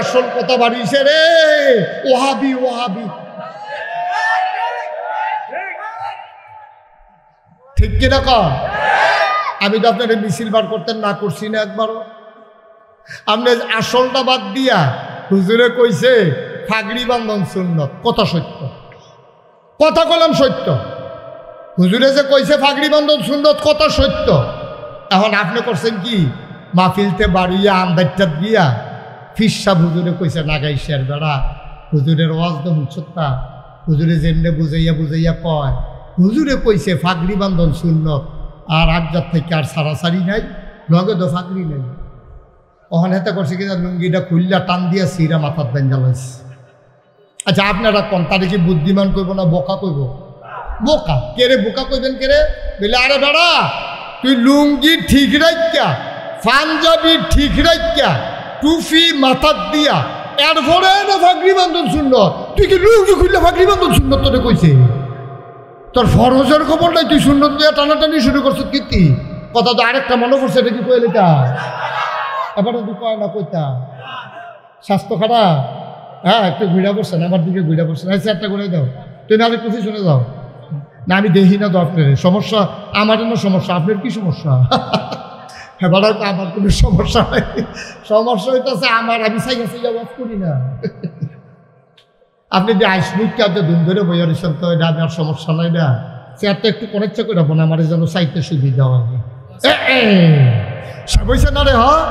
আসল কথা বাড়িছে রে, ওহাবি ওহাবি। ঠিক কিনা কর? আমি তো আপনার মিছিল বার করতেন না করছি না একবারও। আপনি আসলটা বাদ দিয়া হুজুরে কইছে ফাগড়ি বান্ধন সুন্নত, কথা সত্য, কথা কলাম সত্য। হুজুরে যে কইছে ফাগড়ি বান্ধন সুন্নত, কথা সত্য। এখন আপনি করছেন কি, মাহফিলতে বাড়িয়া আন্দাজটা দিয়া ফিরসাব হুজুরে কইছে নাগাইশের বেড়া, হুজুরের ওয়াজ তো হুচ্ছতা, হুজুরে যেমনে বুঝাইয়া বুঝাইয়া কয়, হুজুরে কইছে ফাগড়ি বান্ধন সুন্নত, আর আজ্জার থেকে আর সারাসারি নাই, লগে তো ফাগড়ি নাই। ওখানে হেতে করছে কিনা লুঙ্গিটা খুললা টান দিয়া সিরা মাথার বেন জ্বালাইছে। আচ্ছা আপনারা কোন তারে কি বুদ্ধিমান কইব না বোকা কইব? বোকা। কেরে বোকা কইবেন কেরে? বলে আরে বেড়া তুই লুঙ্গি ঠিক রাখিয়া, পাঞ্জাবি ঠিক রাখিয়া, টুপি মাথার দিয়া এরপরে না ফাগড়ি বান্ধন সুন্নত, তুই কি লুঙ্গি খুললে ফাগড়ি বান্ধন সুন্নত তোরে কইছে? তোর ফরজের খবর নাই, তুই সুন্নত দিয়া টানাটানি শুরু করছ কীর্তি। কথা তো আরেকটা মনে করছে, এটা কি কইলে তা এবারে তুই কয় না কইতা স্বাস্থ্য খারাপ? হ্যাঁ একটু ঘুরা পড়ছেন, আমার দিকে ঘুরা পড়ছেন, আচ্ছা একটা করে দাও, তুই নাহলে টুপি শুনে যাও না। আমি দেখি না তো আপনার সমস্যা, আমার জন্য সমস্যা, আপনার কি সমস্যা? এবার আমার কোনো সমস্যা নাই, সমস্যা হইতেছে আমার, আমি সাইয়া সাইয়া ওয়াজ করি না। আপনি যে আইসমুখকে আপনি ধুম ধরে বইয়া দিচ্ছেন তো, এটা আমার সমস্যা নাই না। চেয়ারটা একটু কনেকচা করে রাখবো না, আমার যেন চাইতে সুবিধা হয়। বইছে না রে? হ্যাঁ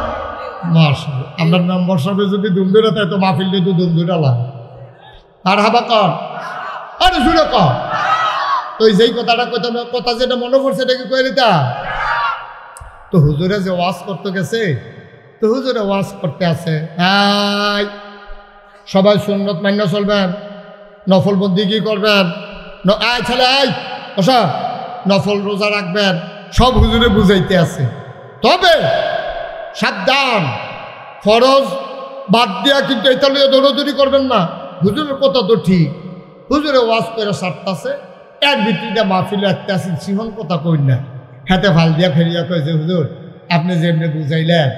মাশাআল্লাহ, আপনার মেম্বার সাহেব যদি ধুম ধরে তাই তো মাহফিল দিয়ে তো ধুম ধরে লাগ। আর হাবা কর, আরে জুড়ে কর। তো যেই কথাটা কথা যেটা মনে পড়ছে এটা কি কয়ে দিতা? তো হুজুরে যে ওয়াজ করতে গেছে, তো হুজুরে ওয়াজ করতে আছে, সবাই সুন্নত মান্য চলবেন, নফল বন্দি কি করবেন, আয় ছেলে আয় বসা, নফল রোজা রাখবেন, সব হুজুরে বুঝাইতে আছে। তবে সাবধান, ফরজ বাদ দিয়া কিন্তু এটা লিয়ে দৌড়াদৌড়ি করবেন না। হুজুরের কথা তো ঠিক, হুজুরে ওয়াজ করে সারতাছে, এর ভিত্তিতে মাহফিলে একটা আছে সিহন কথা কই না, হাতে ভাল দিয়া ফেরিয়া কয় যে হুজুর আপনি যে এমনি বুঝাইলেন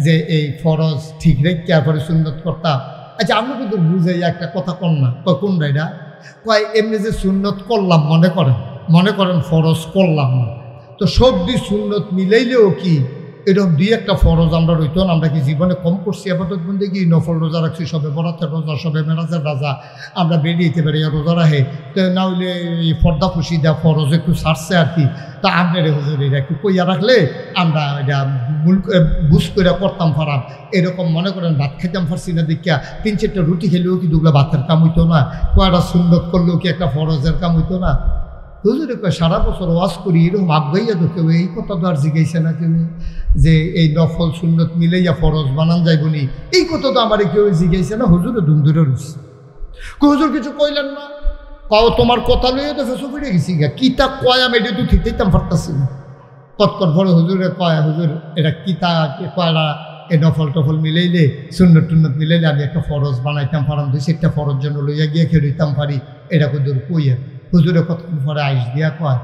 যে এই ফরজ ঠিক রেখে পরে সুন্নত করতাম। আচ্ছা আপনি কিন্তু বুঝাই একটা কথা কন না, কয় কোন রাইডা? কয় এমনি যে সুন্নত করলাম মনে করেন ফরজ করলাম না, তো সব দিয়ে সুন্নত মিলাইলেও কি এরকম দুই একটা ফরজ আমরা রইতো না? আমরা কি জীবনে কম করছি? আপাতত বন্ধে কি নফল রোজা রাখছি, সবে বরাতের রোজা, সবে মেরাজের রাজা, আমরা বেরিয়েতে পারি রোজা রাখে, তো না হইলে এই পর্দা খুশি দেওয়া ফরজ একটু ছাড়ছে আর কি। তা আমরা হুজুর এটা একটু কইয়া রাখলে আমরা এটা বুঝ করে করতাম পারাম, এরকম মনে করেন ভাত খেতাম পারছি না দেখিয়া 3-4টা রুটি খেলেও কি দুগুলা ভাতের কাম হইতো না? কয়টা সুন্নত করলেও কি একটা ফরজের কাম হইতো না? হুজুরে কয় সারা বছর ওয়াজ করি এরকম আগাইয়া তো কেউ এই কথা তো আর জিজ্ঞাসা না কেউ যে এই নফল সুন্নত মিলাইয়া ফরজ বানান যাইবনি, এই কথা তো আমার কেউ জিজ্ঞাসা না। হুজুরে ধুম ধরে রয়েছে, হুজুর কিছু কইলেন না, কাও তোমার কথা লইয়া তো ফেসো ফিরে গেছি গা, কিতা কয় আমি এটা তো ঠিক দিতাম পারতাছি না। কতকর পরে হুজুরে কয়, হুজুর এটা কিতা কয়লা এই নফল টফল মিলাইলে সুন্নত টুন্নত মিলাইলে আমি একটা ফরজ বানাইতাম পারাম, 2-4টা ফরজ জন্য লইয়া গিয়ে খেলিতাম পারি, এটা হুজুর কইয়া। হুজুরে কতক্ষণ পরে আইস দিয়া কয়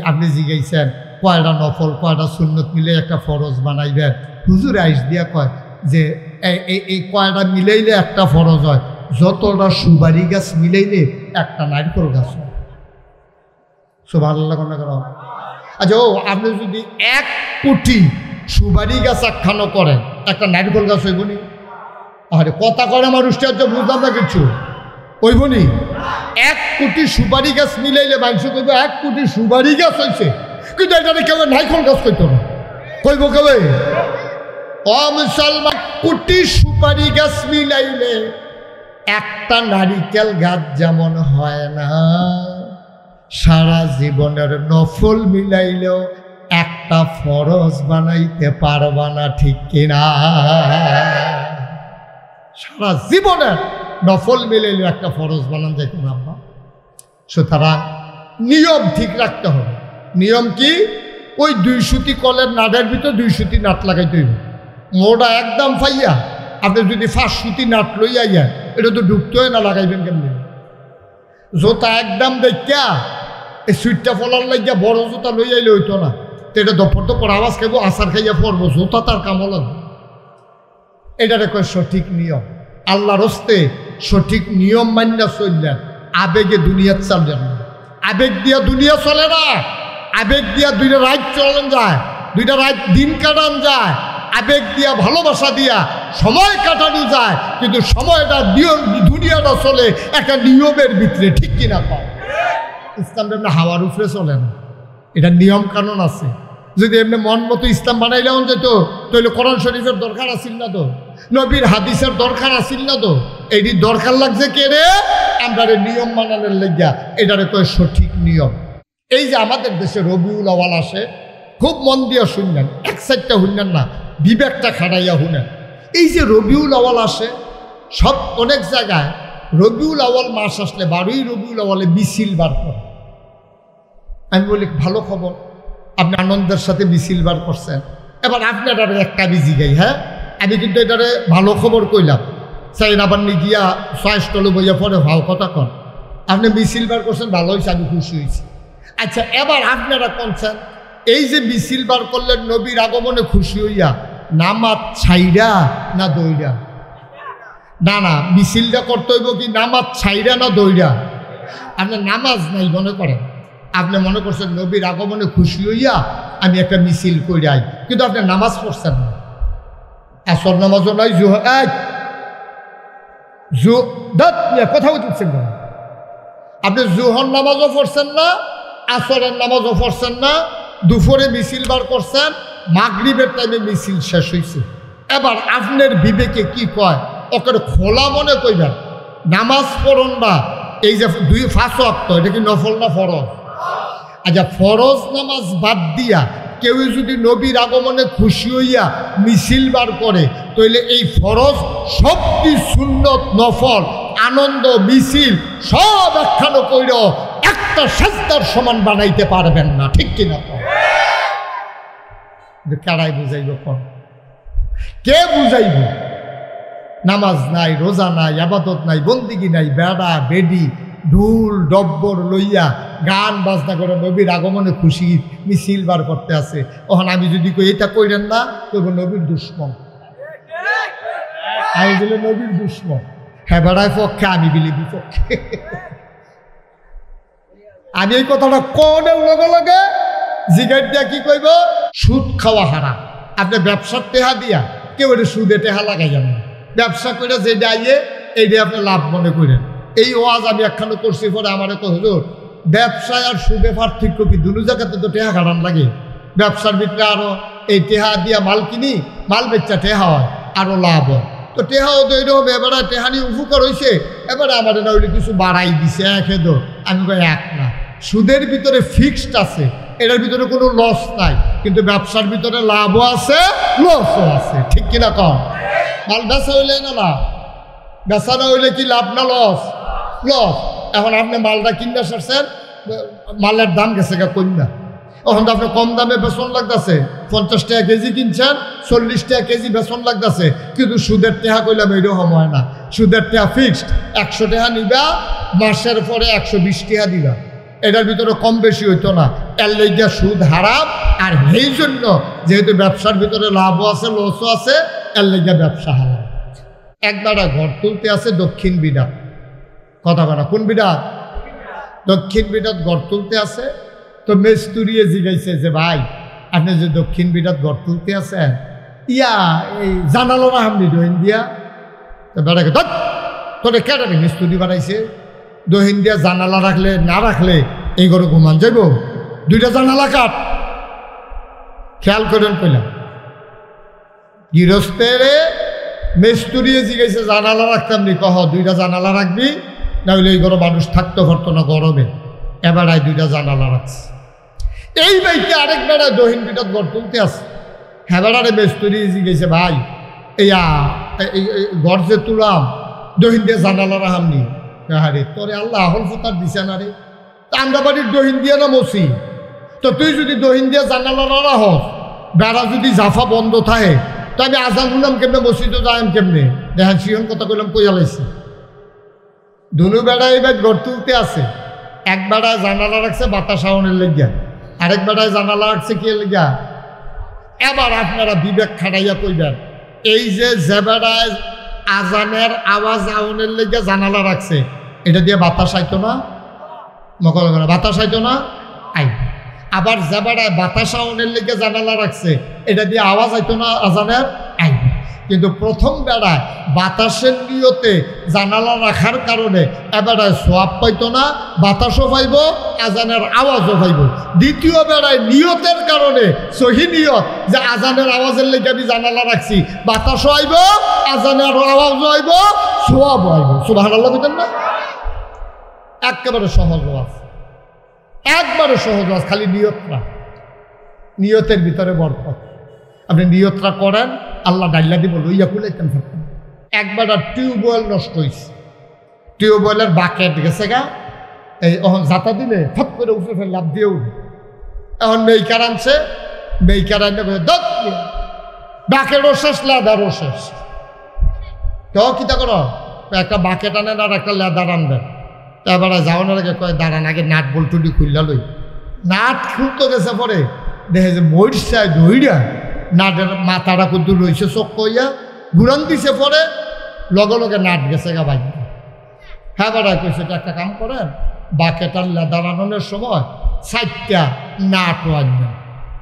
আপনি জিজ্ঞাসেন কয়টা নফল কয়টা সুন্নত মিলে একটা ফরজ বানাইবেন? হুজুরে আইস দিয়া কয় যে এই কয়টা মিলাইলে একটা ফরজ হয়, যতটা সুপারি গাছ মিলাইলে একটা নারকেল গাছ হয়। সুবহানাল্লাহ না করো? আচ্ছা ও আপনি যদি 1 কোটি সুপারি গাছ একখানো করেন, একটা নারকেল গাছ হইব নি? আরে কথা করে আমার উষ্টার্য বুঝলাম না কিছু, হইব নি? 1 কোটি সুপারি গাছ মিলাইলে মানুষ কইব 1 কোটি সুপারি গাছ হয়েছে, কিন্তু এটা কেউ নারকেল গাছ কইত না, কইব কেউ ও মুসলমান কোটি সুপারি গাছ মিলাইলে একটা নারিকেল গাছ যেমন হয় না, সারা জীবনের নফল মিলাইলেও একটা ফরজ বানাইতে পারবা না, ঠিক কিনা? সারা জীবনের নফল মিলাইলেও একটা ফরজ বানান যাইত না। সুতরাং নিয়ম ঠিক রাখতে হবে। নিয়ম কি? ওই 2 সুতি কলের নাটের ভিতর 2 সুতি নাট লাগাইতে হইব। মোটা একদম ফাইয়া আপনি যদি 5 সুতি নাট লইয়া যান, এটা তো ঢুকতে হয় না, লাগাইবেন কেমনি? জোতা একদম দেখা এই সুইটটা ফলার লাগিয়া বড় জোতা লই আইলে হইতো না, তো এটা দপর দপর আওয়াজ খাইব, আচার খাইয়া পড়বো, জোতা তার কামও লাগবে। এটারে কয় সঠিক নিয়ম। আল্লাহর হস্তে সঠিক নিয়ম মান্য চললেন, আবেগে দুনিয়া চললেন না। আবেগ দিয়া দুনিয়া চলে না। আবেগ দিয়া দুইটা রাত চলেন যায়, দুইটা রাত দিন কাটান যায়, আবেগ দিয়া ভালোবাসা দিয়া সময় কাটানো যায়, কিন্তু সময়টা দুনিয়াটা চলে একটা নিয়মের ভিতরে, ঠিক কিনা পাও? ইসলাম এমনি হাওয়ার উপরে চলে না, এটা নিয়ম কানুন আছে। যদি এমনি মন মতো ইসলাম বানাইলেও যেত তাহলে কোরআন শরীফের দরকার আসিল না, তো নবীর হাদিসের দরকার আসিল না, তো এইটি দরকার লাগছে কে রে? আমরা নিয়ম মানানোর লেগিয়া, এটারে কয় সঠিক নিয়ম। এই যে আমাদের দেশে রবিউল আওয়াল আসে, খুব মন দিয়া শুনলেন, এক সাইডটা শুনলেন না, বিবেকটা খাটাইয়া শুনেন। এই যে রবিউল আওয়াল আসে, সব অনেক জায়গায় রবিউল আওয়াল মাস আসলে 12ই রবিউল আওয়ালে মিছিল বার করে। আমি বলি ভালো খবর, আপনি আনন্দের সাথে মিছিল বার করছেন। এবার আপনি এটারে একটা বিজি গাই, হ্যাঁ আমি কিন্তু এটারে ভালো খবর কইলাম, সাইন আবার নি গিয়া ছয়স্টলে বইয়া পরে ভাও কথা কন। আপনি মিছিল বার করছেন, ভালো হয়েছে, আমি খুশি হয়েছি। আচ্ছা এবার আপনারা কোনছেন, এই যে মিছিল বার করলেন নবীর আগমনে খুশি হইয়া, নামাজ ছাইরা না দৌড়া? না না, মিছিলটা করতে হইব কি নামাজ ছাইরা না দৌড়া? আপনি নামাজ নাই মনে করেন, আপনি মনে করছেন নবীর আগমনে খুশি হইয়া আমি একটা মিছিল কইরাই, কিন্তু আপনি নামাজ পড়ছেন না। আসর নামাজও নাই, কথা বলতেছেন না, আপনি জোহর নামাজও পড়ছেন না, আসরের নামাজও পড়ছেন না, দুপুরে মিছিল বার করছেন, মাগরিবের টাইমে মিছিল শেষ হয়েছে। এবার আপনার বিবেকে কি কয়, ওকে খোলা মনে কইবেন নামাজ পড়ুন না, এই যে 5 ওয়াক্ত, এটা কি নফল না ফরজ? আচ্ছা ফরজ নামাজ বাদ দিয়া কেউ যদি নবীর আগমনে খুশি হইয়া মিছিল বার করে, তাইলে এই ফরজ সবটি সুন্নত নফল আনন্দ মিছিল সব একখানো কইরা একটা সাজদার সমান বানাইতে পারবেন না, ঠিক কিনা? কারাই বুঝাইব? কোন কে বুঝাইব? নামাজ নাই, রোজা নাই, আবাদত নাই, বন্দিগি নাই, বেড়া বেডি ঢুল ডব্বর লইয়া গান বাজনা করে নবীর আগমনে খুশি মিছিল বার করতে আছে। ওখানে আমি যদি কই এটা কইরেন না, তবু নবীর দুশ্মন, আমি বলে নবীর দুশ্মন। হ্যাঁ বেড়ায় পক্ষে, আমি বিলি বিপক্ষে। আমি এই কথাটা কোনের লগে লগে জিগার দিয়া কি কইব, সুদ খাওয়া হারাম। আপনি ব্যবসার টেহা দিয়া কেউ এটা সুদে টেহা লাগাই যান না, ব্যবসা করে যে ডাইয়ে এইটা আপনি লাভ মনে করেন। এই ওয়াজ আমি একখানে করছি, পরে আমার তো হুজুর ব্যবসায় আর সুদে পার্থক্য কি? দুটো জায়গাতে তো টেহা খাটান লাগে। ব্যবসার ভিতরে আরো এই টেহা দিয়া মাল কিনি, মাল বেচা টেহা হয়, আরো লাভ হয়। তো টেহাও তো এইরকম, এবারে টেহা নিয়ে উপকার হয়েছে, এবারে আমার না হইলে কিছু বাড়াই দিছে, একেদো আমি কই এক না। সুদের ভিতরে ফিক্সড আছে, এটার ভিতরে কোনো লস নাই, কিন্তু ব্যবসার ভিতরে লাভও আছে লসও আছে, ঠিক কিনা কম? মাল বেচা হইলে না লাভ, বেচা না হইলে কি লাভ না লস? লস। এখন আপনি মালটা কিনতে সারছেন, মালের দাম গেছে গা কন্যা, এখন তো আপনি কম দামে বেতন লাগতেছে, 50 টাকা কেজি কিনছেন, 40 টাকা কেজি বেতন লাগতেছে, কিন্তু সুদের টেহা কইলাম এইরকম হয় না। সুদের টেহা ফিক্সড, 100 টাকা নিবা, মাসের পরে 120 টাকা দিবা, এটার ভিতরে কম বেশি হইতো না। এর লেগিয়া সুদ হারাম, আর এই জন্য যেহেতু ব্যবসার ভিতরে লাভও আছে লসও আছে, এর লেগিয়া ব্যবসা হারাম। একবার ঘর তুলতে আছে দক্ষিণ বিডাত, কথা বলা কোন বিডাত? দক্ষিণ বিডাত ঘর তুলতে আছে। তো মেস্তুরিয়ে জিগাইছে যে ভাই আপনি যে দক্ষিণ বিডাত ঘর তুলতে আছেন, ইয়া এই জানালো না আপনি দহিন দিয়া? তো বেড়াকে তোরে কেটাকে মিস্তুরি বানাইছে, দহিন দিয়া জানালা রাখলে না রাখলে এই ঘরে ঘুমান যাইব, 2টা জানালা কাট। খেয়াল করেন কইলাম, গৃহস্থের মেস্তুরিয়ে জিগাইছে জানালা রাখতাম নি? কহ 2টা জানালা রাখবি, না হইলে এই ঘরে মানুষ থাকতে পারতো না গরমে। এবারায় 2টা জানালা রাখছে। এই বাইকে আরেক বেড়ায় দহিন বিটাত ঘর তুলতে আছে, হ্যাঁ বেড়ারে মেস্তুরি জিগাইছে ভাই এই ঘর যে তুলাম দহিন দিয়ে জানালা রাখামনি? আরে তোরে আল্লাহ আহল ফতার দিছে না রে, আমরা বাড়ির দহিন দিয়ে না মসি, তো তুই যদি দহিন দিয়ে জানালা না রাখস, বেড়া যদি জাফা বন্ধ থাকে, তো আমি আজান শুনলাম কেমনে, মসজিদে যাইম কেমনে? দেখেন সিহন কথা কইলাম কইয়া লাইছি। দুনু বেড়ায় এবার ঘর তুলতে আছে, এক বেড়ায় জানালা রাখছে বাতাস আউনের লেগিয়া, আরেক বেড়ায় জানালা রাখছে কি লেগিয়া? এবার আপনারা বিবেক খাটাইয়া কইবেন এই যে জেবেড়ায় আজানের আওয়াজ আউনের লেগে জানালা রাখছে, এটা দিয়ে বাতাস আইতো না? মকল করে বাতাস আইতো না? আই। আবার জেবেড়ায় বাতাস আউনের লেগে জানালা রাখছে, এটা দিয়ে আওয়াজ আইতো না আজানের? আই। কিন্তু প্রথম বেড়ায় বাতাসের নিয়তে জানালা রাখার কারণে এবেড়ায় সোয়াব পাইতো না, বাতাসও পাইব, আজানের আওয়াজও পাইব। দ্বিতীয় বেড়ায় নিয়তের কারণে সহি নিয়ত যে আজানের আওয়াজের লেগে আমি জানালা রাখছি, বাতাসও আইব, আজানের আওয়াজও আইব, সোয়াবও আইব। সুবহানাল্লাহ বুঝলেন না? একেবারে সহজ ওয়াজ, একবারে সহজ ওয়াজ, খালি নিয়তটা, নিয়তের ভিতরে বরকত। আপনি নিয়তটা করেন, আল্লাহ ডাইলা দিব লইয়া কুলাইতেন থাকতেন। একবার টিউবওয়েল নষ্ট হয়েছে, টিউবওয়েলের বাকেট গেছে গা, এই এখন জাতা দিলে ফট করে উঠে ফেলে লাভ দিয়ে উঠে। এখন মেইকার আনছে, মেইকার আনলে বাকেটও শেষ, লেদারও শেষ। তো কিতা করো, একটা বাকেট আনেন আর একটা লেদার আনবেন। এবারে যাওয়ানোর আগে কয় দাঁড়ান, আগে নাট বল্টুটি খুললা লই। নাট খুলতে গেছে পরে দেখে যে মরিচায় ধইরা নাটের মাথাটা কিন্তু রয়েছে চোখ কইয়া ঘুরান দিছে, পরে লগে লগে নাট গেছে গা বাইক। হ্যাঁ বেড়া কইছে একটা কাম করেন, বাকেটার লেদার আনানোর সময় 4টা নাটও আনবেন।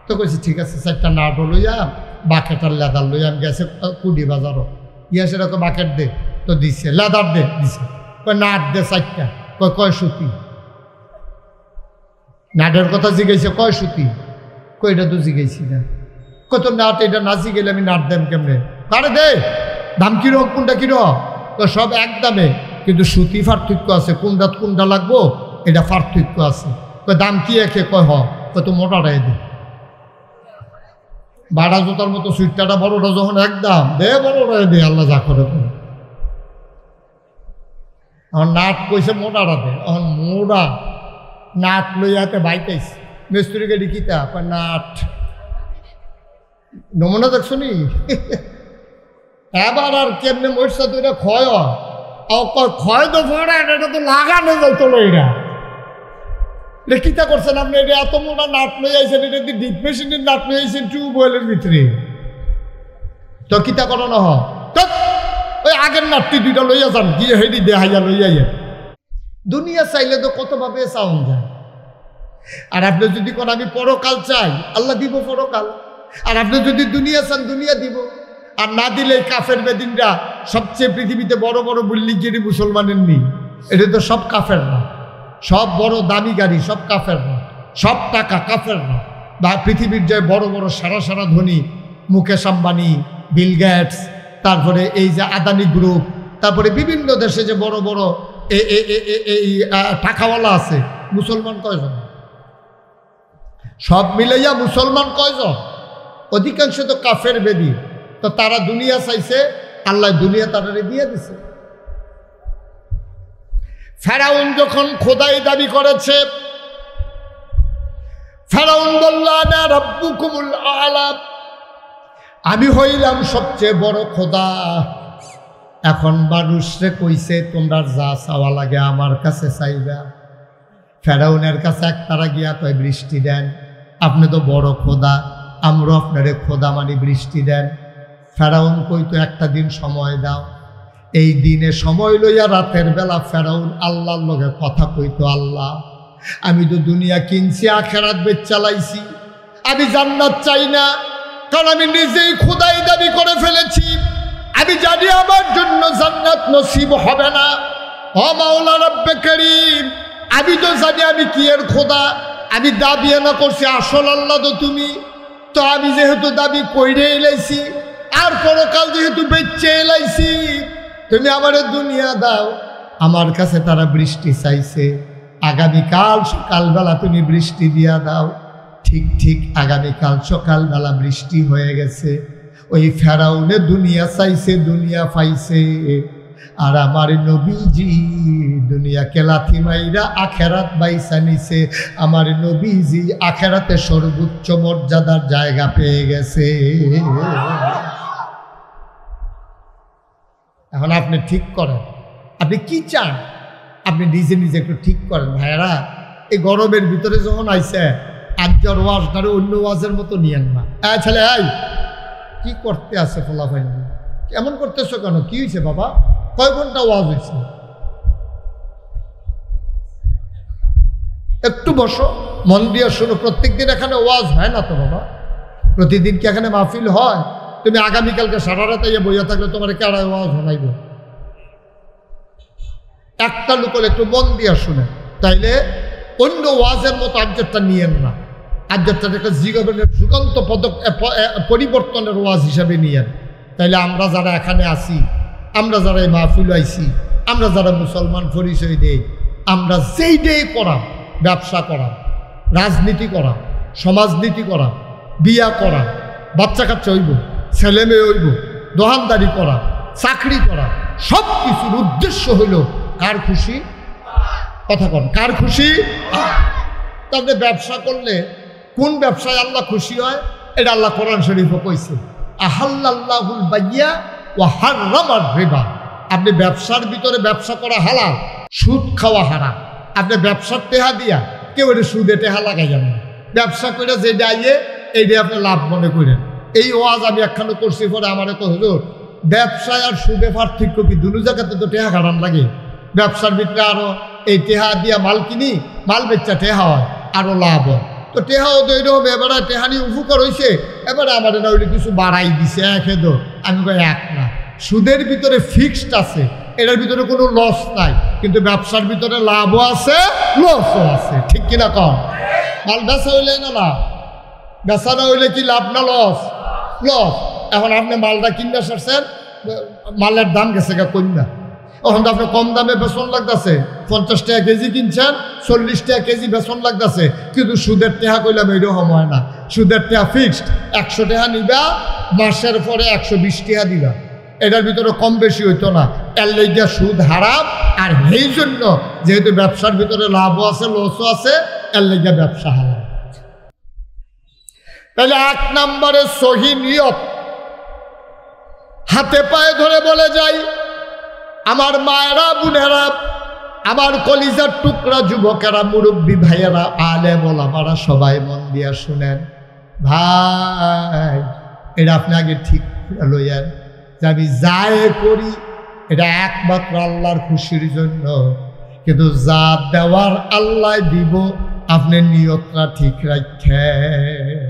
তো কইছে ঠিক আছে, 4টা নাটও লইয়া বাকেটার লেদার লইয়া আমি গেছে কুডি বাজারও ইয়া, সেরকম বাকেট দে, তো দিছে, লেদার দে দিছে, কয় নাট দে 4টা, কয় সুতি। নাটের কথা জিজ্ঞাসা, কয় সুতি, কয়টা তো জিজ্ঞাসি না, কত নাট, এটা নাচি গেলে আমি নাট দেন কেমনে, কারে দে, দাম কিরকম, কোনটা কিরকম, সব এক দামে, কিন্তু সুতি পার্থক্য আছে, কোনটা কোনটা লাগবো এটা পার্থক্য আছে। দাম কি একে, কয় কত মোটাটাই দে, বাড়া জোতার মতো সুইটটা বড়টা যখন একদম দে, বড়টাই দে, আল্লাহ যা করে। এখন নাট কইছে মোটাটা দে, এখন মোড়া নাট লইয়াতে বাইতেছে, মিস্ত্রিকে ডিকিতা নাট নমুনা দেখছো নি? এবার আর কেমনে মরছে তো এটা ক্ষয় ক্ষয় তো পড়ে, এটা তো লাগানো যাইতো না। এটা কিতা করছেন আপনি, এটা এত মোটা নাট লই আইছেন, এটা দিয়ে ডিপ মেশিনের নাট লই আইছেন টিউবওয়েলের ভিতরে, তো কিতা করো না হয় ওই আগের নাটটি 2টা লইয়া যান, গিয়ে হেডি দেখাইয়া লইয়া। দুনিয়া চাইলে তো কতভাবে চাউন যায়। আর আপনি যদি কোন আমি পরকাল চাই, আল্লাহ দিব পরকাল। আর আপনি যদি দুনিয়া চান, দুনিয়া দিব। আর না দিলে কাফের বেদিনরা সবচেয়ে পৃথিবীতে বড় বড় বিল্ডিং যেটি মুসলমানের নেই, এটা তো সব কাফের না। সব বড় দামি গাড়ি সব কাফের না, সব টাকা কাফের না। বা পৃথিবীর যে বড় বড় সারা সারা ধনী, মুকেশ আম্বানি, বিল গেটস, তারপরে এই যে আদানি গ্রুপ, তারপরে বিভিন্ন দেশে যে বড় বড় এই টাকাওয়ালা আছে, মুসলমান কয়জন? সব মিলাইয়া মুসলমান কয়জন? অধিকাংশ তো কাফের বেদি। তো তারা দুনিয়া চাইছে, আল্লাহ দুনিয়া তারা দিয়ে দিছে। ফেরাউন যখন খোদাই দাবি করেছে, ফেরাউন বলল আনা রাব্বুকুমুল আ'লা, আমি হইলাম সবচেয়ে বড় খোদা। এখন মানুষরে কইছে তোমরা যা চাওয়া লাগে আমার কাছে চাইবা। ফেরাউনের কাছে একতারা গিয়া কয় বৃষ্টি দেন, আপনি তো বড় খোদা, আমরা আপনারে খোদা মানি, বৃষ্টি দেন। ফেরাউন কইতো একটা দিন সময় দাও। এই দিনে সময় লইয়া রাতের বেলা ফেরাউন আল্লাহর লগে কথা কইতো, আল্লাহ আমি তো দুনিয়া কিনছি, আখেরাত বেচালাইছি, আমি জান্নাত চাই না, কারণ আমি নিজেই খোদাই দাবি করে ফেলেছি। আমি জানি আমার জন্য জান্নাত নসিব হবে না। ও মাওলা রব্বে করিম, আমি তো জানি আমি কি এর খোদা, আমি দাবি না করছি, আসল আল্লাহ তো তুমি। তো আমি যেহেতু দাবি কইরে এলাইছি, আর পরকাল যেহেতু বেচে এলাইছি, তুমি আমারে দুনিয়া দাও। আমার কাছে তারা বৃষ্টি চাইছে, আগামীকাল সকালবেলা তুমি বৃষ্টি দিয়া দাও। ঠিক ঠিক আগামীকাল সকালবেলা বৃষ্টি হয়ে গেছে। ওই ফেরাউনে দুনিয়া চাইছে, দুনিয়া পাইছে। আর আমার নবীজি দুনিয়াকে লাথি মাইরা আখেরাত বাইসা নিছে। আমার নবীজি আখেরাতে সর্বোচ্চ মর্যাদার জায়গা পেয়ে গেছে। এখন আপনি ঠিক করেন, আপনি কি চান, আপনি নিজে নিজে একটু ঠিক করেন। ভাইয়েরা, এই গরমের ভিতরে যখন আইছে, আজকের ওয়াজটারে অন্য ওয়াজের মতো নিয়েন না। ছেলে আই কি করতে আছে ফলাফল এমন করতেছো কেন? কি হয়েছে বাবা? কয় ঘন্টা ওয়াজ হয়েছে? একটু বসো, মন দিয়ে শোনো। প্রত্যেকদিন এখানে ওয়াজ হয় না তো বাবা? প্রতিদিন কি এখানে মাহফিল হয়? তুমি আগামীকালকে সারা রাতে বইয়া থাকলে তোমার কেড়াই ওয়াজ শোনাইব? একটা লোক একটু মন দিয়ে শুনে, তাইলে অন্য ওয়াজের মতো আবজেক্টটা নিয়েন না। আবজেক্টটাকে জীবনের যুগান্ত পরিবর্তনের ওয়াজ হিসাবে নিয়েন। তাইলে আমরা যারা এখানে আসি, আমরা যারা এই মাহফিল আইছি, আমরা যারা মুসলমান পরিচয় দেই, আমরা যেই ডে করা, ব্যবসা করা, রাজনীতি করা, সমাজনীতি করা, বিয়া করা, বাচ্চা কাচ্চা হইব, ছেলে মেয়ে হইব, দোকানদারি করা, চাকরি করা, সব কিছুর উদ্দেশ্য হইল কার খুশি? কথা কন, কার খুশি? তাহলে ব্যবসা করলে কোন ব্যবসায় আল্লাহ খুশি হয়? এটা আল্লাহ কোরআন শরীফে কইছে, আহাল্লাল্লাহুল বাইয়া ওয়া হাররামার রিবা। আপনি ব্যবসার ভিতরে ব্যবসা করা হালাল, সুদ খাওয়া হারাম। আপনি ব্যবসার টেহা দিয়া কেউ এটা সুদে টেহা লাগাইয়েন না। ব্যবসা করে যেটা আইয়ে এইটা আপনি লাভ মনে করেন। এই ওয়াজ আমি একখানে করছি, পরে আমার তো হুজুর ব্যবসায় আর সুদে পার্থক্য কি? দুটো জায়গাতে তো টেহা হারাম লাগে। ব্যবসার ভিতরে আরো এই টেহা দিয়া মাল কিনি, মাল বেচা টেহা হয়, আরো লাভ হয়। তো টেহাও তো এইরকম, এবারে টেহা নিয়ে উপকার হয়েছে, এবারে আমার না ওইটা কিছু বাড়াই দিছে, একেদো আমি কই এক না। সুদের ভিতরে ফিক্সড আছে, এটার ভিতরে কোনো লস নাই, কিন্তু ব্যবসার ভিতরে লাভও আছে, লসও আছে। ঠিক কিনা কম? মাল বেচা হইলে না লাভ, বেচা না হইলে কি লাভ না লস? লস। এখন আপনি মালটা কিনতে সারছেন, মালের দাম গেছে গা কন্যা, এখন তো আপনি কম দামে বেতন লাগতেছে, 50 টাকা কেজি কিনছেন, 40 টাকা কেজি বেতন লাগতেছে। কিন্তু সুদের টেহা কইলাম এইরকম হয় না। সুদের টেহা ফিক্সড, 100 টাকা নিবা, মাসের পরে 120 টাকা দিবা। এটার ভিতরে কম বেশি হইতো না। এর লেগে সুদ হারাম। আর এই জন্য যেহেতু ব্যবসার ভিতরে লাভও আছে, লসও আছে, এর লেগে ব্যবসা হারাম। তাহলে 1 নম্বরে সহি নিয়ত। হাতে পায়ে ধরে বলে যাই, আমার মায়েরা, বোনেরা, আমার কলিজার টুকরা যুবকেরা, মুরব্বী ভাইয়েরা, আলেম ওলামারা, সবাই মন দিয়া শুনেন। ভাই, এটা আপনি আগে ঠিক লইয়েন যে আমি যাই করি এটা একমাত্র আল্লাহর খুশির জন্য, কিন্তু যা দেওয়ার আল্লাহ দিব, আপনি নিয়তটা ঠিক রাখেন।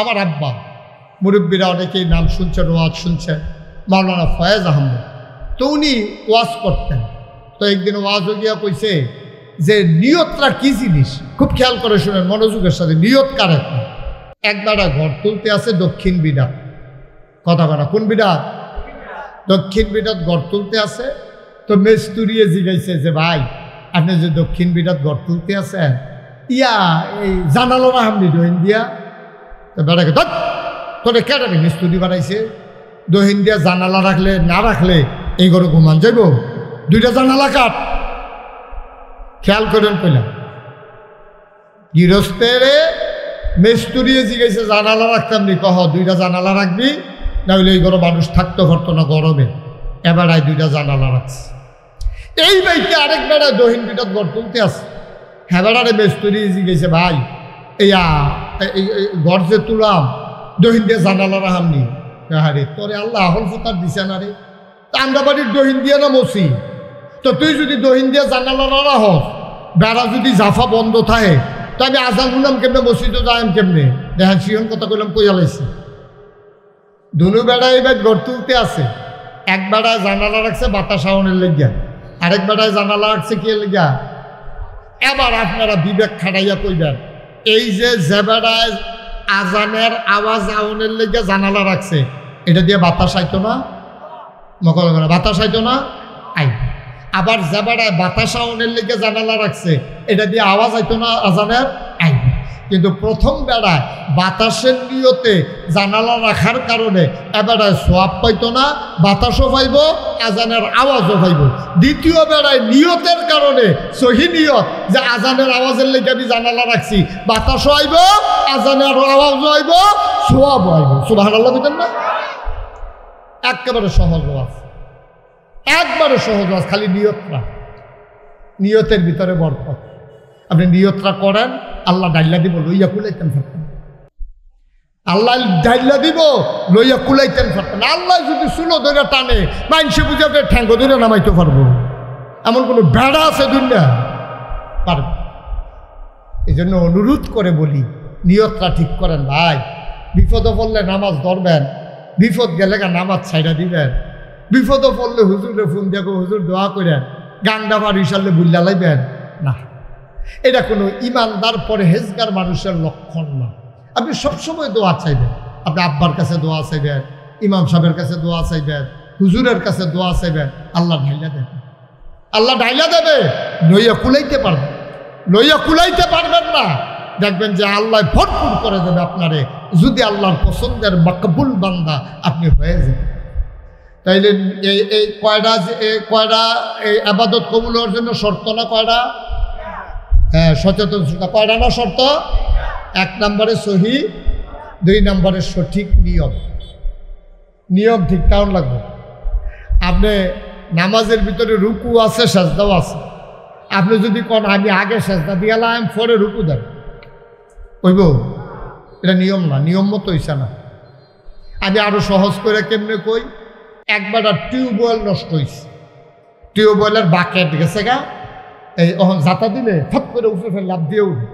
আমার আব্বা, মুরব্বীরা অনেকেই নাম শুনছেন, ওয়াজ শুনছেন, মাওলানা ফয়েজ আহমদ। তো উনি ওয়াজ করতেন। তো একদিন ওয়াজও গিয়া কইছে যে নিয়তটা কি জিনিস, খুব খেয়াল করে শুনেন মনোযোগের সাথে। নিয়ত কার? একবারে ঘর তুলতে আছে দক্ষিণ বিডাত। কথা বলা, কোন বিডাত? দক্ষিণ বিডাত ঘর তুলতে আছে। তো মেস্তুরিয়ে জিগাইছে যে ভাই, আপনি যে দক্ষিণ বিডাত ঘর তুলতে আছেন, ইয়া এই জানালো না আপনি দহিন দিয়া? তো বেড়াকে তোরে কেটে মিস্তুরি বানাইছে, দহিন দিয়া জানালা রাখলে না রাখলে এই ঘরে ঘুমান যাইব, 2টা জানালা কাট। খেয়াল করেন কইলাম, গৃহস্থের মেস্তুরিয়ে জিগাইছে জানালা রাখতাম নি? কহ 2টা জানালা রাখবি, না হইলে এই ঘরে মানুষ থাকতে পারতো না গরমে। এবারায় 2টা জানালা রাখছে। এই বাইকে আরেক বেড়ায় দহিন বিটাত ঘর তুলতে আছে। হ্যাঁ বেড়ারে মেস্তুরি জিগাইছে ভাই, এইয়া ঘর যে তুলাম দহিন দিয়ে জানালা রাহামনি? আরে তোরে আল্লাহ আহল ফতার দিছে না রে। তা আমরা বাড়ির দহিন দিয়ে না মসি, তো তুই যদি দহিন দিয়ে জানালা না রাহস, বেড়া যদি জাফা বন্ধ থাকে, তো আমি আজান শুনলাম কেমনে, মসজিদে যাইম কেমনে? দেখেন সিহন কথা কইলাম, কইয়া লাইছি। দুনু বেড়ায় এবার ঘর তুলতে আছে। এক বেড়ায় জানালা রাখছে বাতাস আউনের লেগিয়া, আরেক বেড়ায় জানালা রাখছে কি লেগিয়া? এবার আপনারা বিবেক খাটাইয়া কইবেন, এই যে বেড়ায় আজানের আওয়াজ আউনের লেগিয়া জানালা রাখছে, এটা দিয়ে বাতাস আইতো না? মকল করে বাতাস আইতো না? আই। আবার যে বেড়ায় বাতাস আউনের লেগে জানালা রাখছে, এটা দিয়ে আওয়াজ আইতো না আজানের? আই। কিন্তু প্রথম বেড়ায় বাতাসের নিয়তে জানালা রাখার কারণে এবেড়ায় সোয়াব পাইতো না, বাতাসও পাইব, আজানের আওয়াজও পাইব। দ্বিতীয় বেড়ায় নিয়তের কারণে, সহি নিয়ত, যে আজানের আওয়াজের লেগে আমি জানালা রাখছি, বাতাসও আইব, আজানের আওয়াজও আইব, সোয়াবও আইব। সুবহানাল্লাহ বুঝলেন না? একেবারে সহজ ওয়াজ, একবারে সহজ ওয়াজ, খালি নিয়তটা, নিয়তের ভিতরে বরকত। আপনি নিয়তটা করেন, আল্লাহ ডাইলা দিব, লইয়া কুলাইতেন থাকতেন। আল্লাহ ডাইলা দিব লইয়া কুলাইতেন পারতেন না। আল্লাহ যদি চুলো ধরে টানে মাইনসে বুঝাতে ঠ্যাঙ্গ ধরে নামাইতে পারবো? এমন কোনো বেড়া আছে দুনিয়া? পারবে। এই জন্য অনুরোধ করে বলি, নিয়তটা ঠিক করেন ভাই। বিপদে পড়লে নামাজ ধরবেন, বিপদ গেলে নামাজ ছাইড়া দিবেন। বিপদে পড়লে হুজুরে ফোন দেখো, হুজুর দোয়া করেন, গান্ডা বাড়ি সারলে বুল্লা লাইবেন না। এটা কোনো ইমানদার পরহেজগার মানুষের লক্ষণ না। আপনি সবসময় দোয়া চাইবেন, আপনি আব্বার কাছে দোয়া চাইবেন, ইমাম সাহেবের কাছে দোয়া চাইবেন, হুজুরের কাছে দোয়া চাইবেন, আল্লাহ ঢাইলা দেবে। আল্লাহ ঢাইলা দেবে, লইয়া কুলাইতে পারবেন। লইয়া কুলাইতে পারবেন না, দেখবেন যে আল্লাহ ভরপুর করে দেবে আপনারে, যদি আল্লাহর পছন্দের মকবুল বান্দা আপনি হয়ে যাবেন। তাইলে এই কয়টা এই আবাদত কবুল হওয়ার জন্য শর্ত না কয়টা? হ্যাঁ, সচেতন কয়টা না শর্ত? 1 নম্বরে সহি, 2 নম্বরে সঠিক নিয়ম। নিয়ম ঠিক কেমন লাগবে? আপনি নামাজের ভিতরে রুকু আছে, সেজদাও আছে। আপনি যদি কোন আমি আগে সেজদা দিয়ালাম পরে রুকু দেন, ওইব? এটা নিয়ম না, নিয়ম মতো হইছে না। আমি আরো সহজ করে কেমনে কই, একবার টিউবওয়েল নষ্ট হয়েছে, টিউবওয়েলের বাকেট গেছে গা, এই এখন জাতা দিলে ফট করে উঠে ফেলে লাভ দিয়ে উঠে।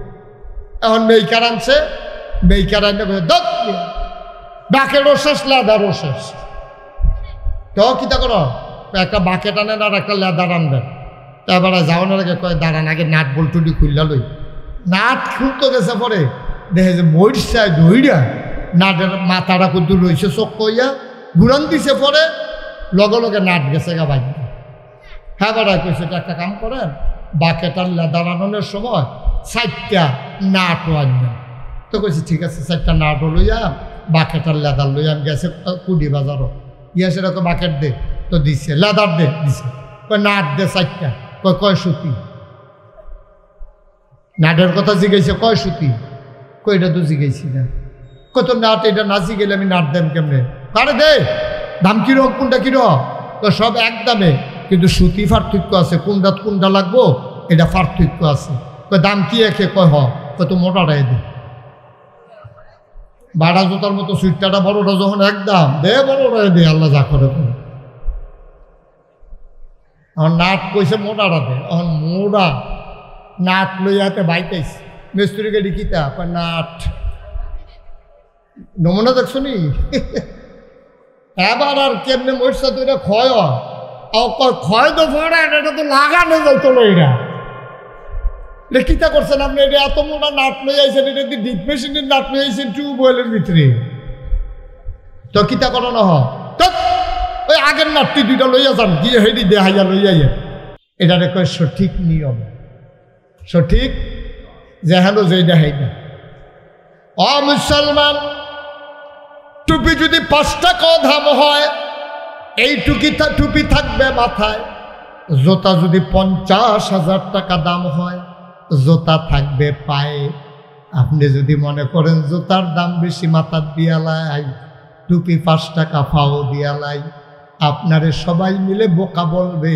এখন মেইকার আনছে, মেইকার আনতে বাকেটও শেষ, লেদারও শেষ। তো কিতা করো, একটা বাকেট আনেন আর একটা লেদার আনবেন। তারপরে যাওয়ানোর আগে কয় দাঁড়ান, আগে নাট বল্টুটি খুললা লই। নাট খুলতে গেছে পরে দেখে যে মরিচায় ধইরা নাটের মাথাটা কিন্তু রয়েছে চোখ কইয়া ঘুরান দিছে, পরে লগে লগে নাট গেছে গা বাইক। হ্যাঁ বেড়ায় কইছে, একটা কাম করেন, বাকেট আর লেদার আনানোর সময় 4টা নাটও আনবেন। তো কইছে ঠিক আছে, 4টা নাটও লইয়া বাকেট আর লেদার লইয়া আমি গেছে কুডি বাজারও ইয়া, সেটা তো বাকেট দে, তো দিছে, লেদার দে দিছে, কয় নাট দে 4টা, কয় সুতি। নাটের কথা জিজ্ঞাসা, কয় সুতি, কয়টা তো জিজ্ঞাসি না, কত নাট, এটা না জিগেলে আমি নাট দেন কেমনে? কারে দে, দাম কিরকম, কোনটা কিরকম? তো সব এক দামে, কিন্তু সুতি পার্থক্য আছে, কোনটা লাগবো এটা পার্থক্য আছে। দাম কি একে, কয় কত মোটাটাই দে। বাড়া জোতার মতো সুইটটা বড়টা যখন এক দাম দে, বড়টাই দে, আল্লাহ যা করে করে। এখন নাট কইছে মোটাটা দে, এখন মোড়া নাট লইয়াতে বাইতেছে, মিস্ত্রি গাড়ি কিতা কয় নাট। নমুনা দেখছো নি? এবার আর কেমনে মরছে তো এটা ক্ষয় ক্ষয় তো পড়ে, এটা তো লাগানো যাইতো লইরা। এটা কিতা করছেন আপনি? এটা এত মোটা নাট লই আইছেন, এটা কি ডিপ মেশিনের নাট লই আইছেন টিউবওয়েলের ভিতরে? তো কিতা করানো হয়, ওই আগের নাটটি 2টা লইয়া যান, গিয়ে হেডি দেখাইয়া লইয়া। এটা কয় সঠিক নিয়ম, সঠিক যেহানো যেই দেখাই না। অ মুসলমান, টুপি যদি 5 টাকা দাম হয়, এই টুপি থাকবে মাথায়। জোতা যদি 50,000 টাকা দাম হয়, জোতা থাকবে পায়ে। আপনি যদি মনে করেন জোতার দাম বেশি, মাথার দিয়ালাই, টুপি 5 টাকা পাও দিয়ালাই, আপনারে সবাই মিলে বোকা বলবে।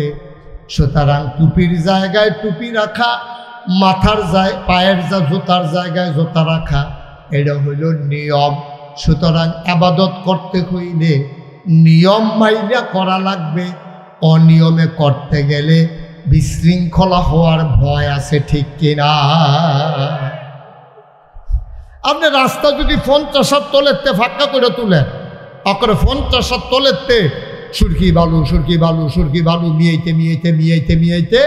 সুতরাং টুপির জায়গায় টুপি রাখা, মাথার পায়ের জুতার জায়গায় জুতা রাখা, এটা হইল নিয়ম। সুতরাং আবাদত করতে হইলে নিয়ম মাইনা করা লাগবে। অনিয়মে করতে গেলে বিশৃঙ্খলা হওয়ার ভয় আছে, ঠিক কিনা? আপনি রাস্তা যদি 50 তলেতে ফাঁকা করে তুলেন, অকরে 50 তলেতে সুরকি বালু সুরকি বালু সুরকি বালু মিয়াইতে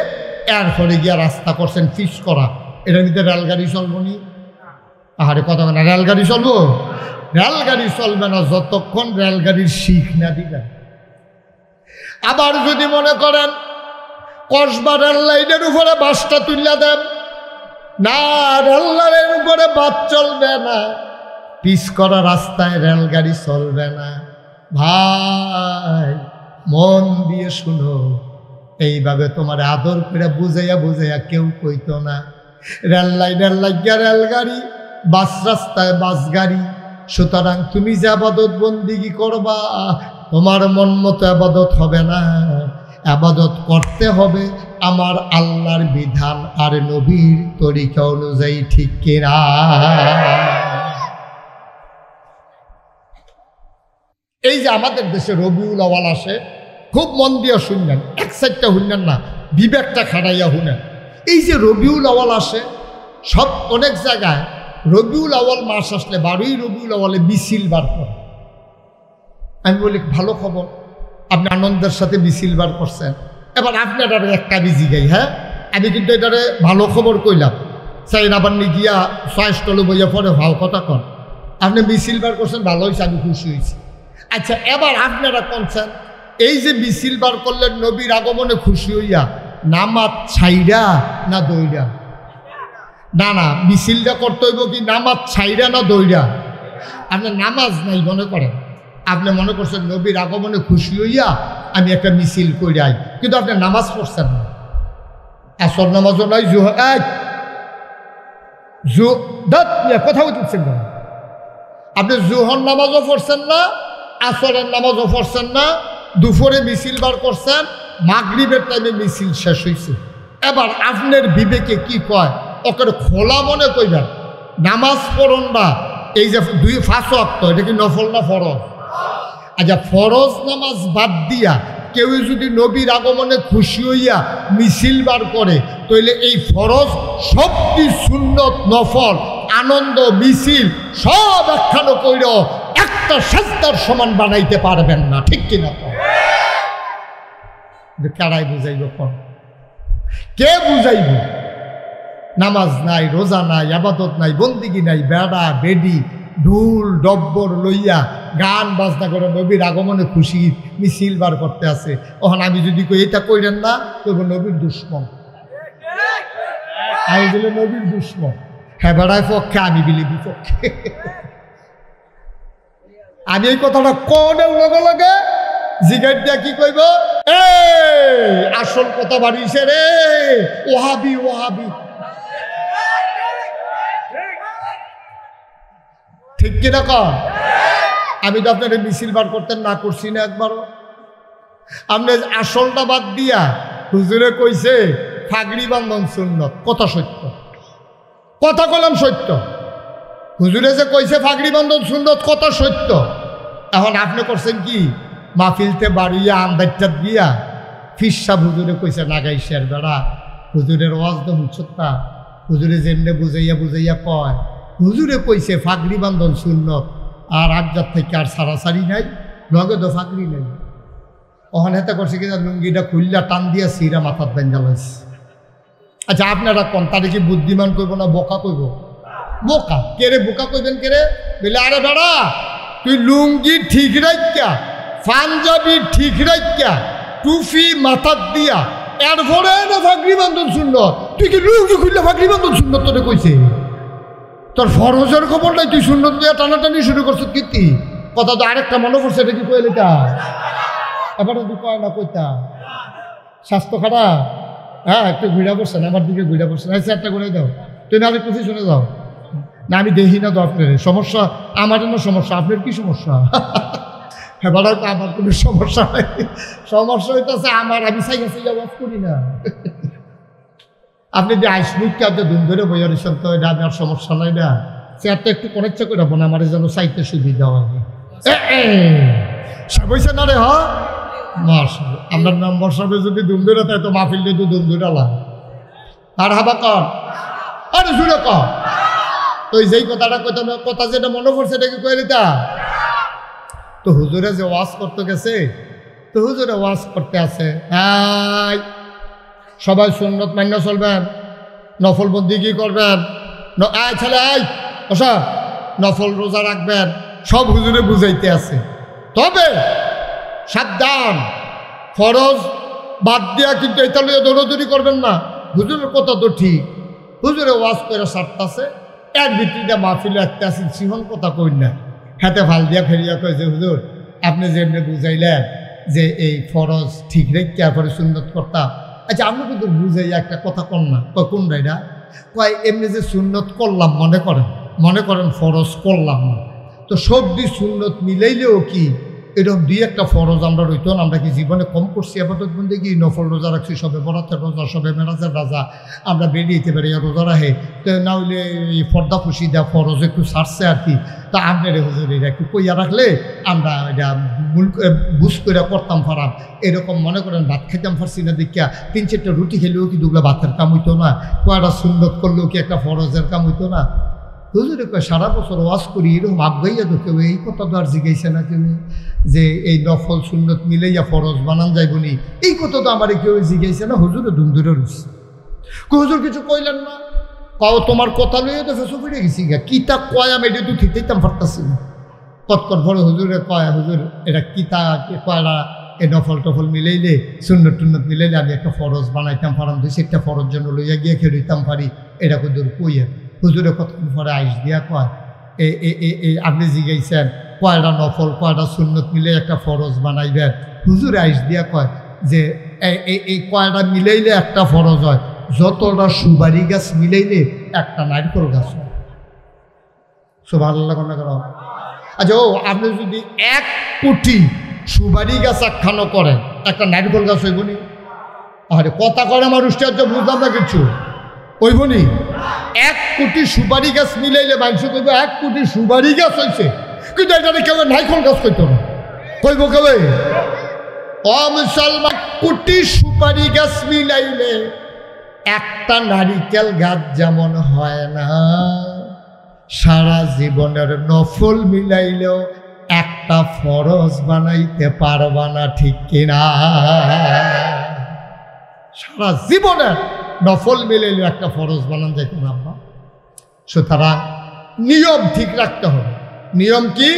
এরপরে গিয়া রাস্তা করছেন ফিস করা, এটার ভিতরে রেলগাড়ি চলবো নি? আহারে কথা না, রেলগাড়ি চলবো? রেলগাড়ি চলবে না যতক্ষণ রেলগাড়ির শিখ না দিবেন। আবার যদি মনে করেন কসবা রেল লাইনের উপরে বাসটা তুলিয়া দেন, না, রেল লাইনের উপরে বাস চলবে না, পিস করা রাস্তায় রেলগাড়ি চলবে না। ভাই মন দিয়ে শুনো, এইভাবে তোমার আদর করে বুঝাইয়া কেউ কইতো না। রেল লাইনের লাগিয়া রেলগাড়ি, বাস রাস্তায় বাস গাড়ি। সুতরাং তুমি যে আবাদত বন্দিগি করবা, তোমার মন মতো আবাদত হবে না। আবাদত করতে হবে আমার আল্লাহর বিধান আর নবীর তরিকা অনুযায়ী, ঠিক কিনা? এই যে আমাদের দেশে রবিউল আওয়াল আসে, খুব মন দিয়ে শুনলেন, এক সাইডটা শুনলেন না, বিবেকটা খাটাইয়া শুনেন। এই যে রবিউল আওয়াল আসে, সব অনেক জায়গায় রবিউল আওয়াল মাস আসলে 12ই রবিউল আওয়ালে মিছিল বার করে। আমি বলি ভালো খবর, আপনি আনন্দের সাথে মিছিল বার করছেন। এবার আপনার একটা বিজি গাই, হ্যাঁ আমি কিন্তু এটারে ভালো খবর কইলাম, চাই আবার নি গিয়া চয়েসটলে বইয়া পরে ভাও কথা কন। আপনি মিছিল বার করছেন, ভালো হয়েছে, আমি খুশি হয়েছি। আচ্ছা এবার আপনারা কোনছেন, এই যে মিছিল বার করলেন নবীর আগমনে খুশি হইয়া, নামাজ ছাইরা না দৌড়া? না না, মিছিলটা করতে হইব কি নামাজ ছাইরা না দৌড়া? আপনি নামাজ নাই মনে করেন, আপনি মনে করছেন নবীর আগমনে খুশি হইয়া আমি একটা মিছিল কইরাই, কিন্তু আপনি নামাজ পড়ছেন না। আসর নামাজও নাই, কথা বলতেছেন না, আপনি জোহর নামাজও পড়ছেন না, আসরের নামাজও পড়ছেন না, দুপুরে মিছিল বার করছেন, মাগরিবের টাইমে মিছিল শেষ হয়েছে। এবার আপনার বিবেকে কি কয়, ওকে খোলা মনে কইবেন নামাজ পড়ুন না, এই যে 5 ওয়াক্ত, এটা কি নফল না ফরজ? আচ্ছা ফরজ নামাজ বাদ দিয়া কেউ যদি নবীর আগমনে খুশি হইয়া মিছিল বার করে, তাইলে এই ফরজ সবটি সুন্নত নফল আনন্দ মিছিল সব একখানো কইর একটা সাজদার সমান বানাইতে পারবেন না, ঠিক কিনা? কারাই বুঝাইব, কোন কে বুঝাইব? নামাজ নাই, রোজা নাই, আবাদত নাই, বন্দিগি নাই, বেড়া বেডি ঢুল ডব্বর লইয়া গান বাজনা করে নবীর আগমনে খুশি মিছিল বার করতে আছে। ওখানে আমি যদি কই এটা কইরেন না, কইব নবীর দুশ্মন, আমি বলে নবীর দুশ্মন। হ্যাঁ বেড়ায় পক্ষে, আমি বিলি বিপক্ষে। আমি এই কথাটা কোনের লগে লগে জিগার দিয়া কি কইব, আসল কথা বাড়িছে রে, ওহাবি ওহাবি, ঠিক কিনা কন? আমি তো আপনার মিছিল বার করতেন না করছি না একবারও। আপনি আসলটা বাদ দিয়া হুজুরে কইছে ফাগড়ি বান্ধন সুন্নত, কথা সত্য, কথা কলাম সত্য। হুজুরে যে কইছে ফাগড়ি বান্ধন সুন্নত, কথা সত্য। এখন আপনি করছেন কি, মাহফিলতে বাড়িয়া আন্দাজটা দিয়া ফিরসা হুজুরে কইছে নাগাইশের বেড়া, হুজুরের ওয়াজ তো হুচ্ছতা, হুজুরে যেমনে বুঝাইয়া বুঝাইয়া কয়, হুজুরে কইছে ফাগড়ি বান্ধন সুন্নত, আর আজ্জার থেকে আর সারাসারি নাই, লগে তো ফাগড়ি নাই। ওখানে হেতে করছে কিনা লুঙ্গিটা খুললা টান দিয়া সিরা মাথার বেঞ্জা লাইছে। আচ্ছা আপনারা কোন তারে কি বুদ্ধিমান কইব না বোকা কইব? বোকা। কেরে বোকা কইবেন কেরে? বলে আরে বেড়া তুই লুঙ্গি ঠিক রাখিয়া, পাঞ্জাবি ঠিক রাখিয়া, টুপি মাথার দিয়া এরপরে না ফাগড়ি বান্ধন সুন্নত, তুই কি লুঙ্গি খুললে ফাগড়ি বান্ধন সুন্নত তোরে কইছে? তোর ফরজের খবর নাই, তুই সুন্নত দিয়ে টানাটানি শুরু করছো কীর্তি কথা। তো আরেকটা মনে করছে, এটা কি কইলে তা এবার তুই কয় না কইতা স্বাস্থ্য খারাপ, হ্যাঁ একটু ঘুরা পড়ছেন, আমার দিকে ঘুরা পড়ছেন, আচ্ছা একটা করে দাও, তুই না একটু শুনে যাও না, আমি দেখি না তো আপনার সমস্যা, আমার জন্য সমস্যা, আপনার কি সমস্যা? এবার আমার কোনো সমস্যা নাই, সমস্যা হইতেছে আমার, আমি সাইয়া সাইয়া ওয়াজ করি না। আপনি যে আইসমিককে আপনি ধুম ধরে বইয়া রয়েছেন, তো এটা আমার সমস্যা নাই না, চেয়ারটা একটু কনেকটা করে রাখবো না, আমার যেন চাইতে সুবিধা হয়। বইছে না রে, হ্যাঁ মার্শাল, আপনার নম্বর সবে যদি ধুম ধরে তাই তো মাহফিল দিয়ে তো ধুম ধরে আলাম আর হাবা কর, আরে জুড়ে কর। তো যেই কথাটা কথা যেটা মনে পড়ছে এটা কি কয়ে দিতা? তো হুজুরে যে ওয়াজ করতে গেছে, তো হুজুরে ওয়াজ করতে আছে, সবাই সুন্নত মান্য চলবেন, নফল বন্দি কি করবেন, ছেলে ওসা নফল রোজা রাখবেন, সব হুজুরে বুঝাইতে আছে। তবে সাবধান, ফরজ বাদ দিয়া কিন্তু এটা লিয়ে দৌড়দৌড়ি করবেন না। হুজুরের কথা তো ঠিক, হুজুরে ওয়াজ করে সারতাছে, এর ভিত্তিটা মাহফিলে একটা আছেন সিহন কথা কই না, হাতে ভাল দিয়া ফেরিয়া কয়েছে হুজুর আপনি যেমনি বুঝাইলেন যে এই ফরজ ঠিক রেখে তারপরে সুন্নত করতাম। আচ্ছা আমি কিন্তু বুঝাই একটা কথা কন না, কোন রাইডা কয় এমনি যে সুন্নত করলাম, মনে করেন ফরজ করলাম না, তো সবদি সুন্নত মিলাইলেও কি এরকম দুই একটা ফরজ আমরা রইতো না, আমরা কি জীবনে কম করছি আপাতত বন্ধে কি নফল রোজা রাখছি, সবে বরাতের রোজা, সবে মেরাজের রাজা আমরা বেরিয়েতে পারি রোজা রাখে, তো না হইলে এই ফর্দা খুশি দেওয়া ফরজ একটু ছাড়ছে আর কি, তা আপনার হুজুরিরা একটু কইয়া রাখলে আমরা এটা বুঝ করে করতাম পারাম। এরকম মনে করেন ভাত খেতাম পারছি না দেখিয়া 3-4টা রুটি খেলেও কি দুগুলা ভাতের কাম হইতো না, কয়টা সুন্নত করলেও কি একটা ফরজের কাম হইতো না। হুজুরে কয় সারা বছর ওয়াজ করি এরকম আগাইয়া তো কেউ এই কথা তো আর জিজ্ঞাসা না কেউ যে এই নফল সুন্নত মিলাইয়া ফরজ বানান যাইবনি, এই কথা তো আমার কেউ জিজ্ঞাসা না। হুজুরে ধুম ধরে রয়েছে, হুজুর কিছু কইলেন না, কাও তোমার কথা লইয়া তো ফেসো ফিরে গেছি গা, কিতা কয় আমি এটা তো ঠিকইতাম পারতাছি না। কতক্ষণ পরে হুজুরে কয়, হুজুর এটা কিতা কয়লা এই নফল টফল মিলাইলে সুন্নত টুন্নত মিলাইলে আমি একটা ফরজ বানাইতাম পারাম, 2-4টা ফরজ জন্য লইয়া গিয়ে খেলিতাম পারি, এটা হুজুর কইয়া। হুজুরে কতক্ষণ পরে আইস দিয়া কয় আপনি জিজ্ঞাসেন কয়টা নফল কয়টা সুন্নত মিলে একটা ফরজ বানাইবেন। হুজুরে আইস দিয়া কয় যে এই কয়টা মিলাইলে একটা ফরজ হয়, যতটা সুপারি গাছ মিলাইলে একটা নারকেল গাছ হয়। সুবহানাল্লাহ না করো। আচ্ছা ও আপনি যদি 1 কোটি সুপারি গাছ একখানো করেন, একটা নারকেল গাছ হইব নি? আরে কথা করে আমার উষ্টার্য বুঝলাম না কিছু, হইব নি? 1 কোটি সুপারি গাছ মিলাইলে মানুষ কইব 1 কোটি সুপারি গাছ হয়েছে, কিন্তু এটা কেউ নারকেল গাছ কইত না, কইব কেউ ও মুসলমান 1 কোটি সুপারি গাছ মিলাইলে একটা নারিকেল গাছ যেমন হয় না, সারা জীবনের নফল মিলাইলেও একটা ফরজ বানাইতে পারবা না, ঠিক কিনা? সারা জীবনের নফল মিলাইলেও একটা ফরজ বানান যাইত না। সুতরাং নিয়ম ঠিক রাখতে হবে। নিয়ম কি?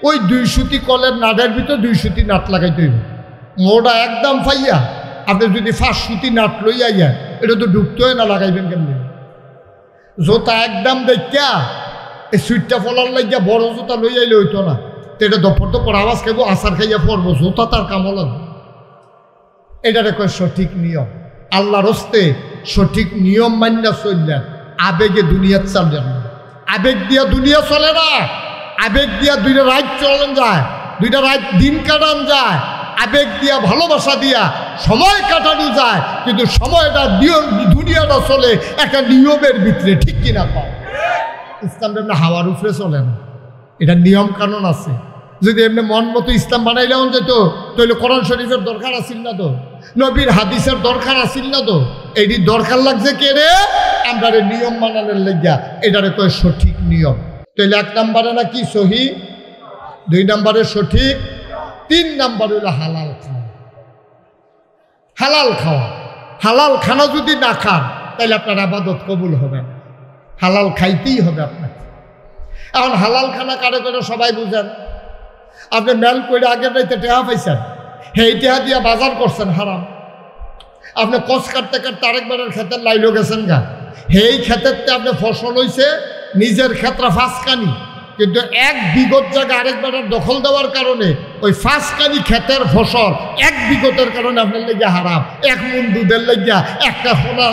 ওই 2 সুতি কলের নাটের ভিতর 2 সুতি নাট লাগাইতে হইব। মোটা একদম ফাইয়া আপনি যদি 5 সুতি নাট লইয়া যান, এটা তো ঢুকতে হয় না, লাগাইবেন কেমনি? জোতা একদম দেখা এই সুইটটা ফলার লাগিয়া বড় জোতা লই আইলে হইতো না, তো এটা দপর দপর আওয়াজ খাইব, আচার খাইয়া পড়বো, জোতা তার কামল লাগবে। এটারে কয় সঠিক নিয়ম। আল্লাহর হস্তে সঠিক নিয়ম মান্যা চললেন, আবেগে দুনিয়া চললেন না। আবেগ দিয়া দুনিয়া চলে না, আবেগ দিয়া 2টা রাত চলেন যায়, 2টা রাত দিন কাটান যায়, আবেগ দিয়া ভালোবাসা দিয়া সময় কাটানো যায়, কিন্তু সময়টা দুনিয়াটা চলে একটা নিয়মের ভিতরে, ঠিক কিনা? পায় ইসলাম এমনি হাওয়ার উপরে চলে না, এটা নিয়ম কানুন আছে। যদি এমনি মন মতো ইসলাম বানাইলেও যেত, তাহলে কোরআন শরীফের দরকার আসিল না তো, নবীর হাদিসের দরকার আসিল না তো। এটি দরকার লাগছে কে রে? আমরা নিয়ম মানানোর লেগা, এটারে কয় সঠিক নিয়ম। তাহলে 1 নম্বরে না কি সহি, 2 নম্বরে সঠিক, 3 নম্বর হইল হালাল খাওয়া। হালাল খাওয়া, হালাল খানা যদি না খান তাহলে আপনার ইবাদত কবুল হবে না, হালাল খাইতেই হবে আপনাকে। এখন হালাল খানা কারে করে সবাই বুঝেন। আপনি মেল করে আগের রাইতে টেহা পাইছেন, সেই টেহা দিয়া বাজার করছেন হারাম। আপনি কষ কাটতে কাটতে আরেকবারের ক্ষেতের লাইলো গেছেন গা, সেই ক্ষেতের আপনি ফসল হয়েছে নিজের ক্ষেত্রে 5 কানি, কিন্তু 1 বিঘত জায়গা আরেকবারের দখল দেওয়ার কারণে ওই 5 কানি ক্ষেতের ফসল 1 বিঘতের কারণে আপনার লেগে হারাম। 1 মণ দুধের লেগিয়া একটা ফোনা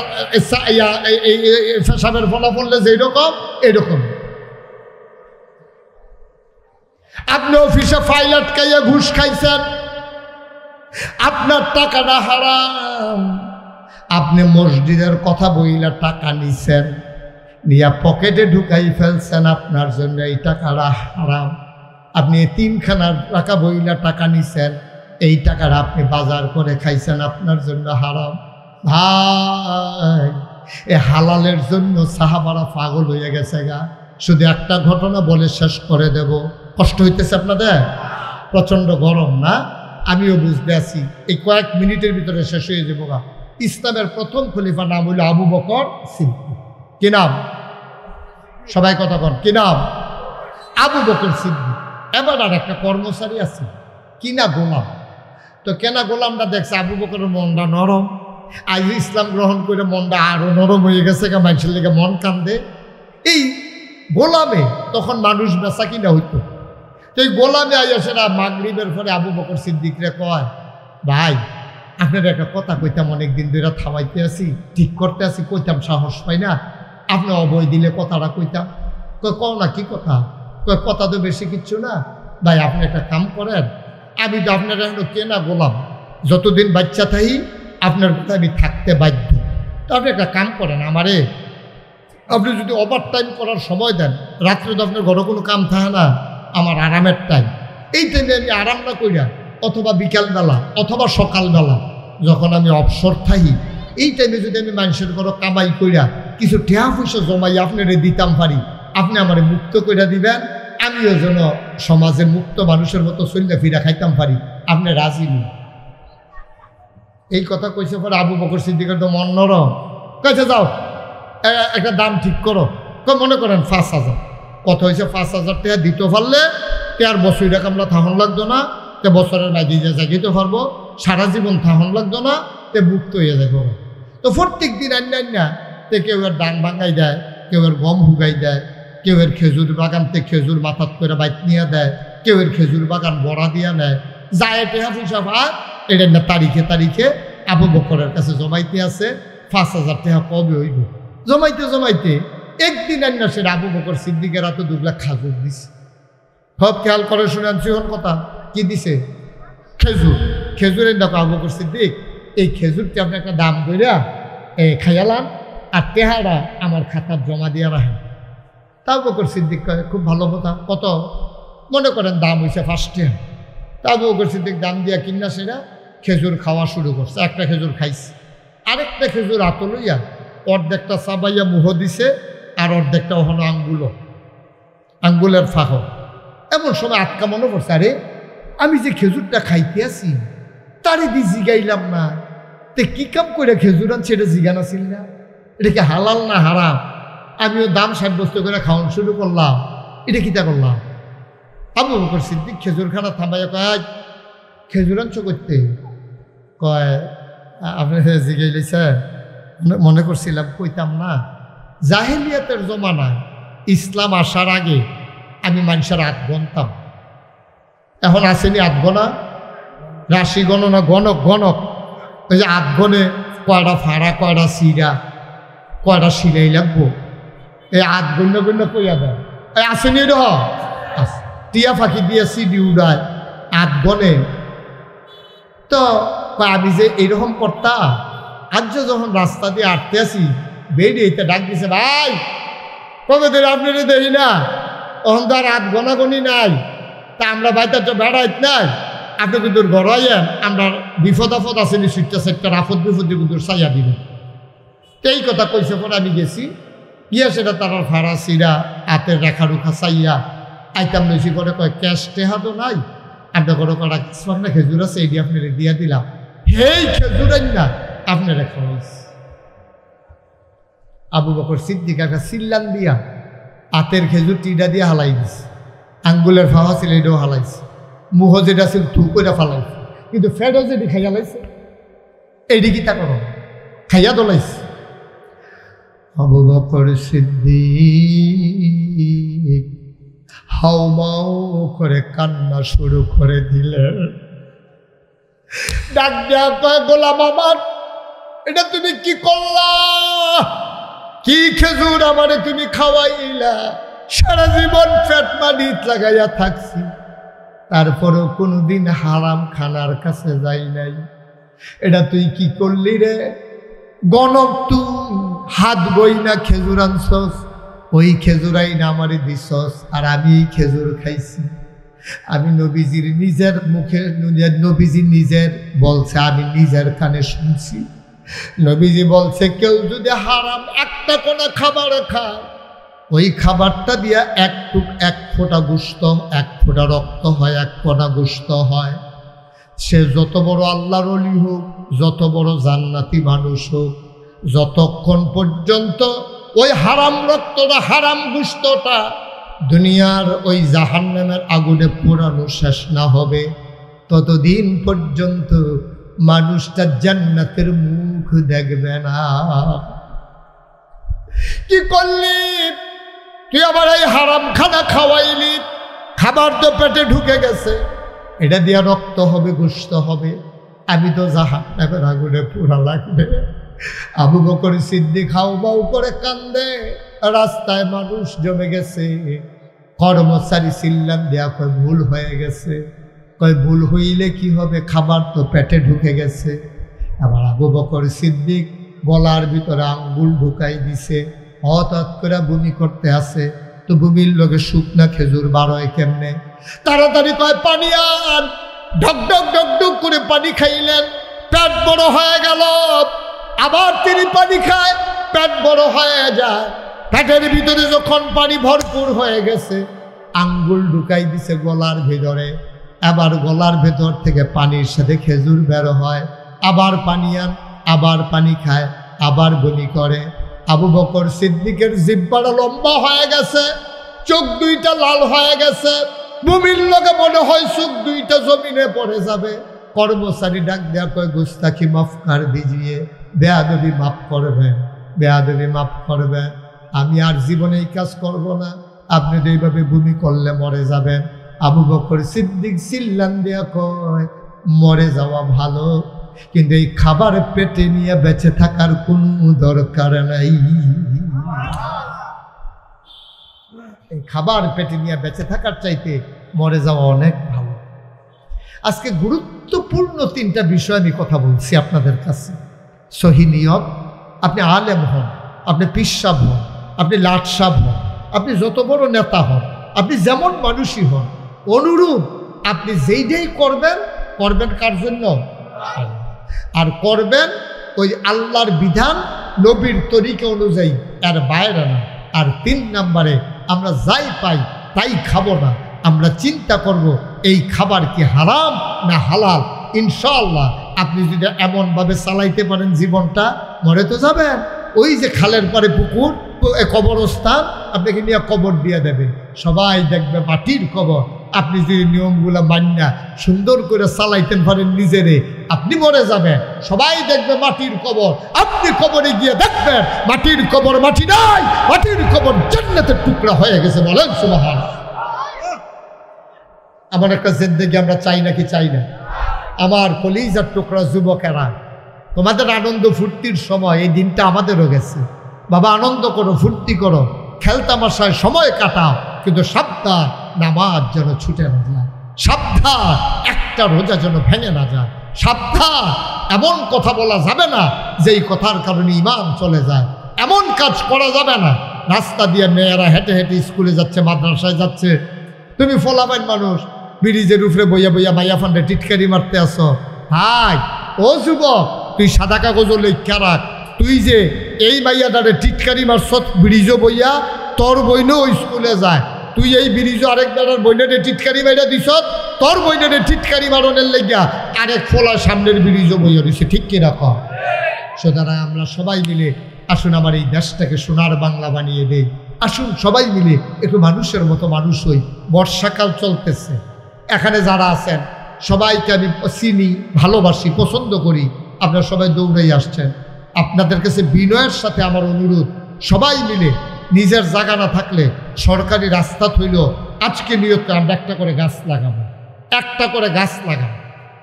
পেশাবের ফোনা পড়লে যেরকম এরকম। আপনি অফিসে ফাইল আটকাইয়া ঘুষ খাইছেন, আপনার টাকাটা হারাম। আপনি মসজিদের কথা বইলা টাকা নিছেন, নিয়া পকেটে ঢুকাই ফেলছেন, আপনার জন্য এই টাকাটা হারাম। আপনি এতিমখানার টাকা বইলা টাকা নিছেন, এই টাকাটা আপনি বাজার করে খাইছেন, আপনার জন্য হারাম। ভাই এ হালালের জন্য সাহাবারা পাগল হয়ে গেছে গা। শুধু একটা ঘটনা বলে শেষ করে দেব। কষ্ট হইতেছে আপনাদের? প্রচণ্ড গরম না? আমিও বুঝতে আছি, এই কয়েক মিনিটের ভিতরে শেষ হয়ে যাবো গা। ইসলামের প্রথম খলিফা নাম হইল আবু বকর সিদ্দিক। কি নাম? সবাই কথা কন, কি নাম? আবু বকর সিদ্দিক। এবার আর একটা কর্মচারী আছে কিনা গোলাম। তো কেনা গোলামটা দেখছে আবু বকরের মনটা নরম, আজ ইসলাম গ্রহণ করে মনটা আরো নরম হয়ে গেছে, মানুষের লেগে মন কান্দে। এই গোলামে তখন মানুষ বেচা কিনা হইতো। তো এই গোলামে আইসে না মাগরিবের পরে আবু বকর সিদ্দিকরে কয়, ভাই আপনার একটা কথা কইতাম, অনেকদিন ধরে থামাইতে আছি, ঠিক করতে আছি, কইতাম সাহস পাই না, আপনি অবৈ দিলে কথাটা কইতাম। কও না কি কথা? কথা তো বেশি কিচ্ছু না ভাই, আপনি একটা কাম করেন, আমি তো আপনার এখন কেনা গোলাম, যতদিন বাচ্চা থাকি আপনার কথা আমি থাকতে বাধ্য। তো আপনি একটা কাম করেন, আমারে আপনি যদি ওভার টাইম করার সময় দেন, রাত্রে তো আপনার ঘরে কোনো কাম থাকে না, আমার আরামের টাইম, এই টাইমে আমি আরাম না কইরা অথবা বিকালবেলা অথবা সকালবেলা যখন আমি অবসর থাকি, এই টাইমে যদি আমি মানুষের ঘরে কামাই কইরা কিছু টেহা পয়সা জমাই আপনারে দিতাম পারি, আপনি আমারে মুক্ত কইরা দিবেন, আমিও যেন সমাজে মুক্ত মানুষের মতো চললে ফিরা খাইতাম পারি, আপনি রাজি নেই। এই কথা কইছে পরে আবু বকর সিদ্দিকের তো মন নরম, কইছে যাও একটা দাম ঠিক করো, মনে করেন 5,000। কত হয়েছে? 5,000 টাকা দিতে পারলে তে আর বছরটা কামলা থাহন লাগতো না, তে বছরের বাইরে যে জাগিতে পারবো, সারা জীবন থাহন লাগতো না, তে মুক্ত হয়ে যাবো। তো প্রত্যেক দিন আন্না তে কেউ এর ডাং ভাঙাই দেয়, কেউ এর গম হুগাই দেয়, কেউ এর খেজুর বাগান থেকে খেজুর মাথাত করে বাইক নিয়ে দেয়, কেউ এর খেজুর বাগান বড়া দিয়া নেয়, যায় টেহা পয়সা ভাত এটা না তারিখে তারিখে আবু বকরের কাছে জমাইতে আছে। 5,000 টাকা কবে হইব? জমাইতে জমাইতে একদিন আন্না সে আবু বকর সিদ্দিকের হাতে 2 লাখ খাজুর দিছে। সব খেয়াল করে শুনে আনছি কথা কি দিছে? খেজুর। খেজুরের দেখো আবু বকর সিদ্দিক এই খেজুরটি আপনি একটা দাম কইরা খাইয়ালাম, আর টেহারা আমার খাতার জমা দিয়ে রাখেন। তা আবু বকর সিদ্দিক খুব ভালো কথা, কত মনে করেন দাম হয়েছে 5 টাকা। তা আবু বকর সিদ্দিক দাম দিয়া কিনা সেটা খেজুর খাওয়া শুরু করছে। একটা খেজুর খাইছে, আরেকটা খেজুর হাতে লইয়া অর্ধেকটা চাবাইয়া মুহ দিছে, আর অর্ধেকটা ওখানে আঙ্গুলের ফাঁক। এমন সময় আটকা মনে পড়ছে, আরে আমি যে খেজুরটা খাইতে আসি তারে দি জিগাইলাম না, তে কি কাম করে খেজুর আনছে এটা জিগান আসিল না, এটা কি হালাল না হারাম? আমিও দাম সাব্যস্ত করে খাওয়ান শুরু করলাম, এটা কিতা করলাম? আবু বকর সিদ্দিক খেজুর খানা থামাইয়া কয়, খেজুর আনছো করতে? কয় আপনি জিগাই লইছে, মনে করছিলাম কইতাম না। জাহেলিয়াতের জমানায় ইসলাম আসার আগে আমি মানুষের 8 গণতাম। এখন আসেনি 8 গণা, রাশি গণনা, গণক গণক। ওই যে 8 গণে কয়টা ফাড়া, কয়টা সিরা, কয়টা সিলাই লাগবো, এই 8 গণ্য গণ্য কইয়া দেয়। এই আসেনি র টিয়া ফাঁকি দিয়ে সিডি উড়ায় 8 গণে। তো আমি যে এইরকম করতাম, আজ যখন রাস্তা দিয়ে আটতে আসি বেরিয়ে ডাক দিছে, ভাই কবে দিন আপনারা দেখি না, তখন তো আর 8 গণাগণি নাই, তা আমরা বাইতে তো বেড়াইত নাই, আপনি কিন্তু ঘরাইয়েন, আমরা বিপদ আপদ আসেনি, সুইটটা সেটটা আপদ বিপদ কিন্তু চাইয়া দিবেন। এই কথা কইছে পরে আমি গেছি, গিয়া সেটা তার ভাড়া সিরা হাতের রেখা রুখা চাইয়া আইতাম লইছি। পরে কয় ক্যাশ টেহা তো নাই, আপনার ঘরে কটা না খেজুর আছে, এটি আপনারা দিয়া দিলাম। হেই খেজুর না আপনারা খাওয়াইছে। আবু বকর সিদ্দিক একটা সিল্লান দিয়া হাতের খেজুর টিডা দিয়ে হালাই দিছে, আঙ্গুলের ফাওয়া ছিল এটাও হালাইছে, মুহ যেটা ছিল থু করে ফালাইছে, কিন্তু ফেটও যেটি খাইয়া লাইছে এইটি কি তা করো খাইয়া দলাইছে। আবু বকর সিদ্দিক হাউমাউ করে কান্না শুরু করে দিলেন। ডাক দেয়া কয়, গোলাম আমার, এটা তুমি কি করলা? কি খেজুর আমারে তুমি খাওয়াইলা? সারা জীবন পেট মাটিত লাগাইয়া থাকছি, তারপরেও কোনোদিন হারাম খানার কাছে যাই নাই। এটা তুই কি করলি রে? গণক তুই হাত বই না খেজুর আনছস, ওই খেজুরাই না আমারে দিছস, আর আমি খেজুর খাইছি। আমি নবীজির নিজের মুখে, নবীজি নিজের বলছে, আমি নিজের কানে শুনছি। নবীজি বলছে, কেউ যদি হারাম একটা কোনা খাবার খায়, ওই খাবারটা দিয়া এক ফোঁটা গোশত, 1 ফোঁটা রক্ত হয়, 1 কণা গোশত হয়। সে যত বড় আল্লাহর ওলি হোক, যত বড় জান্নাতি মানুষ হোক, যতক্ষণ পর্যন্ত ওই হারাম রক্তটা, হারাম গোশতটা দুনিয়ার ওই জাহান্নামের আগুনে পোড়ানো শেষ না হবে, ততদিন পর্যন্ত মানুষটা জান্নাতের মুখ দেখবে না। কি করলি তুই? আবার এই হারাম খানা খাওয়াইলি, খাবার তো পেটে ঢুকে গেছে, এটা দিয়া রক্ত হবে, গোশত হবে, আমি তো জাহান্নামের আগুনে পোড়া লাগবে। আবু বকর সিদ্দিক হাউমাউ করে কান্দে, রাস্তায় মানুষ জমে গেছে। কর্মচারী চিল্লান দেয়া কয়, ভুল হয়ে গেছে, কয় ভুল হইলে কি হবে, খাবার তো পেটে ঢুকে গেছে। আবার আবু বকর সিদ্দিক গলার ভিতরে আঙ্গুল ঢুকাই দিছে, হঠাৎ করে বমি করতে আসে। তো বমির লগে শুকনা খেজুর বার হয় কেমনে? তাড়াতাড়ি কয় পানি আন। ঢক ঢক ঢক ঢক করে পানি খাইলেন, পেট বড় হয়ে গেল। আবার তিনি পানি খায়, পেট বড় হয়ে যায়। পেটের ভিতরে যখন পানি ভরপুর হয়ে গেছে, আঙ্গুল ঢুকাই দিছে গলার ভিতরে। আবার গলার ভেতর থেকে পানির সাথে খেজুর বের হয়। আবার পানি আন, আবার পানি খায়, আবার বমি করে। আবু বকর সিদ্দিকের জিহ্বাটা লম্বা হয়ে গেছে, চোখ দুইটা লাল হয়ে গেছে। বমির লগে মনে হয় চোখ দুইটা জমিনে পড়ে যাবে। কর্মচারী ডাক দেয়া কয় গুস্তাখি মাফ কর দিজিয়ে, বেয়াদবি মাফ করবেন, বেয়াদবি মাফ করবেন। আমি আর জীবনে এই কাজ করব না, আপনি তো এইভাবে বমি করলে মরে যাবেন। আবু বকর সিদ্দিক চিল্লান দিয়া কয় মরে যাওয়া ভালো, কিন্তু এই খাবার পেটে নিয়ে বেঁচে থাকার কোনো দরকার নাই। এই খাবার পেটে নিয়ে বেঁচে থাকার চাইতে মরে যাওয়া অনেক ভালো। আজকে গুরুত্বপূর্ণ তিনটা বিষয় আমি কথা বলছি আপনাদের কাছে। সহি নিয়ত, আপনি আলেম হন, আপনি পীর সাহেব হন, আপনি লাট সাহেব হন, আপনি যত বড় নেতা হন, আপনি যেমন মানুষই হন, অনুরূপ আপনি যেইটাই করবেন, করবেন কার জন্য? আর করবেন ওই আল্লাহর বিধান, নবীর তরিকা অনুযায়ী, এর বাইরে না। আর 3 নম্বরে, আমরা যাই পাই তাই খাবো না, আমরা চিন্তা করব এই খাবার কি হারাম না হালাল। ইনশাআল্লাহ আপনি যদি এমনভাবে চালাইতে পারেন জীবনটা, মরে তো যাবেন। ওই যে খালের পরে পুকুর, কবরস্থান আপনাকে নিয়ে কবর দিয়ে দেবে, সবাই দেখবে মাটির কবর। আপনি যদি নিয়মগুলো মান্না সুন্দর করে চালাইতেন পারেন নিজেরে, আপনি মরে যাবেন, সবাই দেখবে মাটির কবর। আপনি কবরে গিয়ে দেখবেন মাটির কবর মাটি নাই, মাটির কবর জান্নাতের টুকরা হয়ে গেছে। বলেন সুবহানাল্লাহ। এমন একটা জিন্দেগি আমরা চাই নাকি চাই না? আমার কলিজার টুকরা যুবকেরা, তোমাদের আনন্দ ফুর্তির সময়, এই দিনটা আমাদেরও গেছে। বাবা আনন্দ করো, ফুর্তি করো, খেলতামাশায় সময় কাটাও, কিন্তু সাবধান নামাজ যেন ছুটে না যায়, সাবধান একটা রোজা যেন ভেঙে না যায়, সাবধান এমন কথা বলা যাবে না যেই কথার কারণে ঈমান চলে যায়, এমন কাজ করা যাবে না। রাস্তা দিয়ে মেয়েরা হেঁটে হেঁটে স্কুলে যাচ্ছে, মাদ্রাসায় যাচ্ছে, তুমি ফলাবেন মানুষ ব্রিজের উপরে বইয়া বইয়া মাইয়া ফান্ডে টিটকারি মারতে আসো। হাই ও যুবক, তুই সাদা কাগজ লেখা রাখ, তুই যে এই মাইয়াটারে টিটকারি মারছত ব্রিজও বইয়া, তোর বইনও ওই স্কুলে যায়, তুই এই ব্রিজও আরেক বেড়ার বইনেরে টিটকারি মাইরা দিছ, তোর বইনেরে টিটকারি মারণের লেগিয়া আরেক ফলা সামনের ব্রিজও বইয়া দিছে। ঠিক কি রাখো? সুতরাং আমরা সবাই মিলে আসুন আমার এই দেশটাকে সোনার বাংলা বানিয়ে দেই। আসুন সবাই মিলে একটু মানুষের মতো মানুষ হই। বর্ষাকাল চলতেছে, এখানে যারা আছেন সবাইকে আমি চিনি, ভালোবাসি, পছন্দ করি। আপনারা সবাই দৌড়েই আসছেন। আপনাদের কাছে বিনয়ের সাথে আমার অনুরোধ, সবাই মিলে নিজের জায়গা না থাকলে সরকারি রাস্তা হইল আজকে নিয়ত আমরা একটা করে গাছ লাগাবো, একটা করে গাছ লাগাবো।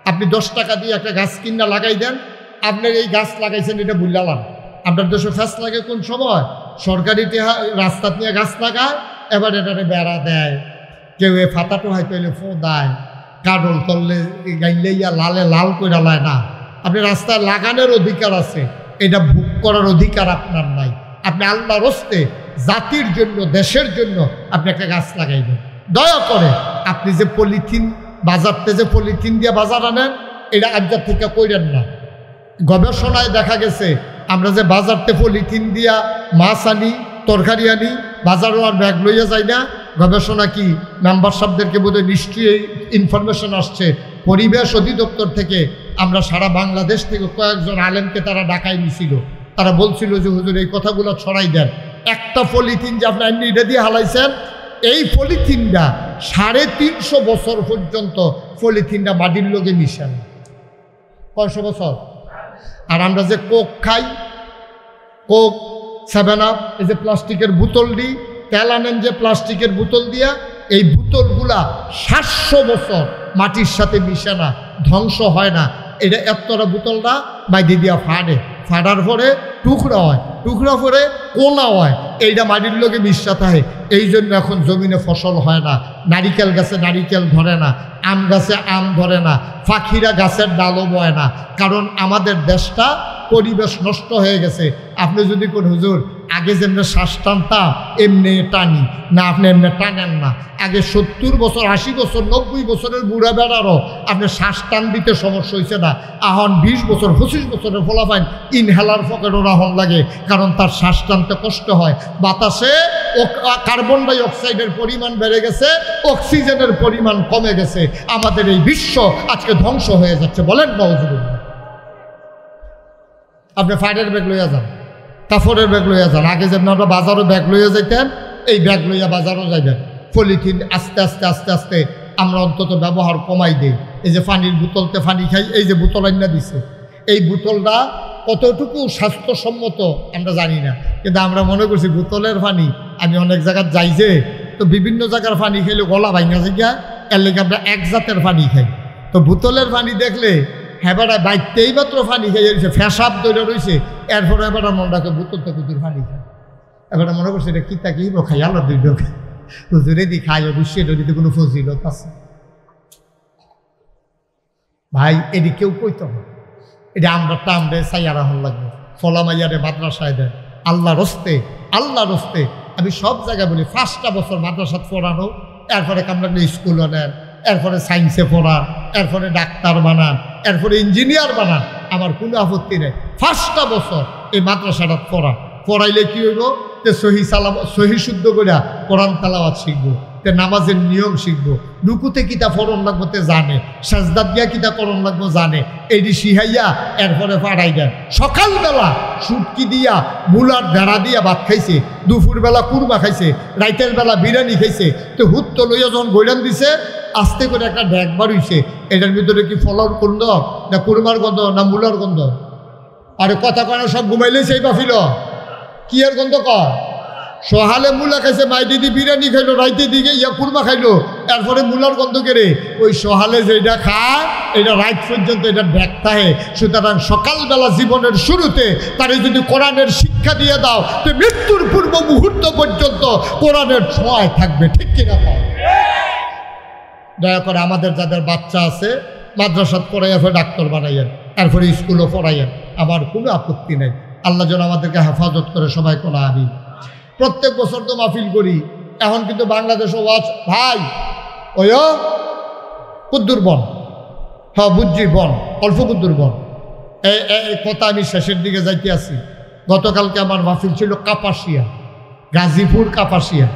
আপনি 10 টাকা দিয়ে একটা গাছ কিনা লাগাই দেন, আপনার এই গাছ লাগাইছেন এটা বুঝলাম। আপনার দেশে ফ্যাস লাগে কোন সময়? সরকারি রাস্তা নিয়ে গাছ লাগায়, এবার এটারে বেড়া দেয়, কেউ এ ফাতাটো হয়তো এলে ফো দেয়, কাডল করলে গাইলে ইয়া লালে লাল করে লায় না। আপনি রাস্তায় লাগানোর অধিকার আছে, এটা ভোগ করার অধিকার আপনার নাই। আপনি আল্লাহর হস্তে জাতির জন্য, দেশের জন্য আপনি একটা গাছ লাগাইবেন। দয়া করে আপনি যে পলিথিন বাজারতে, যে পলিথিন দিয়ে বাজার আনেন, এটা আজ্জার থেকে কইরেন না। গবেষণায় দেখা গেছে আমরা যে বাজারতে পলিথিন দিয়া মাছ আনি, তরকারি আনি, বাজারও আর ব্যাগ লইয়া যাই না। গবেষণা কি মেম্বার সাহেবদেরকে বোধহয় নিশ্চয়ই ইনফরমেশন আসছে পরিবেশ অধিদপ্তর থেকে। আমরা সারা বাংলাদেশ থেকে কয়েকজন আলেমকে তারা ডাকাই নিছিল। তারা বলছিল যে হুজুর এই কথাগুলো ছড়াই দেন। একটা পলিথিন যে আপনি এটা দিয়ে হালাইছেন, এই পলিথিনটা 350 বছর পর্যন্ত পলিথিনটা মাটির লোকে মিশে না। 500 বছর। আর আমরা যে কোক খাই, কোক, 7 আপ, এই যে প্লাস্টিকের বোতল দিই, তেল আনেন যে প্লাস্টিকের বোতল দিয়া, এই বোতলগুলা 700 বছর মাটির সাথে মিশে না, ধ্বংস হয় না। এটা এতটা বোতলটা মাইদি দিয়া ফাটার পরে টুকরা হয়, টুকরা পরে কোনা হয়, এইটা মাটির লোকে বিশ্বাস হয়। এই জন্য এখন জমিনে ফসল হয় না, নারিকেল গাছে নারিকেল ধরে না, আম গাছে আম ধরে না, পাখিরা গাছের ডালও বয় না, কারণ আমাদের দেশটা পরিবেশ নষ্ট হয়ে গেছে। আপনি যদি কোন হুজুর আগে যেমনি শ্বাস টানতাম এমনি টানি না, আপনি এমনি টানেন না। আগে 70 বছর 80 বছর 90 বছরের বুড়া বেড়ারও আপনি শ্বাস টান দিতে সমস্যা হয়েছে না। এখন 20 বছর 25 বছরের ফলাফাইন ইনহেলার পকেটও রাহন লাগে, কারণ তার শ্বাস টানতে কষ্ট হয়। বাতাসে কার্বন ডাই অক্সাইডের পরিমাণ বেড়ে গেছে, অক্সিজেনের পরিমাণ কমে গেছে। আমাদের এই বিশ্ব আজকে ধ্বংস হয়ে যাচ্ছে। বলেন নাউজুবিল্লাহ। আপনি ফাইডের ব্যাগ লইয়া যান, কাপড়ের ব্যাগ লইয়া যান। আগে যেমন আমরা বাজারও ব্যাগ লইয়া যাইতেন, এই ব্যাগ লইয়া বাজারও যাইবেন। পলিথিন আস্তে আস্তে আস্তে আস্তে আমরা অন্তত ব্যবহার কমাই দিই। এই যে পানির বোতলতে পানি খাই, এই যে বোতল আইনা দিছে, এই বোতলটা কতটুকু স্বাস্থ্যসম্মত আমরা জানি না, কিন্তু আমরা মনে করছি বোতলের পানি। আমি অনেক জায়গায় যাই যে, তো বিভিন্ন জায়গার পানি খাইলে গলা ভাঙা জায়গা, এর লেগে আমরা এক জাতের পানি খাই। তো বোতলের পানি দেখলে হ্যাঁ বেড়া বাইতেই মাত্র পানি খাই রয়েছে, ফেসাব দৌড়ে রয়েছে, এরপরে এবার মনে রাখে বোতল তো কুতুর পানি খায়। এবার মনে করছে এটা কিতা কি খাই, আল্লাহ দুই ঢোকে হুজুরে দি খাই, অবশ্যই এটা দিতে কোনো ফজিলত আছে ভাই। এটি কেউ কইতে হবে, এটা আমরা টামরে সাইয়ারা হল লাগবে, ফলামাইয়ারে মাদ্রাসায় দেন। আল্লাহর হস্তে, আল্লাহর হস্তে আমি সব জায়গায় বলি, 5টা বছর মাদ্রাসাত পড়ানো, এরপরে কামড়ালে স্কুল নেন, এরপরে সায়েন্সে পড়ান, এরপরে ডাক্তার বানান, এরপরে ইঞ্জিনিয়ার বানান, আমার কোনো আপত্তি নেই। 5টা বছর এই মাদ্রাসাটা পড়াইলে কি হইব, তে সহি শুদ্ধ করিয়া কোরআন তালাওয়াত শিখবো, তে নামাজের নিয়ম শিখবো, রুকুতে কিতা ফরন লাগবো তে জানে, সাজদাত দিয়া কিতা করণ লাগবো জানে, এটি শিহাইয়া এরপরে পাঠাই দেন। সকালবেলা সুটকি দিয়া মুলার ভেড়া দিয়া ভাত খাইছে, দুপুরবেলা কুরমা খাইছে, রাইতের বেলা বিরিয়ানি খাইছে, তো হুত্ত লইয়া যখন গৈরান দিছে, আস্তে করে একটা ড্যাগ বার হইছে, এটার ভিতরে কি ফলার গন্ধ না কুরমার গন্ধ না মুলার গন্ধ? আরে কথা কয় না, সব ঘুমাইলে সেই বাফিল কি এর গন্ধ কর। সহালে মুলা খাইছে, মাই দিদি বিরিয়ানি খাইলো, রাইতে দিকে ইয়া কুরমা খাইলো, এরপরে মুলার গন্ধ কেড়ে ওই সহালে যেটা খায় এটা রাত পর্যন্ত এটা ব্যাগ থাকে। সুতরাং সকালবেলা জীবনের শুরুতে তারে যদি কোরআনের শিক্ষা দিয়ে দাও, তো মৃত্যুর পূর্ব মুহূর্ত পর্যন্ত কোরআনের ছোঁয়ায় থাকবে। ঠিক কিনা? দয়া করে আমাদের যাদের বাচ্চা আছে মাদ্রাসাত পড়াইয়া ফের ডাক্তার বানাইয়েন, এরপরে স্কুলও পড়াইয়েন, আমার কোনো আপত্তি নেই। আল্লাহ যেন আমাদেরকে হেফাজত করে, সবাই কোনো আমিন। প্রত্যেক বছর তো মাহফিল করি, এখন কিন্তু বাংলাদেশও ওয়াজ ভাই ওই কুদ্দুর বন, হ্যাঁ বুঝছি বন, অল্প কুদ্দুর বন, এই কথা আমি শেষের দিকে যাইতে আছি। গতকালকে আমার মাহফিল ছিল কাপাসিয়া, গাজীপুর কাপাসিয়া,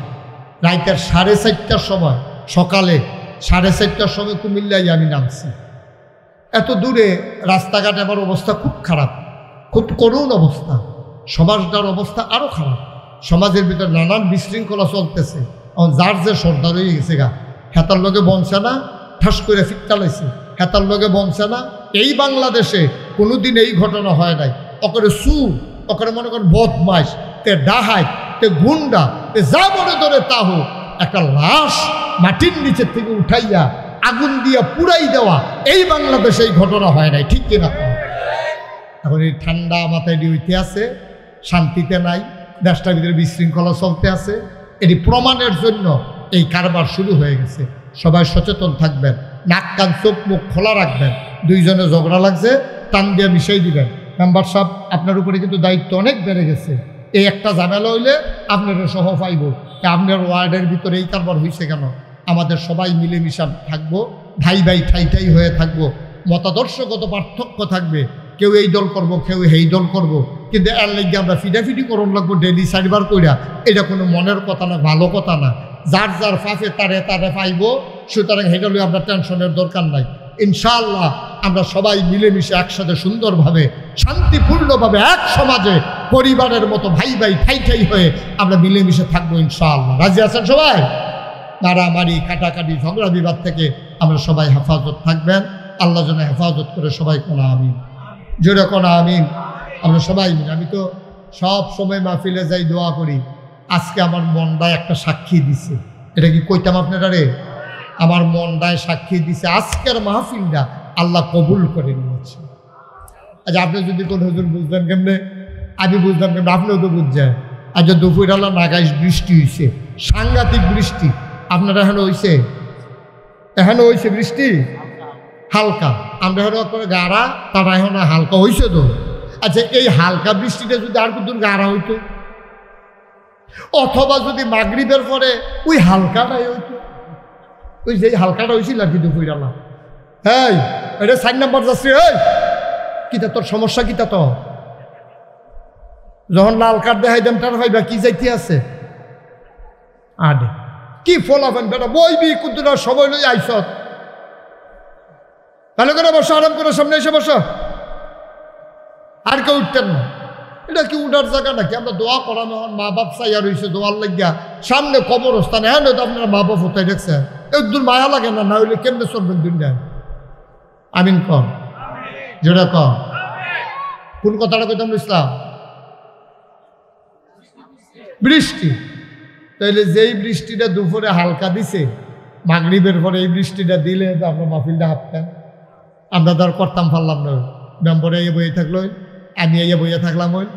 রাইতের 4:30টার সময়, সকালে 4:30টার সময় কুমিল্লায় আমি নামছি। এত দূরে রাস্তাঘাট আমার অবস্থা খুব খারাপ, খুব করুণ অবস্থা, সমাজটার অবস্থা আরও খারাপ। সমাজের ভিতরে নানান বিশৃঙ্খলা চলতেছে। এখন যার যে সর্দার হয়ে গেছে গা, হেতার লোকে বনছে না, ঠাস করে ফিটকালাইছে, হেতার লোকে বনছে না। এই বাংলাদেশে কোনোদিন এই ঘটনা হয় নাই। ওকে সুর, ওকে মনে করেন বদমাইশ, তে ডাহাই, তে গুন্ডা, তে যা মনে ধরে তা হোক, একটা লাশ মাটির নিচের থেকে উঠাইয়া আগুন দিয়া পুরাই দেওয়া, এই বাংলাদেশে এই ঘটনা হয় নাই। ঠিক কিনা? এখন এই ঠান্ডা মাথায় হইতে আছে, শান্তিতে নাই, দেশটার ভিতরে বিশৃঙ্খলা চলতে আছে। এটি প্রমাণের জন্য এই কারবার শুরু হয়ে গেছে। সবাই সচেতন থাকবেন, নাক কান চোখ মুখ খোলা রাখবেন। দুইজনে ঝগড়া লাগছে, টান দিয়ে মিশাই দিবেন। মেম্বার সাহেব, আপনার উপরে কিন্তু দায়িত্ব অনেক বেড়ে গেছে। এই একটা ঝামেলা হইলে আপনারা সহ পাইব, আপনার ওয়ার্ডের ভিতরে এই কারবার হয়েছে কেন? আমাদের সবাই মিলেমিশা থাকবো, ভাই ভাই ঠাই ঠাই হয়ে থাকবো। মতাদর্শগত পার্থক্য থাকবে, কেউ এই দল করব, কেউ এই দল করব, কিন্তু এর লাগে আমরা ফিডাফিডি করণ লাগবো ডেলি 4বার কইরা, এটা কোনো মনের কথা না, ভালো কথা না। যার যার ফাঁফে তারে তারে পাইব। সুতরাং সেটা লই আমরা টেনশনের দরকার নাই। ইনশাআল্লাহ আমরা সবাই মিলেমিশে একসাথে সুন্দরভাবে শান্তিপূর্ণভাবে এক সমাজে পরিবারের মতো ভাই ভাই ঠাই ঠাই হয়ে আমরা মিলেমিশে থাকবো ইনশাআল্লাহ। রাজি আছেন সবাই? মারামারি কাটাকাটি ঝগড়া বিবাদ থেকে আমরা সবাই হেফাজত থাকবেন। আল্লাহ যেন হেফাজত করে সবাই কোনা আমিন, জোরে কোনা আমিন। আমরা সবাই মিলে, আমি তো সব সময় মাহফিলে যাই দোয়া করি। আজকে আমার মনটায় একটা সাক্ষী দিছে, এটা কি কইতাম আপনারা রে? আমার মনটায় সাক্ষী দিছে, আজকের মাহফিলটা আল্লাহ কবুল করে নিয়েছে। আচ্ছা আপনি যদি কোন হুজুর বুঝলেন কেমনে, আমি বুঝলাম কেমনে, আপনিও তো বুঝছেন। আচ্ছা দুপুরবেলা নাগাইশ বৃষ্টি হয়েছে, সাংঘাতিক বৃষ্টি। আপনারা এখনো হয়েছে? এখনো হয়েছে বৃষ্টি হালকা, আমরা এখন করে গাড়া, তারা এখন হালকা হয়েছে তো। আচ্ছা এই হালকা বৃষ্টিটা যদি আর কত গাড়া হইতো, অথবা যদি মাগরিবের পরে ওই হালকাটাই হইতো, ওই যে হালকাটা হয়েছিল আর কি দুপুরবেলা। এই এটা 4 নম্বর যাচ্ছে, এই কিতা তোর সমস্যা কিতা? তো যখন লাল কার্ড দেখাই দেন তার ভাইবা কি যাইতে আছে আডে কি ফলাফেন বেটা বইবি কুতুরা সময় লই আইস, ভালো করে বসো, আরাম করে সামনে এসে বসো, আর কেউ উঠতেন না। এটা কি উঠার জায়গা নাকি? আমরা দোয়া করানো হন, মা বাপ চাইয়া রয়েছে দোয়ার লাগিয়া, সামনে কবরস্থানে। হ্যাঁ তো আপনারা মা বাপ হতাই দেখছেন, একদম মায়া লাগে না, না হইলে কেমনে চলবেন দুনিয়ায়? আমিন কম যেটা কম। কোন কথাটা কইতাম ইসলাম? বৃষ্টি। তাইলে যেই বৃষ্টিটা দুপুরে হালকা দিছে, মাগরিবের পরে এই বৃষ্টিটা দিলে তো আমরা মাহফিলটা হাঁটতাম। আমরা তো আর করতাম পারলাম না, মেম্বরে এই বইয়ে থাকলো, আমি এই বইয়ে থাকলাম, ওই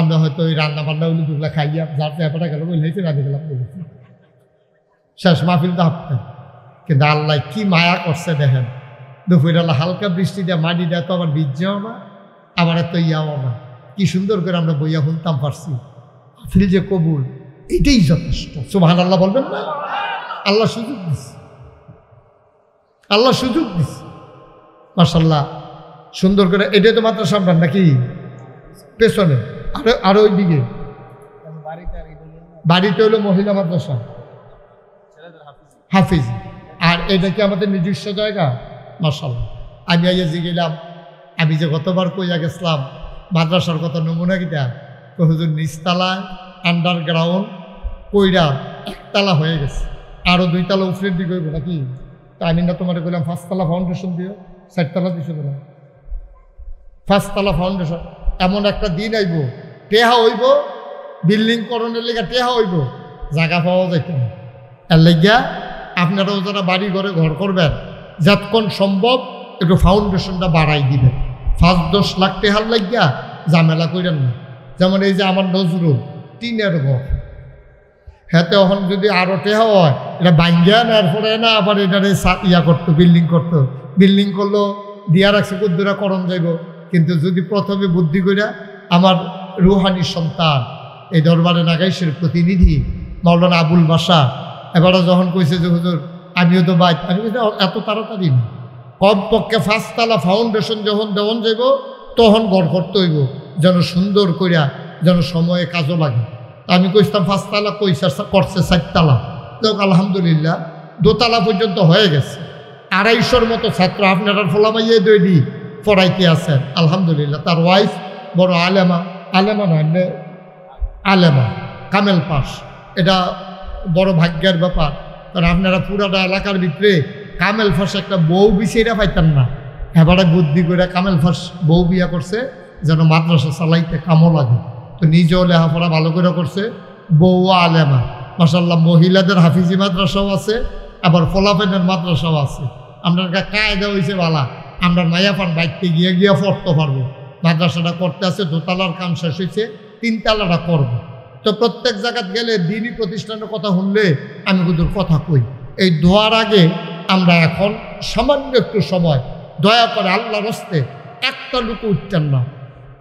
আমরা হয়তো ওই রান্না বান্না হইলে দুগুলা খাইয়া যার ব্যাপারটা গেল বই হয়েছে রাঁধে গেলাম, বলেছি শেষ মাহফিলটা হাঁটতাম। কিন্তু আল্লাহ কি মায়া করছে দেখেন, দুপুরবেলা হালকা বৃষ্টিটা মাটিটা তো আবার ভিজছেও না, আবার এত ইয়াও না, কি সুন্দর করে আমরা বইয়া শুনতাম পারছি। মাহফিল যে কবুল, এটাই যথেষ্ট। সুবহানাল্লাহ বলবেন না? আল্লাহ সুযোগ দিচ্ছে, আল্লাহ সুযোগ দিচ্ছে মাশাআল্লাহ সুন্দর করে। এটাই তো মাত্র সামনে নাকি পেছনে? আরো ওই দিকে বাড়িতে হলো মহিলা মাদ্রাসা হাফিজ, আর এটা কি আমাদের নিজস্ব জায়গা? মাশাআল্লাহ। আমি আইয়াজি গেলাম, আমি যে গতবার কইয়া গেছিলাম মাদ্রাসার কথা নমুনা কিটা, হুজুর নিচতলায় আন্ডারগ্রাউন্ড কইরা একতলা হয়ে গেছে, আরো 2 তলা উপরের দিকে হইব নাকি? তা আমি না তোমার বললাম 5 তলা ফাউন্ডেশন দিও, 4 তলা দিছো না, 5 তলা ফাউন্ডেশন। এমন একটা দিন আইব টেহা হইব, বিল্ডিং করণের লেগে টেহা হইব, জায়গা পাওয়া যাইত না। এর লেগিয়া আপনারাও যারা বাড়ি ঘরে ঘর করবেন, যতক্ষণ সম্ভব একটু ফাউন্ডেশনটা বাড়াই দিবেন। 5-10 লাখ টেহার লাগিয়া ঝামেলা করেন না। যেমন এই যে আমার নজরুল টিনের ঘর, হ্যাঁ তখন যদি আরো টেহা হয়, এটা ভাঙ্গিয়া নেওয়ার পরে না আবার এটারে ইয়া করতো, বিল্ডিং করতো, বিল্ডিং করলো দিয়া রাখছে কুদ্দুরা করণ যাইব। কিন্তু যদি প্রথমে বুদ্ধি করিয়া আমার রুহানি সন্তান এই দরবারে নাগাইশের প্রতিনিধি মাওলানা আবুল বাসা এবারও যখন কইছে যে হুজুর আমিও তো বাইক, আমি এত তাড়াতাড়ি না, কমপক্ষে 5 তলা ফাউন্ডেশন যখন দেওয়ান যাইব তখন গড় করতে হইব, যেন সুন্দর করিয়া যেন সময়ে কাজও লাগে। আমি কইতাম 5 তলা কইসা করছে 4 তলা, যাক আলহামদুলিল্লাহ 2 তলা পর্যন্ত হয়ে গেছে। 250-র মতো ছাত্র আপনারা ফোলামাইয়ে দৈডি পড়াইতে আছেন আলহামদুলিল্লাহ। তার ওয়াইফ বড় আলেমা, আলেমা নয় আলেমা, কামেল পাস। এটা বড় ভাগ্যের ব্যাপার, কারণ আপনারা পুরাটা এলাকার ভিতরে কামেল ফাঁস একটা বউ বিছিয়ে পাইতেন না, এবারে বুদ্ধি করে কামেল ফাঁস বউ বিয়া করছে যেন মাদ্রাসা চালাইতে কামও লাগে। তো নিজেও লেখাপড়া ভালো করে করছে, বউ আলেমা মাশাআল্লাহ। মহিলাদের হাফিজি মাদ্রাসাও আছে, আবার ফলাফেনের মাদ্রাসাও আছে। আপনার কায়দা হয়েছে বালা, আমরা মায়াপান বাইকতে গিয়ে পড়তে পারবো। মাদ্রাসাটা করতে আছে, 2 তলার কাম শেষ হয়েছে, 3 তলাটা করবো। তো প্রত্যেক জায়গায় গেলে দিনই প্রতিষ্ঠানের কথা শুনলে আমি কিন্তু কথা কই। এই দোয়ার আগে আমরা এখন সামান্য একটু সময় দয়া করে আল্লাহর হস্তে একটা লোক উঠতেন না,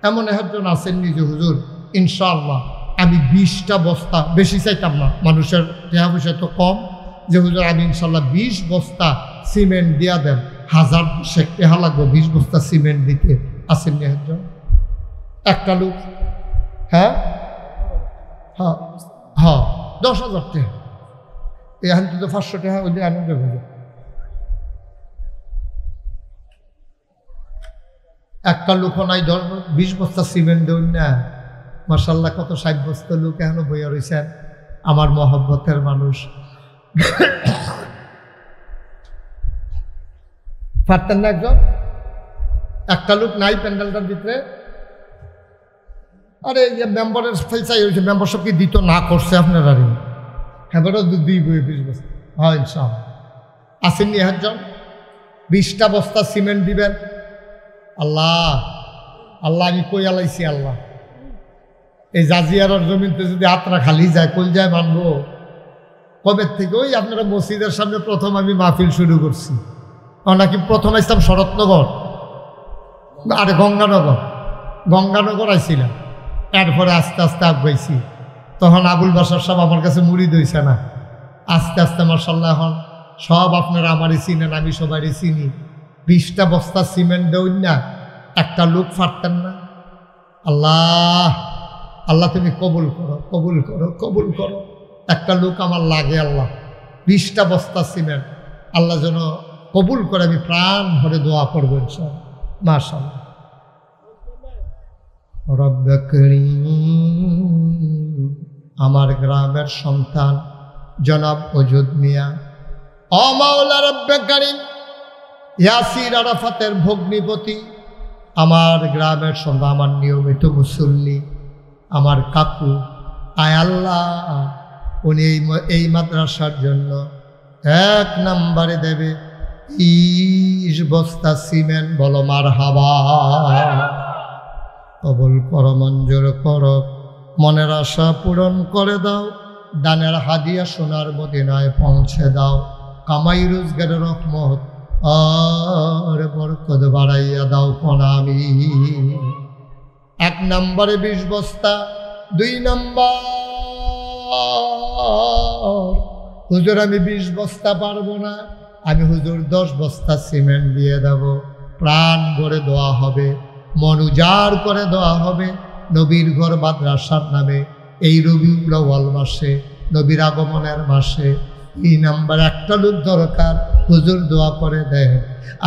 এমন একজন আছেন নিজে হুজুর ইনশাআল্লাহ আমি 20টা বস্তা, বেশি চাইতাম না, মানুষের টাকা পয়সা তো কম, যে হুজুর আমি ইনশাআল্লাহ 20 বস্তা সিমেন্ট দিয়া দেন, 1000 টাকা লাগবে 20 বস্তা সিমেন্ট দিতে। আসেন নি একজন, একটা লোক? হ্যাঁ হ্যাঁ হ্যাঁ 10,000 টাকা, এখান থেকে 500 টাকা হইলে আনন্দ হয়ে। একটা লোক নাই, 20 বস্তা সিমেন্ট দেন না, মাশাআল্লাহ কত 60 বস্তা লোক এখনো বইয়া রয়েছেন, আমার মহব্বতের মানুষ। পারতেন না একজন? একটা লোক নাই প্যান্ডেলটার ভিতরে? আরে মেম্বারের পয়সাই হয়েছে, মেম্বারশিপ কি দিত না করছে আপনারা? হ্যাঁ বেটা 20 বস্তা হয় সব আসেননি একজন? 20টা বস্তা সিমেন্ট দিবেন। আল্লাহ আল্লাহ আমি কই আলাইছি আল্লাহ, এই জাজিয়ার জমিনতে যদি আত্রা খালি যায় কল যায় মানবো কবে থেকে? ওই আপনারা মসজিদের সামনে প্রথম আমি মাহফিল শুরু করছি, নাকি প্রথম আসতাম শরৎনগর, আরে গঙ্গানগর আইছিলাম, এরপরে আস্তে আস্তে আগাইছি। তখন আবুল বাসার সব আমার কাছে মুড়ি দইছে না, আস্তে আস্তে মাশাআল্লাহ এখন সব আপনারা আমারই চিনেন, আমি সবারই চিনি। 20টা বস্তা সিমেন্ট দেউন না, একটা লোক ফাটতেন না। আল্লাহ আল্লাহ তুমি কবুল করো, কবুল করো, কবুল করো। একটা লোক আমার লাগে আল্লাহ, 20টা বস্তা সিমেন্ট আল্লাহ যেন কবুল করে, আমি প্রাণ ভরে দোয়া করবো ইনশাআল্লাহ। মাশাআল্লাহ। রব্বে করিম, আমার গ্রামের সন্তান জনাব ওজুদ মিয়া, ও মাওলা রব্বে করিম, ইয়াসির আরাফাতের ভগ্নিপতি, আমার গ্রামের সন্তান, আমার নিয়মিত মুসল্লি, আমার কাকু, আয় আল্লাহ উনি এই মাদ্রাসার জন্য 1 নম্বরে দেবে 20 বস্তা সিমেন্ট। বলো মারহাবা। কবুল করো, মঞ্জুর করো, মনের আশা পূরণ করে দাও, দানের হাদিয়া সোনার মদিনায় পৌঁছে দাও, কামাই রোজগারের রহমত আর বরকত বাড়াইয়া দাও কোনামি। 1 নম্বরে 20 বস্তা, 2 নম্বর হুজুর আমি 20 বস্তা পারবো না, আমি হুজুর 10 বস্তা সিমেন্ট দিয়ে দেব। প্রাণ ভরে দোয়া হবে, মন উজাড় করে দোয়া হবে নবীর ঘর মাদ্রাসার নামে এই রবিউল আউয়াল মাসে, নবীর আগমনের মাসে। 2 নম্বর একটা লোক দরকার, হুজুর দোয়া করে দেয়,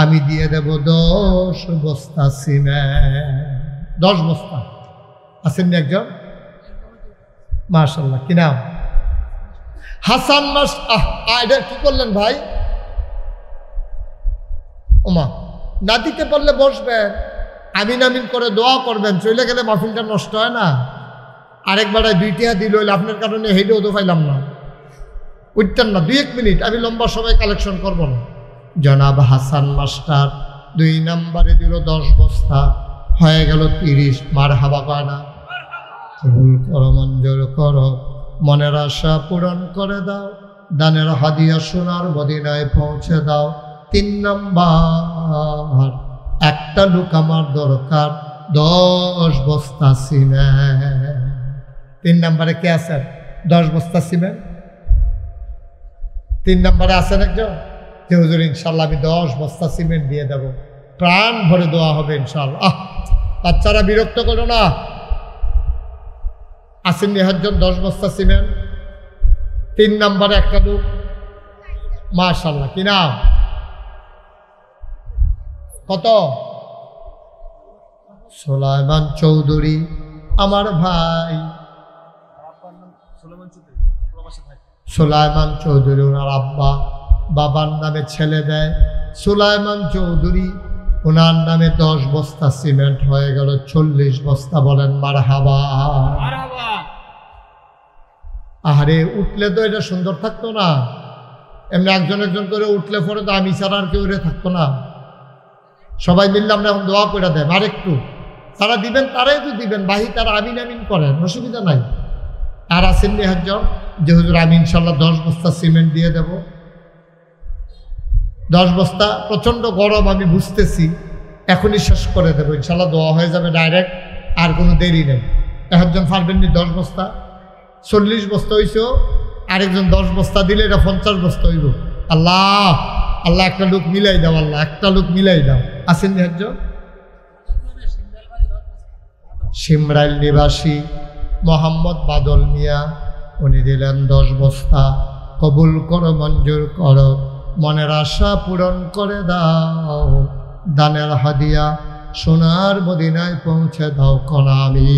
আমি দিয়ে দেব 10 বস্তা সিমেন্ট। 10 বস্তা আসেননি একজন? মাশাআল্লাহ। কি নাম? হাসান মাস। এটা কি করলেন ভাই? ওমা, না দিতে পারলে বসবেন, আমিন আমিন করে দোয়া করবেন, চলে গেলে মাহফিলটা নষ্ট হয় না। আরেকবার 2টা দিল হইলে আপনার কারণে হেঁটেও তো পাইলাম না, উঠতেন না। 2-1 মিনিট, আমি লম্বা সময় কালেকশন করবো না। জনাব হাসান মাস্টার 2 নম্বরে দিল 10 বস্তা, হয়ে গেল 30। মারহাবা কয় না? কবুল করো, মঞ্জুর করো, মনের আশা পূরণ করে দাও, দানের হাদিয়া সোনার মদিনায় পৌঁছে দাও। 3 নম্বর একটা লোক আমার দরকার, 10 বস্তা সিমেন্ট। 3 নম্বরে কে আছেন? 10 বস্তা সিমেন্ট। 3 নম্বরে আছেন একজন যে হুজুর ইনশাল্লাহ আমি 10 বস্তা সিমেন্ট দিয়ে দেব, প্রাণ ভরে দোয়া হবে ইনশাল্লাহ। বাচ্চারা বিরক্ত করো না, আসেন একজন 10 বস্তা সিমেন্ট। 3 নম্বরে একটা লোক, মাশাআল্লাহ। কি নাম? কত? সুলাইমান চৌধুরী, আমার ভাই সুলাইমান চৌধুরী। ওনার আব্বা বাবার নামে ছেলে দেয় সুলাইমান চৌধুরী, ওনার নামে 10 বস্তা সিমেন্ট হয়ে গেল 40 বস্তা। বলেন মারহাবা। আহারে, উঠলে তো এটা সুন্দর থাকতো না? এমনি একজন একজন করে উঠলে পরে তো আমি ছাড়া আর কেউ থাকতো না। সবাই মিললে আমরা এখন দোয়া করে দেন, আর একটু তারা দিবেন, তারাই তো দিবেন, বাহি তারা আমিন আমিন করেন, অসুবিধা নাই। আর আসেননি একজন যে হুজুর আমি ইনশাল্লাহ 10 বস্তা সিমেন্ট দিয়ে দেব। 10 বস্তা, প্রচণ্ড গরম আমি বুঝতেছি, এখনই শেষ করে দেবো ইনশাল্লাহ, দোয়া হয়ে যাবে ডাইরেক্ট, আর কোনো দেরি নেই। একজন পারবেননি 10 বস্তা? 40 বস্তা হইছো, আরেকজন 10 বস্তা দিলে এটা 50 বস্তা হইব। আল্লাহ আল্লাহ, একটা লোক মিলাই দাও, আল্লাহ একটা লোক মিলাই দাও। আসেননি একজন? সিমরাইল নিবাসী মোহাম্মদ বাদল মিয়া, উনি দিলেন 10 বস্তা। কবুল করো, মঞ্জুর করো, মনের আশা পূরণ করে দাও, দানের হাদিয়া সোনার মদিনায় পৌঁছে দাও কোনামি।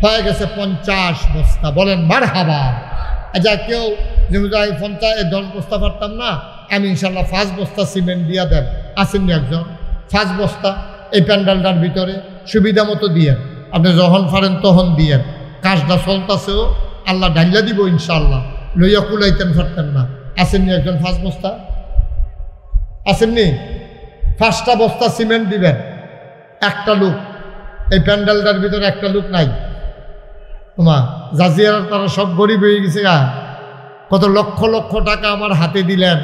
হয়ে গেছে 50 বস্তা। বলেন মারহাবা। আচ্ছা, কেউ যেহেতু 10 বস্তা পারতাম না, আমি ইনশাল্লাহ 5 বস্তা সিমেন্ট দিয়া দেন। আসেননি একজন? 5 বস্তা এই প্যান্ডেলটার ভিতরে সুবিধা মতো দিয়েন, আপনি যখন পারেন তখন দিয়েন। কাজটা চলতেছেও, আল্লাহ ডাইলা দিব ইনশাল্লাহ, লইয়া কুলাইতেন পারতেন না। আসেননি একজন? 5 বস্তা আসেননি? 5টা বস্তা সিমেন্ট দিবেন, একটা লোক এই প্যান্ডেলটার ভিতরে একটা লোক নাই। তোমার জাজিয়ার তারা সব গরিব হয়ে গেছে গা। কত লক্ষ লক্ষ টাকা আমার হাতে দিলেন,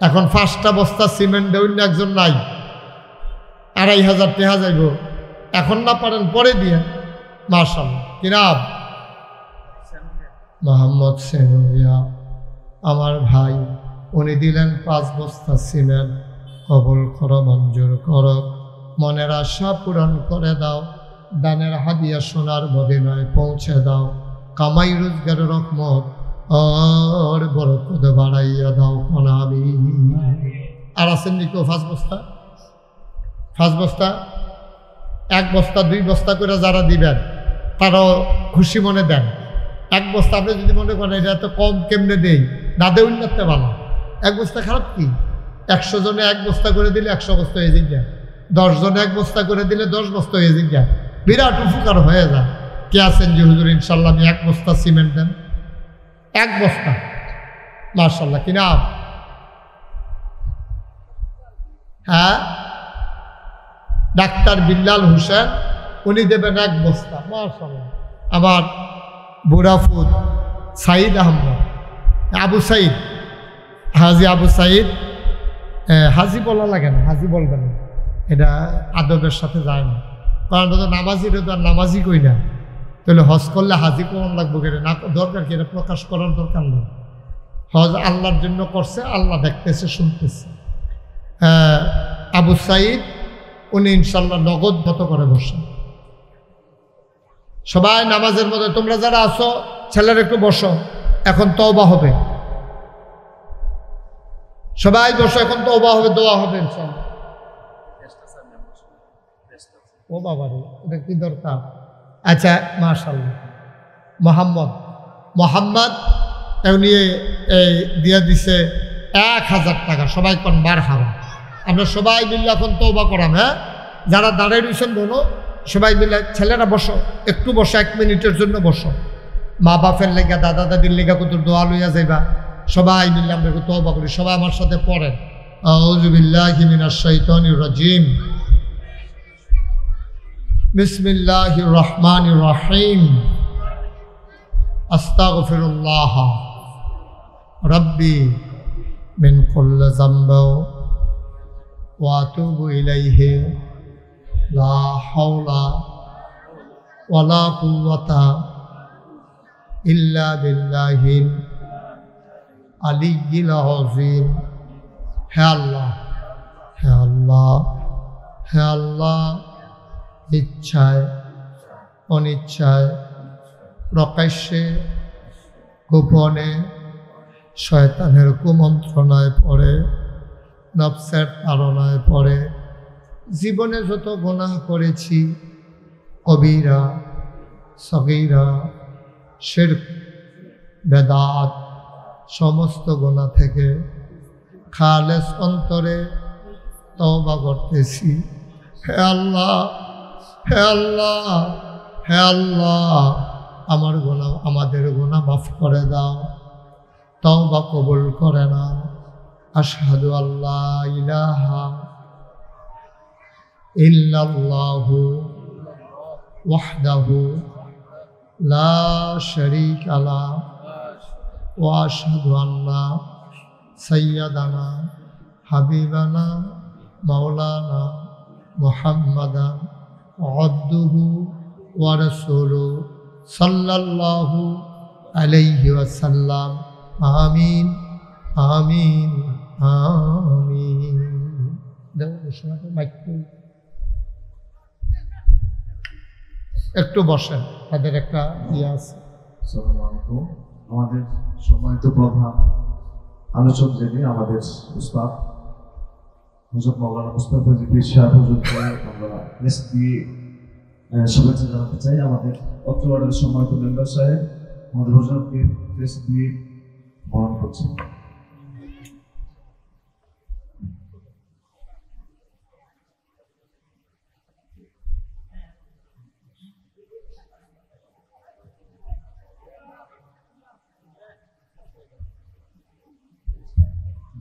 এখন 5টা বস্তা সিমেন্ট অন্য একজন নাই, 2500 টাকা যাইব। এখন না পারেন পরে দিয়ে। মাশাআল্লাহ, কি নাম? মোহাম্মদ সেনুয়া আমার ভাই, উনি দিলেন 5 বস্তা সিমেন্ট। কবুল করো, মঞ্জুর করো, মনের আশা পূরণ করে দাও, দানের হাদিয়া সোনার মদিনায় পৌঁছে দাও, কামাই রোজগারের রহমত আর বরকত বাড়াইয়া দাও কোন আমি। আর আছেন নি কেউ 5 বস্তা? 5 বস্তা, 1 বস্তা 2 বস্তা করে যারা দিবেন তারাও খুশি মনে দেন। 1 বস্তা আপনি যদি মনে করেন এটা এত কম কেমনে দেই, না দেয় উন্নতে ভালো। 1 বস্তা খারাপ কি? 100 জনে 1 বস্তা করে দিলে 100 বস্তা হয়ে যায়, 10 জনে 1 বস্তা করে দিলে 10 বস্তা হয়ে যায়, বিরাট উপকার হয়ে যায়। কে আছেন যে হুজুর ইনশাল্লাহ আমি 1 বস্তা সিমেন্ট দেন? 1 বস্তা, মাশাআল্লাহ, কি নাম? হ্যাঁ, ডাক্তার বিল্লাল হোসেন, উনি দেবেন 1 বস্তা। মাশাআল্লাহ। আমার বুড়াফুত সাইদ আহমদ, আবু সাইদ, হাজি আবু সাইদ, হাজি বলা লাগে না, হাজি বলবেন না, এটা আদবের সাথে যায় না। কারণ তো নামাজির তো আর নামাজি কই না, তাহলে হজ করলে হাজি কোন লাগবো কেন? না দরকার কি? এটা প্রকাশ করার দরকার নেই। হজ আল্লাহর জন্য করছে, আল্লাহ দেখতেছে শুনতেছে। আবু সাইদ উনি ইনশাল্লাহ নগদ মতো করে বসেন। সবাই নামাজের মধ্যে তোমরা যারা আসো ছেলের একটু বসো, এখন তওবা হবে। সবাই বসো, এখন তওবা হবে, দোয়া হবে ইনশাল্লাহ। ও বাবা রে, এটা কি দরকার? আচ্ছা, মাশাআল্লাহ। মোহাম্মদ উনি এই দিয়ে দিছে 1000 টাকা। সবাই কোন বার হারা। আমরা সবাই মিলে এখন তওবা করাম। হ্যাঁ, যারা দাঁড়ায় রয়েছেন বলো, সবাই মিলে, ছেলেরা বসো, একটু বসো, 1 মিনিটের জন্য বসো। মা বাপের লেগা, দাদা দাদির লেগা কত দোয়া লইয়া যাইবা। সবাই মিলে আমরা তওবা করি। সবাই আমার সাথে পড়েন, আউযু বিল্লাহি মিনাশ শাইতানির রাজিম, বিসমিল্লাহির রহমানির রহিম, আস্তাগফিরুল্লাহ রাব্বি মিন কুল্লি যামবি ওয়া আতুবু ইলাইহি লা হাওলা ওয়ালা কুওয়াতা ইল্লা বিল্লাহিল আলিয়্যিল আযীম। হে আল্লাহ, হে আল্লাহ, হে আল্লাহ, ইচ্ছায় অনিচ্ছায়, প্রকাশ্যে গোপনে শয়তানের কুমন্ত্রণায় পড়ে, নফসের তাড়নায় পড়ে জীবনে যত গুনাহ করেছি, কবিরা সগীরা, শিরক, বেদাত, সমস্ত গুনাহ থেকে খালেস অন্তরে তওবা করতেছি। হে আল্লাহ, হে আল্লাহ, হে আল্লাহ, আমার গুনাহ, আমাদের গুনাহ মাফ করে দাও, তওবা কবুল করে নাও। আশহাদু আল্লা ইলাহা ইল্লাল্লাহু ওয়াহদাহু লা শারীকা লাহু ওয়া আশহাদু আন্না সাইয়্যিদানা হাবিবানা মাওলানা মুহাম্মাদান আবদুহু ওয়া রাসূলুহু সাল্লাল্লাহু আলাইহি ওয়াসাল্লাম। আমিন, আমিন, আমিন। একটু বসেন, তাদের একটা ইয়ে আছে। আসসালামু আলাইকুম। আমাদের সম্মানিত প্রধান আলোচক যিনি আমাদের উস্তাদ হুজুর মাওলানা মুস্তাফা পীর সাহেব হুজুরকে আমরা প্রেস দিয়ে শুভেচ্ছা জানাতে চাই। আমাদের অত্র ওয়ার্ডের সম্মানিত মেম্বার সাহেব আমাদের হুজুরকে প্রেস দিয়ে বরণ করছেন।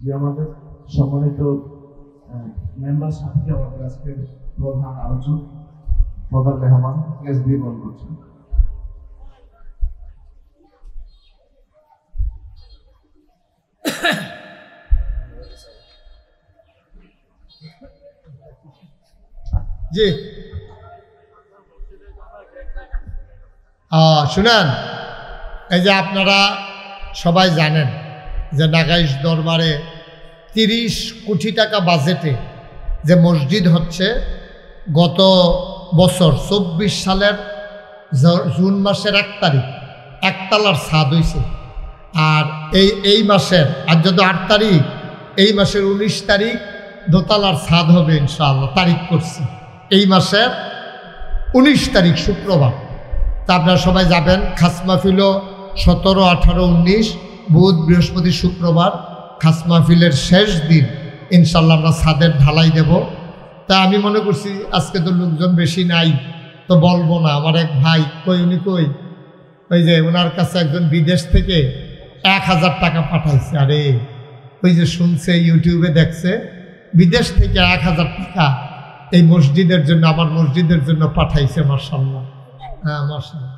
যে আমাদের সম্মানিত মেম্বার সাথে আমাদের আজকের প্রধান আলোচক প্রধান মেহমান এসবি বল করছেন। জি শুনেন, এই যে আপনারা সবাই জানেন যে নাগাইশ দরবারে 30 কোটি টাকা বাজেটে যে মসজিদ হচ্ছে, গত বছর 24 সালের জুন মাসের 1 তারিখ একতলার ছাদ হয়েছে। আর এই মাসের আজ যত 8 তারিখ, এই মাসের 19 তারিখ দোতলার ছাদ হবে ইনশাআল্লাহ, তারিখ করছি এই মাসের 19 তারিখ শুক্রবার। তা আপনারা সবাই যাবেন। খাস মাহফিলও 17, 18, 19 বুধ বৃহস্পতি শুক্রবার খাস মাহফিলের শেষ দিন ইনশাল্লাহ আমরা ছাদের ঢালাই দেব। তা আমি মনে করছি আজকে তো লোকজন বেশি নাই, তো বলবো না। আমার এক ভাই উনি ওই যে ওনার কাছে একজন বিদেশ থেকে 1000 টাকা পাঠাইছে। আরে ওই যে শুনছে, ইউটিউবে দেখছে, বিদেশ থেকে 1000 টাকা এই মসজিদের জন্য, আমার মসজিদের জন্য পাঠাইছে। মাশাআল্লাহ, হ্যাঁ মাশাআল্লাহ।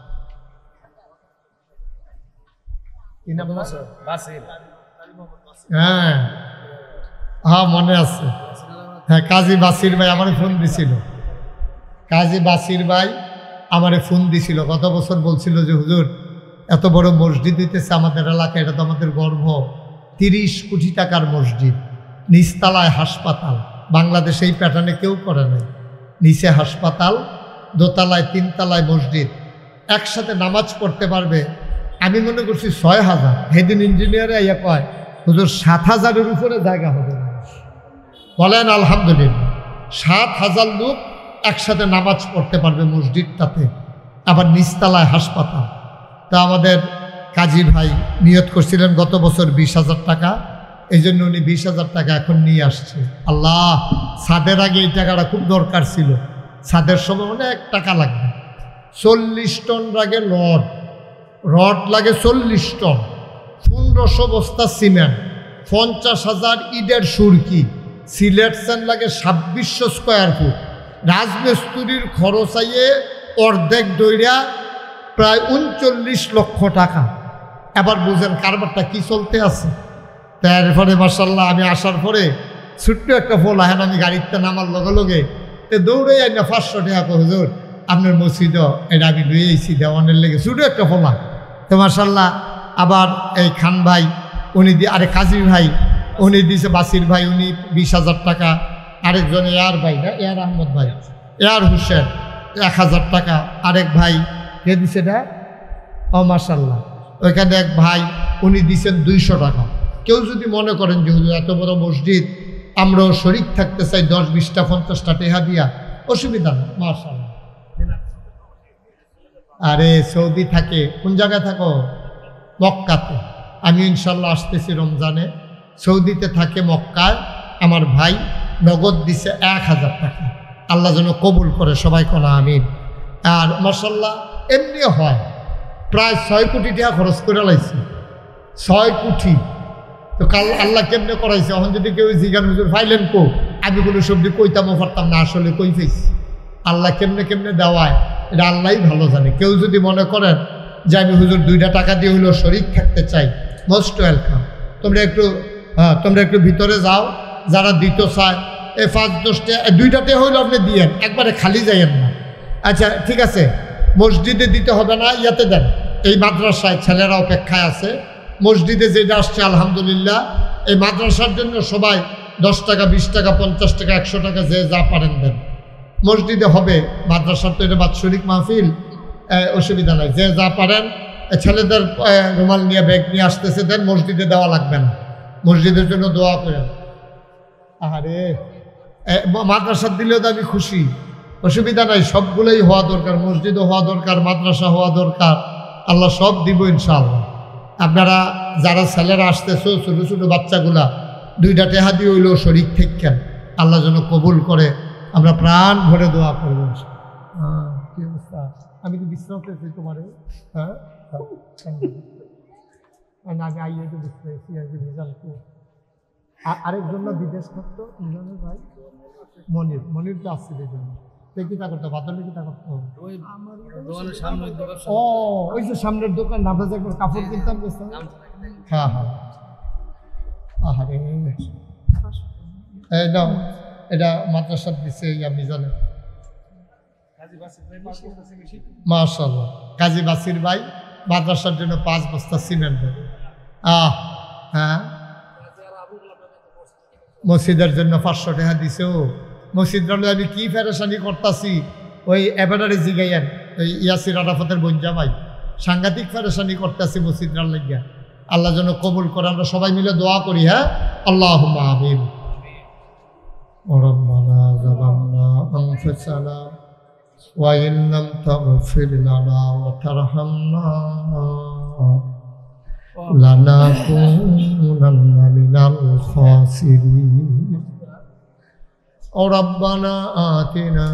হ্যাঁ হ্যাঁ মনে আছে। হ্যাঁ কাজী বাসির ভাই আমারে ফোন দিছিল, কাজী বাসির ভাই আমারে ফোন দিছিল গত বছর, বলছিল যে হুজুর এত বড় মসজিদ হইতেছে আমাদের এলাকায়, এটা তো আমাদের গর্ব। 30 কোটি টাকার মসজিদ, নিচতলায় হাসপাতাল, বাংলাদেশে এই প্যাটার্নে কেউ করে নাই। নিচে হাসপাতাল, দোতলায় 3 তলায় মসজিদ, একসাথে নামাজ পড়তে পারবে। আমি মনে করছি 6000, সেদিন ইঞ্জিনিয়ারে ইয়া কয় হুজুর 7000-এর উপরে জায়গা হবে না। বলেন আলহামদুলিল্লাহ, 7000 লোক একসাথে নামাজ পড়তে পারবে মসজিদটাতে, আবার নিচতলায় হাসপাতাল। তা আমাদের কাজী ভাই নিয়ত করছিলেন গত বছর 20,000 টাকা, এই জন্য উনি 20,000 টাকা এখন নিয়ে আসছে। আল্লাহ, ছাদের আগে এই টাকাটা খুব দরকার ছিল। ছাদের সময় অনেক টাকা লাগবে। 40 টন লাগে রড লাগে 40 টন, 1500 বস্তা সিমেন্ট, 50,000 ইটের সুরকি, সিলেকশন লাগে 2600 স্কোয়ার ফুট, রাজমিস্ত্রির খরচ আইয়ে অর্ধেক দইরা প্রায় 39 লক্ষ টাকা। এবার বুঝেন কারবারটা কি চলতে আছে। তারপরে মাশাআল্লাহ আমি আসার পরে ছোট্ট একটা ফোন আহেন, আমি গাড়িতে নামার লগে লগে দৌড়ে যাই না 500 টাকা হুজুর আপনার মসজিদ, এটা আমি লুয়ে এসেছি দেওয়ানের লেগে, ছোটো একটা ফোলা। তো মাশাআল্লাহ আবার এই খান ভাই উনি আরে কাজী ভাই উনি দিয়েছে, বাসির ভাই উনি 20,000 টাকা, আরেকজন এয়ার ভাই না এয়ার আহমদ ভাই, এয়ার হোসেন 1000 টাকা, আরেক ভাই কে দিছে না ও মাশাআল্লাহ ওইখানে এক ভাই উনি দিয়েছেন 200 টাকা। কেউ যদি মনে করেন যে হুজুর এত বড় মসজিদ আমরাও শরিক থাকতে চাই 10, 20টা 50টা টাকা দিয়া, অসুবিধা নেই মাশাআল্লাহ। আরে সৌদি থাকে, কোন জায়গায় থাকো? মক্কাতে। আমি ইনশাল্লাহ আসতেছি রমজানে, সৌদিতে থাকে মক্কায়। আমার ভাই নগদ দিছে 1000 টাকা, আল্লাহ যেন কবুল করে, সবাই কোনা আমিন। আর মাশাআল্লাহ এমনি হয় প্রায় 6 কোটি টাকা খরচ করে লাইছে, 6 কোটি। তো কাল আল্লাহ কেমনে করাইছে, এখন যদি কেউ জিগান হুজুর ফাইলেন কো, আমি কোনো সবজি কইতামও পারতাম না, আসলে কই ফেছি। আল্লাহ কেমনে কেমনে দেওয়ায় এটা আল্লাহই ভালো জানে। কেউ যদি মনে করেন যে আমি হুজুর 2টা টাকা দিয়ে হইলেও শরিক থাকতে চাই, মোস্ট ওয়েলকাম। তোমরা একটু ভিতরে যাও, যারা দিতে চায় এই 5-10টা 2টাতে হইলেও আপনি দিয়েন, একবারে খালি যাইয়েন না। আচ্ছা ঠিক আছে, মসজিদে দিতে হবে না, ইয়াতে দেন। এই মাদ্রাসায় ছেলেরা অপেক্ষায় আছে, মসজিদে যেটা আসছে আলহামদুলিল্লাহ। এই মাদ্রাসার জন্য সবাই 10 টাকা, 20 টাকা, 50 টাকা, 100 টাকা যে যা পারেন দেন। মসজিদে হবে, মাদ্রাসার তো এটা বাৎসরিক মাহফিল, অসুবিধা নাই, যে যা পারেন। ছেলেদের রুমাল নিয়ে ব্যাগ নিয়ে আসতেছে, দেন, মসজিদে দেওয়া লাগবে না, মসজিদের জন্য দোয়া করেন। আরে মাদ্রাসার দিলেও তো আমি খুশি, অসুবিধা নাই, সবগুলোই হওয়া দরকার, মসজিদও হওয়া দরকার, মাদ্রাসা হওয়া দরকার। আল্লাহ সব দিব ইনশাআল্লাহ। আপনারা যারা ছেলেরা আসতেছো, ছোটো ছোটো বাচ্চাগুলা 2টা টাকা দিয়ে হইলেও শরিক থাকেন, আল্লাহ যেন কবুল করে। আমরা প্রাণ ভরে দোয়া করবো। হ্যাঁ কি অবস্থা, আমি তো বিশ্রাম পেয়েছি তোমার। হ্যাঁ আমি আইয়ে তো বিশ্রাম রেজাল্ট। আরেকজন বিদেশ থাকতো ভাই, মনির তো আসছে এই জন্য। কিতা করতে বাদলে কিতা করতে ওই দোকানের সামনে ওই দোকান ও ওই যে সামনের দোকান আমরা যে কাপড় কিনতাম গেছিলাম হ্যাঁ হ্যাঁ আহারে এই নাও এটা মাদ্রাসার দিছে ইয়া মিজানে মাশাআল্লাহ কাজী বাসির ভাই মাদ্রাসার জন্য 5 বস্তা সিমেন্ট দেবে হ্যাঁ মসজিদের জন্য 500 টাকা দিছে ও মসজিদরা আমি কি ফেরেশানি করতাছি ওই এবারে জিগাইয়েন ওই ইয়াসির আরাফাতের বঞ্জামাই সাংঘাতিক ফেরেশানি করতেছি মসজিদরার লাগিয়া আল্লাহ যেন কবুল করে আমরা সবাই মিলে দোয়া করি হ্যাঁ আল্লাহুম্মা আমিন রব্বানা যালামনা আনফুসানা ওয়া ইন লাম তাগফির লানা ওয়া তারহামনা লানাকুনান্না মিনাল খাসিরিন রব্বানা আতিনা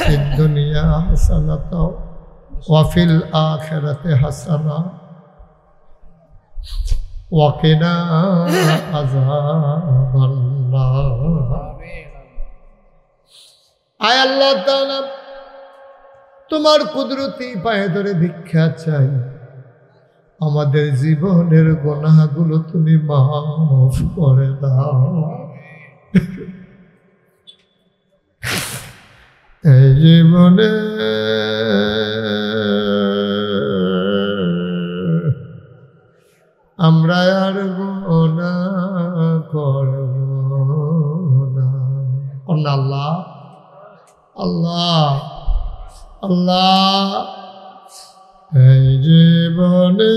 ফিদ দুনিয়া হাসানাতাও ওয়া ফিল আখিরাতি হাসানা ওয়া কিনা আযাবান নার। আয় আল্লাহ তাআলা তোমার কুদরতি পায়ে ধরে ভিক্ষা চাই আমাদের জীবনের গুনাহগুলো তুমি মাফ করে দাও। এই জীবনে আমরা আর গুনাহ করব না। আল্লাহ আল্লাহ আল্লাহ এই জীবনে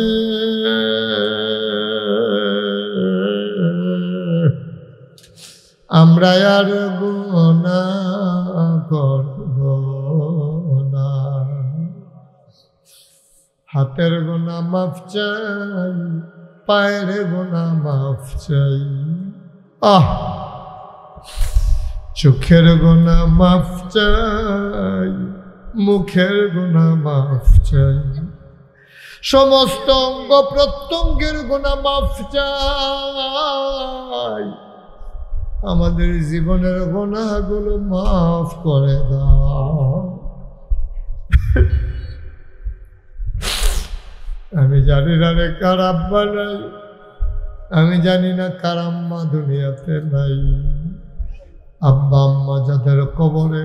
আমরা আর গুনাহ করব না। হাতের গুনাহ মাফ চাই পায়ের গুনাহ মাফ চাই চোখের গুনাহ মাফ চাই মুখের গুনাহ মাফ চাই সমস্ত অঙ্গ প্রত্যঙ্গের গুনাহ মাফ চাই আমাদের জীবনের গুনাহগুলো মাফ করে দাও। আমি জানি না রে কার আব্বা নাই আমি জানি না কার আম্মা দুনিয়াতে নাই আব্বা আম্মা যাদের কবরে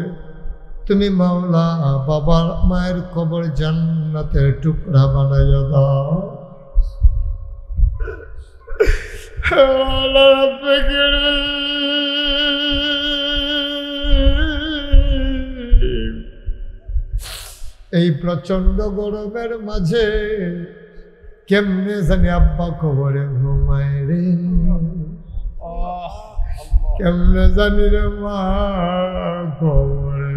তুমি মাওলা বাবার মায়ের কবর জান্নাতের টুকরা বানাইয়া দাও। এই প্রচন্ড গরমের মাঝে কেমনে জানি আব্বা কবরে ঘুমায় রে কেমনে জানি রে মা কবরে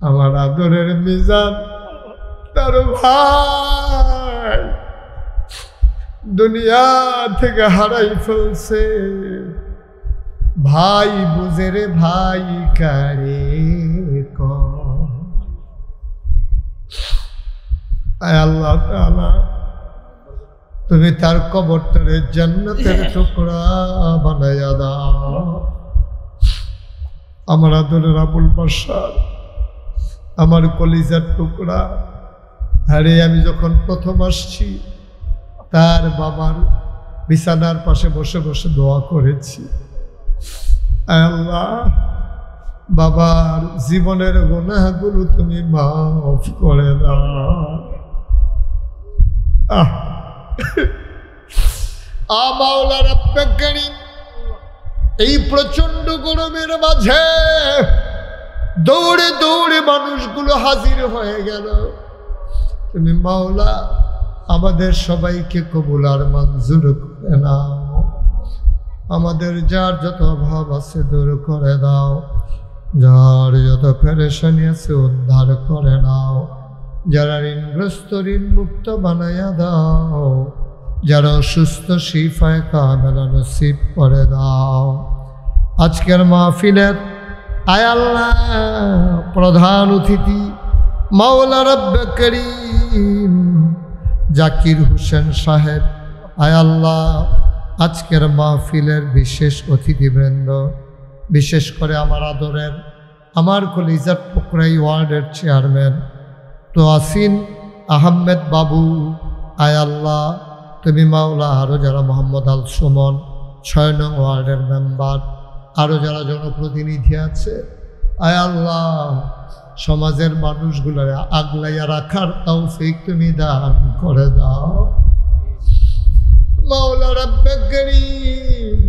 আমার আদরের মিজান তার ভাই দুনিয়া থেকে হারাই ফেলছে ভাই বুঝে রে ভাই কারে আল্লাহ তাআলা তুমি তার কবরটারে জান্নাতের টুকরা বানাইয়া দাও। আমার আদরের আবুল বাশার আমার কলিজার টুকরা আরে আমি যখন প্রথম আসছি তার বাবার বিছানার পাশে বসে বসে দোয়া করেছি আল্লাহ বাবার জীবনের গুনাহগুলো তুমি মাফ করে দাও। মাওলা রব্বে কারীম এই প্রচন্ড গরমের মাঝে দৌড়ে দৌড়ে মানুষগুলো হাজির হয়ে গেল তুমি মাওলা আমাদের সবাইকে কবুল আর মঞ্জুর করে নাও আমাদের যার যত অভাব আছে দূর করে দাও যার যত পেরেশানি আছে উদ্ধার করে নাও যারা ঋণগ্রস্ত ঋণ মুক্ত বানাইয়া দাও যারা অসুস্থ শিফায়ে কামেলা নসিব করে দাও। আজকের মাহফিলের আয় আল্লাহ প্রধান অতিথি মাওলা রব্বে কারীম জাকির হোসেন সাহেব আয় আল্লাহ আজকের মাহফিলের বিশেষ অতিথিবৃন্দ, বিশেষ করে আমার আদরের, আমার কলিজার টুকরাই ওয়ার্ডের চেয়ারম্যান তোয়াসিন আহমেদ বাবু, আয় আল্লাহ তুমি মাওলা, আরও যারা মোহাম্মদ আল সুমন 6 নং ওয়ার্ডের মেম্বার, আরও যারা জনপ্রতিনিধি আছে, আয় আল্লাহ সমাজের মানুষগুলোর আগলাইয়া রাখার তৌফিক তুমি দান করে দাও। মাওলা রব্বে করিম,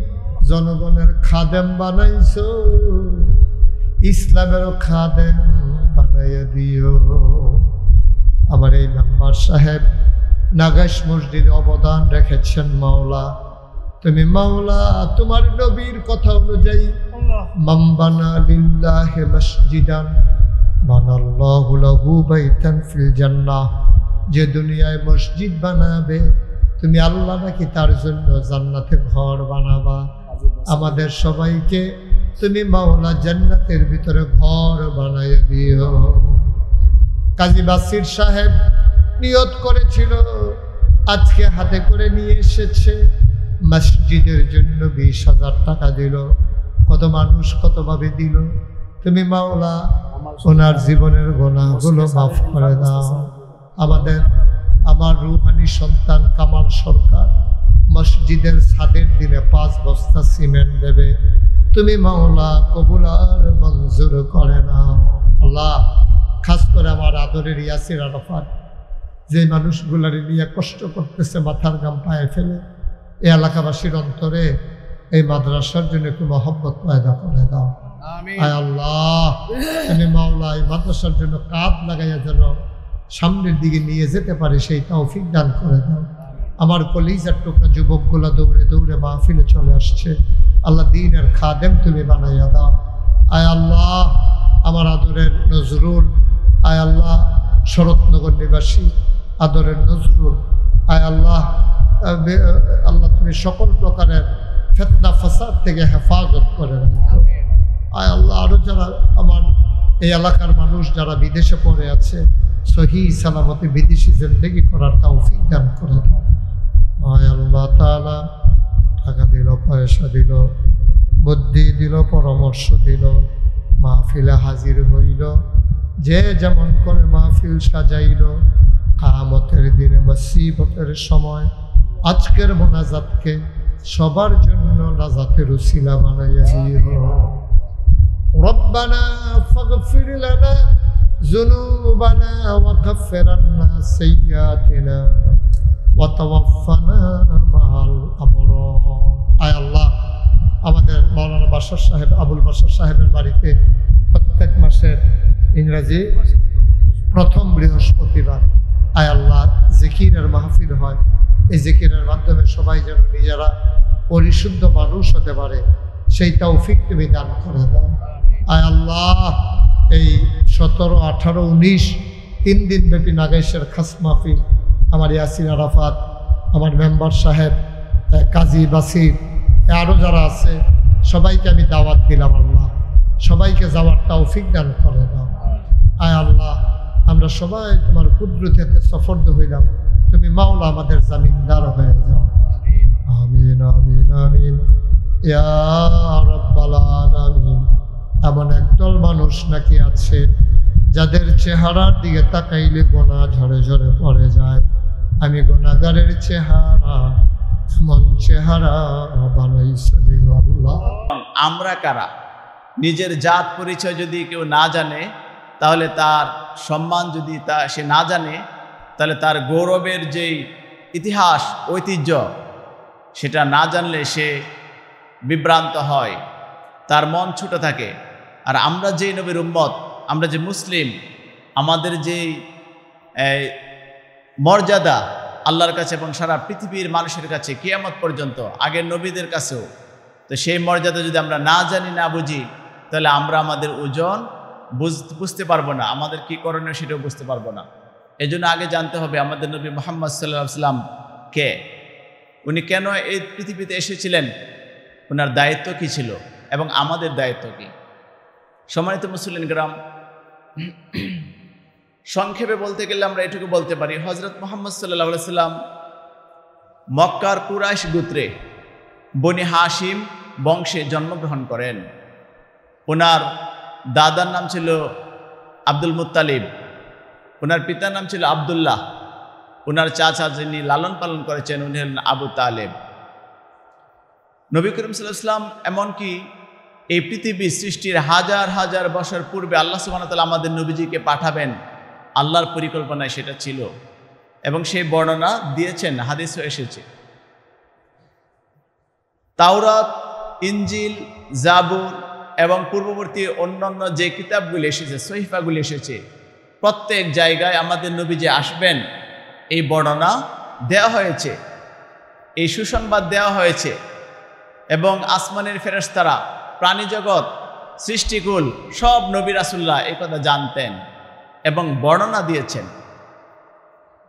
জনগণের খাদেম বানাইছো, ইসলামেরও খাদেম বানাইয়া দিও। আমার এই মেম্বার সাহেব নাগাইশ মসজিদে অবদান রেখেছেন মাওলা, তুমি মাওলা তোমার নবীর কথা অনুযায়ী মান বানা লিল্লাহি মসজিদান বানাল্লাহু লাহু বাইতান ফিল জান্নাহ, যে দুনিয়ায় মসজিদ বানাবে তুমি আল্লাহ নাকি তার জন্য জান্নাতে ঘর বানাবা। আমাদের সবাইকে তুমি মাওলা জান্নাতের ভিতরে ঘর বানাইয়া দিও। কাজী বাসির সাহেব নিয়ত করেছিল, আজকে হাতে করে নিয়ে এসেছে, মসজিদের জন্য 20,000 টাকা দিল। কত মানুষ কতভাবে দিল, তুমি মাওলা ওনার জীবনের গুনাহগুলো মাফ করে দাও। আমার রুহানি সন্তান কামাল সরকার মসজিদের ছাদের দিনে 5 বস্তা সিমেন্ট দেবে, তুমি মাওলা কবুল আর মঞ্জুর করে নাও। আল্লাহ, খাস করে আমার আদরের ইয়াসির আরাফাত, যে মানুষগুলার নিয়ে কষ্ট করতেছে, মাথার গাম পায়ে ফেলে, এই এলাকাবাসীর অন্তরে এই মাদ্রাসার জন্য একটু মহব্বত পয়দা করে দাও। আয় আল্লাহ, তুমি মাওলা এই মাদ্রাসার জন্য কাঁধ লাগাইয়া যেন সামনের দিকে নিয়ে যেতে পারে সেই তৌফিক দান করে দাও। আমার কলিজার টুকরা যুবকগুলা দৌড়ে দৌড়ে মাহফিলে চলে আসছে, আল্লাহ দ্বীনের খাদেম তুমি বানাইয়া দাও। আয় আল্লাহ, আমার আদরের নজরুল, আয় আল্লাহ শরৎনগর নিবাসী আদরের নজরুল, আয় আল্লাহ আল্লাহ তুমি সকল প্রকারের ফিতনা ফাসাদ থেকে হেফাজত করে রাখো। আয় আল্লাহ, আরও যারা আমার এই এলাকার মানুষ যারা বিদেশে পড়ে আছে, সহি সালামতে বিদেশি জিন্দেগি করার তৌফিক দান করে দাও। আয় আল্লাহ তাআলা টাকা দিল, পয়সা দিল, বুদ্ধি দিল, পরামর্শ দিল, মাহফিলে হাজির হইল, যে যেমন করে মাহফিল সাজাইল, কিয়ামতের দিনে মুসিবতের সময় আজকের মোনাজাতকে সবার জন্য নাজাতের উসিলা বানাইয়া দিও। রব্বানা ফাগফির লানা যুনুবানা ওয়া কাফির আন্না সাইয়্যাতিনা ওয়া তাওয়াফানা মাআল আবরার। আয় আল্লাহ, আমাদের মাওলানা বাশার সাহেব, আবুল বাশার সাহেবের বাড়িতে প্রত্যেক মাসের ইংরেজি প্রথম বৃহস্পতিবার আয় আল্লাহ জিকিরের মাহফিল হয়। এই জিকিরের মাধ্যমে সবাই যেন নিজেরা পরিশুদ্ধ মানুষ হতে পারে সেই তৌফিক তুমি দান করে দাও। আয় আল্লাহ, এই 17, 18, 19 3 দিন ব্যাপী নাগাইশের খাস মাহফিল আমার ইয়াসির আরাফাত, আমার মেম্বার সাহেব, কাজী বাসির, আরও যারা আছে সবাইকে আমি দাওয়াত দিলাম। আল্লাহ সবাইকে যাওয়ার তৌফিক দান করে দাও। আয় আল্লাহ, আমরা সবাই তোমার কুদরতে সফর্দ হইলাম, তুমি মাওলা আমাদের জামিনদার হয়ে যাও। আমিন আমিন আমিন ইয়া রাব্বাল আলামিন। এমন একদল মানুষ নাকি আছে যাদের চেহারার দিকে তাকাইলে গোনা ঝরে ঝরে পড়ে যায়। আমি গোনাগারের চেহারা মন চেহারা বানাইছি আল্লাহ। আমরা কারা, নিজের জাত পরিচয় যদি কেউ না জানে, তাহলে তার সম্মান যদি সে না জানে, তাহলে তার গৌরবের যেই ইতিহাস ঐতিহ্য সেটা না জানলে সে বিভ্রান্ত হয়, তার মন ছোট থাকে। আর আমরা যেই নবীর উম্মত, আমরা যে মুসলিম, আমাদের যেই মর্যাদা আল্লাহর কাছে এবং সারা পৃথিবীর মানুষের কাছে কিয়ামত পর্যন্ত, আগের নবীদের কাছেও, তো সেই মর্যাদা যদি আমরা না জানি, না বুঝি, তাহলে আমরা আমাদের ওজন বুঝতে পারবো না, আমাদের কী করণীয় সেটাও বুঝতে পারবো না। এই জন্য আগে জানতে হবে আমাদের নবী মুহাম্মদ সাল্লাল্লাহু আলাইহি ওয়াসাল্লাম কে, উনি কেন এই পৃথিবীতে এসেছিলেন, ওনার দায়িত্ব কী ছিল এবং আমাদের দায়িত্ব কী। সম্মানিত মুসলিমগণ, সংক্ষেপে বলতে গেলে আমরা এটুকু বলতে পারি, হযরত মুহাম্মদ সাল্লাল্লাহু আলাইহি ওয়াসাল্লাম মক্কার কুরাইশ গোত্রে বনি হাশিম বংশে জন্মগ্রহণ করেন। ওনার দাদার নাম ছিল আব্দুল মুত্তালিব, ওনার পিতার নাম ছিল আবদুল্লাহ, ওনার চাচা যিনি লালন পালন করেছেন উনি হলেন আবু তালেব। নবী করিম সাল্লাল্লাহু আলাইহি ওয়াসাল্লাম এমনকি এই পৃথিবী সৃষ্টির হাজার হাজার বছর পূর্বে আল্লাহ সুবহানাহু ওয়া তাআলা আমাদের নবীজিকে পাঠাবেন, আল্লাহর পরিকল্পনায় সেটা ছিল এবং সেই বর্ণনা দিয়েছেন, হাদিসও এসেছে। তাওরাত, ইনজিল, জাবুর এবং পূর্ববর্তী অন্যান্য যে কিতাবগুলি এসেছে, সহিফাগুলি এসেছে, প্রত্যেক জায়গায় আমাদের নবীজি আসবেন এই বর্ণনা দেওয়া হয়েছে, এই সুসংবাদ দেওয়া হয়েছে। এবং আসমানের ফেরেশতারা, প্রাণী জগৎ, সৃষ্টিকুল সব নবী রাসূলুল্লাহ এই কথা জানতেন এবং বর্ণনা দিয়েছেন।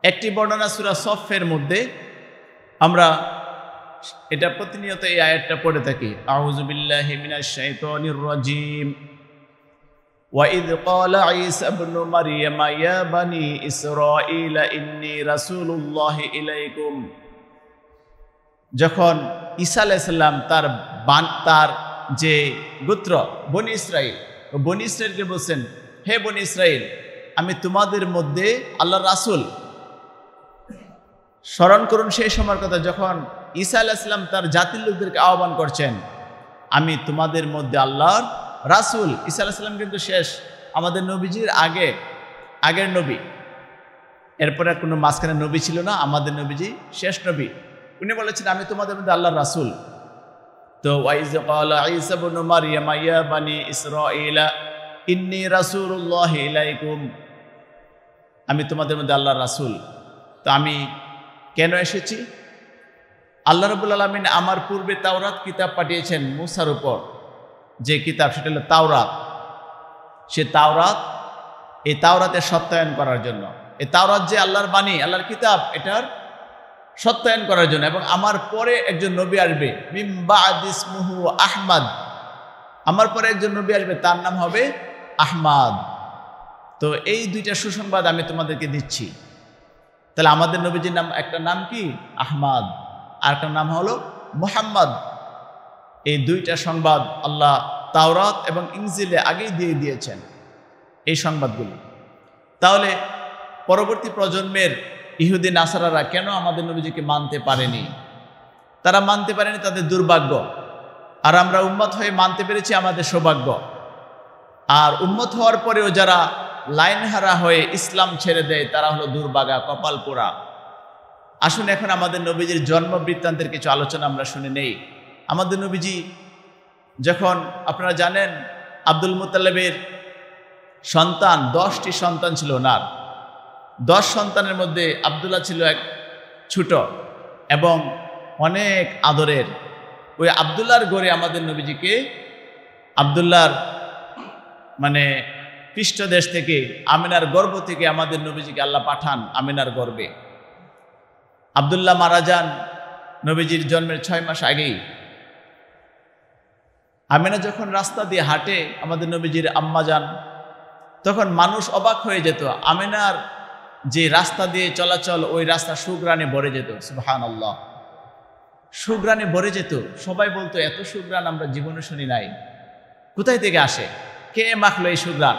একটি বর্ণনা সূরা সফের মধ্যে আমরা এটা প্রতিনিয়ত এই আয়াতটা পড়ে থাকি, আউযু বিল্লাহি মিনাশ শাইতানির রাজীম, ওয়া ইয ক্বালা ঈসা ইবনু মারইয়াম ইয়া বানি ইসরাঈল ইন্নী রাসূলুল্লাহি ইলাইকুম। যখন ঈসা আলাইহিস সালাম তার যে গোত্র বনি ইসরাইল, বনি ইসরাইলকে বলছেন, হে বনি ইসরাইল, আমি তোমাদের মধ্যে আল্লাহর রাসূল। স্মরণ করুন সেই সময়ের কথা যখন ঈসা আলাইহিস সালাম তার জাতির লোকদেরকে আহ্বান করছেন, আমি তোমাদের মধ্যে আল্লাহর রাসূল। ঈসা আলাইহিস সালাম কিন্তু শেষ, আমাদের নবীজির আগের নবী, এরপরে কোনো মাঝখানে নবী ছিল না, আমাদের নবীজি শেষ নবী। উনি বলেছেন আমি তোমাদের মধ্যে আল্লাহর রাসূল। তো ওয়াইজ ক্বালা ঈসা ইবনু মারইয়াম ইয়া বানি ইসরাঈল ইন্নী রাসূলুল্লাহি ইলাইকুম, আমি তোমাদের মধ্যে আল্লাহর রাসূল। তো আমি কেন এসেছি? আল্লাহ রাব্বুল আলামিন আমার পূর্বে তাওরাত কিতাব পাঠিয়েছেন মূসার উপর, যে কিতাব সেটা হলো তাওরাত। সে তাওরাত, এই তাওরাতের সত্যায়ন করার জন্য, এই তাওরাত যে আল্লাহর বাণী, আল্লাহর কিতাব, এটার সত্যায়ন করার জন্য। এবং আমার পরে একজন নবী আসবে, মিন বা'দি ইসমুহু আহমদ, আমার পরে একজন নবী আসবে, তার নাম হবে আহমদ। তো এই দুইটা সুসংবাদ আমি তোমাদেরকে দিচ্ছি। তাহলে আমাদের নবীজির নাম, একটা নাম কি আহমদ, আর একটা নাম হলো মুহাম্মদ। এই দুইটা সংবাদ আল্লাহ তাওরাত এবং ইনজিলে আগেই দিয়ে দিয়েছেন এই সংবাদগুলো। তাহলে পরবর্তী প্রজন্মের ইহুদি নাসারারা কেন আমাদের নবীজিকে মানতে পারেনি? তারা মানতে পারেনি, তাদের দুর্ভাগ্য। আর আমরা উম্মত হয়ে মানতে পেরেছি, আমাদের সৌভাগ্য। আর উম্মত হওয়ার পরেও যারা লাইনহারা হয়ে ইসলাম ছেড়ে দেয় তারা হলো দুর্ভাগা, কপাল পোড়া। আসুন এখন আমাদের নবীজির জন্ম বৃত্তান্তের কিছু আলোচনা আমরা শুনে নেই। আমাদের নবীজি যখন, আপনারা জানেন, আব্দুল মুত্তালিবের সন্তান, 10টি সন্তান ছিল ওনার। 10 সন্তানের মধ্যে আব্দুল্লাহ ছিল এক ছোট এবং অনেক আদরের। ওই আব্দুল্লাহর গড়ে আমাদের নবীজিকে, আব্দুল্লাহর মানে পৃষ্ঠদেশ থেকে, আমিনার গর্ভ থেকে আমাদের নবীজিকে আল্লাহ পাঠান আমিনার গর্ভে। আব্দুল্লাহ মারা যান নবীজির জন্মের 6 মাস আগেই। আমিনা যখন রাস্তা দিয়ে হাঁটে, আমাদের নবীজির আম্মা যান, তখন মানুষ অবাক হয়ে যেত। আমিনার যে রাস্তা দিয়ে চলাচল, ওই রাস্তা সুগ্রানে ভরে যেত। সুবহানাল্লাহ, সুগ্রানে ভরে যেত। সবাই বলতো এত সুগ্রান আমরা জীবনে শুনি নাই, কোথায় থেকে আসে, কে মাখলো এই সুগ্রান?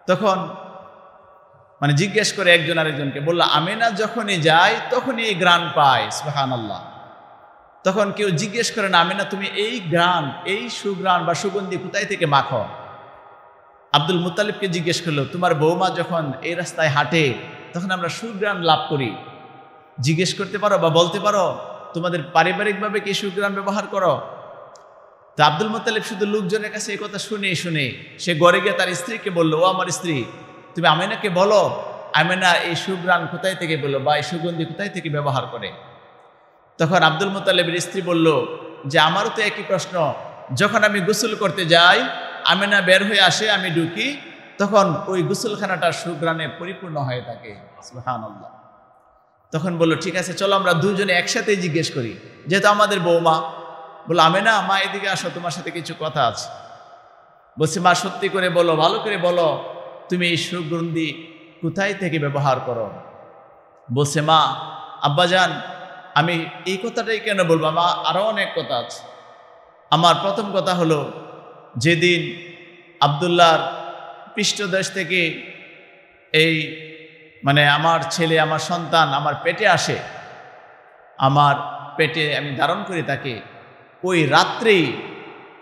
তখন মানে জিজ্ঞেস করে একজন আরেকজনকে, বলল আমিনা যখনই যায় তখনই এই গ্রান পায়। সুবহানাল্লাহ। তখন কেউ জিজ্ঞেস করে না, আমিনা তুমি এই গ্রান, এই সুগ্রান বা সুগন্ধি কোথায় থেকে মাখো? আব্দুল মুত্তালিবকে জিজ্ঞেস করলো, তোমার বৌমা যখন এই রাস্তায় হাঁটে তখন আমরা সুগ্রান লাভ করি, জিজ্ঞেস করতে পারো বা বলতে পারো তোমাদের পারিবারিকভাবে কি সুগ্রান ব্যবহার করো? তো আব্দুল মুত্তালিব শুধু লোকজনের কাছে এই কথা শুনে সে ঘরে গিয়ে তার স্ত্রীকে বললো, ও আমার স্ত্রী, তুমি আমিনাকে বলো আমিনা এই সুগ্রান কোথায় থেকে বললো বা এই সুগন্ধি কোথায় থেকে ব্যবহার করে। তখন আব্দুল মুত্তালিবের স্ত্রী বলল যে আমারও তো একই প্রশ্ন, যখন আমি গোসল করতে যাই আমিনা বের হয়ে আসে, আমি ঢুকি, তখন ওই গোসলখানাটা সুগ্রানে পরিপূর্ণ হয়ে থাকে। সুবহানাল্লাহ। তখন বললো ঠিক আছে, চলো আমরা দুজনে একসাথে জিজ্ঞেস করি, যেহেতু আমাদের বৌমা। বললো আমিনা, মা এদিকে আসো, তোমার সাথে কিছু কথা আছে। বলছি মা সত্যি করে বলো, ভালো করে বলো, তুমি এই সুগন্ধি কোথায় থেকে ব্যবহার করো? বলছে মা, আব্বাজান আমি এই কথাটাই কেন বলবো, আমার আরও অনেক কথা আছে। আমার প্রথম কথা হলো, যেদিন আবদুল্লাহর পৃষ্ঠদেশ থেকে এই মানে আমার ছেলে, আমার সন্তান আমার পেটে আসে, আমার পেটে আমি ধারণ করি তাকে, ওই রাত্রেই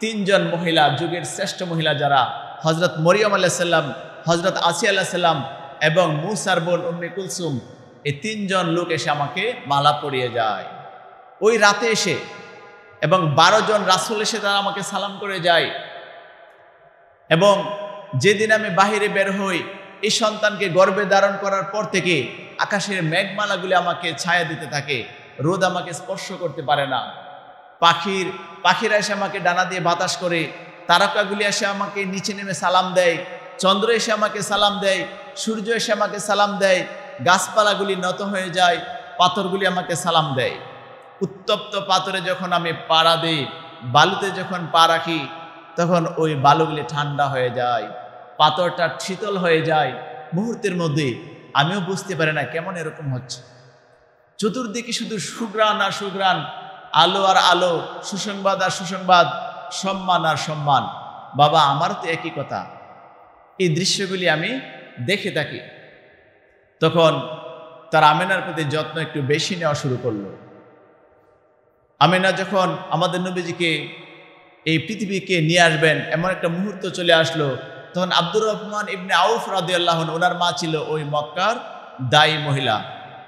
3 জন মহিলা, যুগের শ্রেষ্ঠ মহিলা যারা, হজরত মরিয়ম আলাইহিস সালাম, হজরত আসিয়া আলাইহিস সালাম এবং মুসার বোন উম্মে কুলসুম, এই 3 জন লোক এসে আমাকে মালা পরিয়ে যায় ওই রাতে এসে, এবং 12 জন রাসূল এসে তারা আমাকে সালাম করে যায়। এবং যেদিন আমি বাহিরে বের হই, এই সন্তানকে গর্ভে ধারণ করার পর থেকে আকাশের মেঘমালাগুলি আমাকে ছায়া দিতে থাকে, রোদ আমাকে স্পর্শ করতে পারে না। পাখিরা এসে আমাকে ডানা দিয়ে বাতাস করে, তারকাগুলি এসে আমাকে নিচে নেমে সালাম দেয়, চন্দ্র এসে আমাকে সালাম দেয়, সূর্য এসে আমাকে সালাম দেয়, গাছপালাগুলি নত হয়ে যায়, পাথরগুলি আমাকে সালাম দেয়। উত্তপ্ত পাথরে যখন আমি পাড়া দিই, বালুতে যখন পা রাখি, তখন ওই বালুগুলি ঠান্ডা হয়ে যায়, পাথরটা শীতল হয়ে যায় মুহূর্তের মধ্যে। আমিও বুঝতে পারি না কেমন এরকম হচ্ছে। চতুর্দিকে শুধু সুঘ্রাণ আর সুঘ্রাণ, আলো আর আলো, সুসংবাদ আর সুসংবাদ, সম্মান আর সম্মান। বাবা, আমারও তো একই কথা। এই দৃশ্যগুলি আমি দেখে থাকি। তখন তার আমেনার প্রতি যত্ন একটু বেশি নেওয়া শুরু করলো। আমেনা যখন আমাদের নবীজিকে এই পৃথিবীকে নিয়ে আসবেন এমন একটা মুহূর্ত চলে আসলো, তখন আব্দুর রহমান ইবনে আউফ রাদিয়াল্লাহু আনহু, ওনার মা ছিল ওই মক্কার দায়ী মহিলা,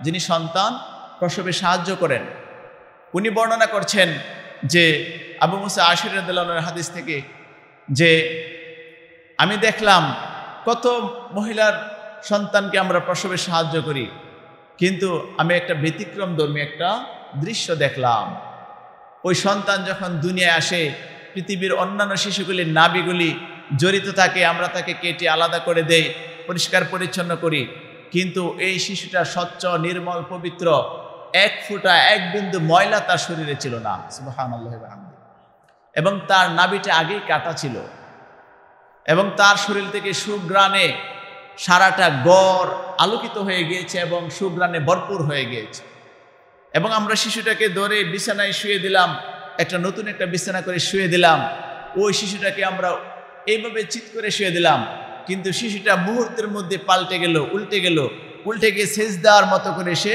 যিনি সন্তান প্রসবে সাহায্য করেন। উনি বর্ণনা করছেন যে আবু মুসা আশারী রাদিয়াল্লাহু আনহুর হাদিস থেকে, যে আমি দেখলাম কত মহিলার সন্তানকে আমরা প্রসবে সাহায্য করি, কিন্তু আমি একটা ব্যতিক্রমধর্মী একটা দৃশ্য দেখলাম। ওই সন্তান যখন দুনিয়ায় আসে, পৃথিবীর অন্যান্য শিশুগুলির নাভিগুলি জড়িত থাকে, আমরা তাকে কেটে আলাদা করে দেই, পরিষ্কার পরিচ্ছন্ন করি, কিন্তু এই শিশুটা স্বচ্ছ, নির্মল, পবিত্র, 1 ফোঁটা 1 বিন্দু ময়লা তার শরীরে ছিল না। সুবহানাল্লাহি ওয়া বিহামদিহি। এবং তার নাভিটা আগেই কাটা ছিল, এবং তার শরীর থেকে সুঘ্রাণে সারাটা গড় আলোকিত হয়ে গিয়েছে এবং সুঘ্রাণে ভরপুর হয়ে গিয়েছে। এবং আমরা শিশুটাকে ধরে বিছানায় শুয়ে দিলাম, একটা নতুন একটা বিছানা করে শুয়ে দিলাম। ওই শিশুটাকে আমরা এইভাবে চিৎ করে শুয়ে দিলাম, কিন্তু শিশুটা মুহূর্তের মধ্যে পাল্টে গেল, উল্টে গিয়ে সেজদার মতো করে সে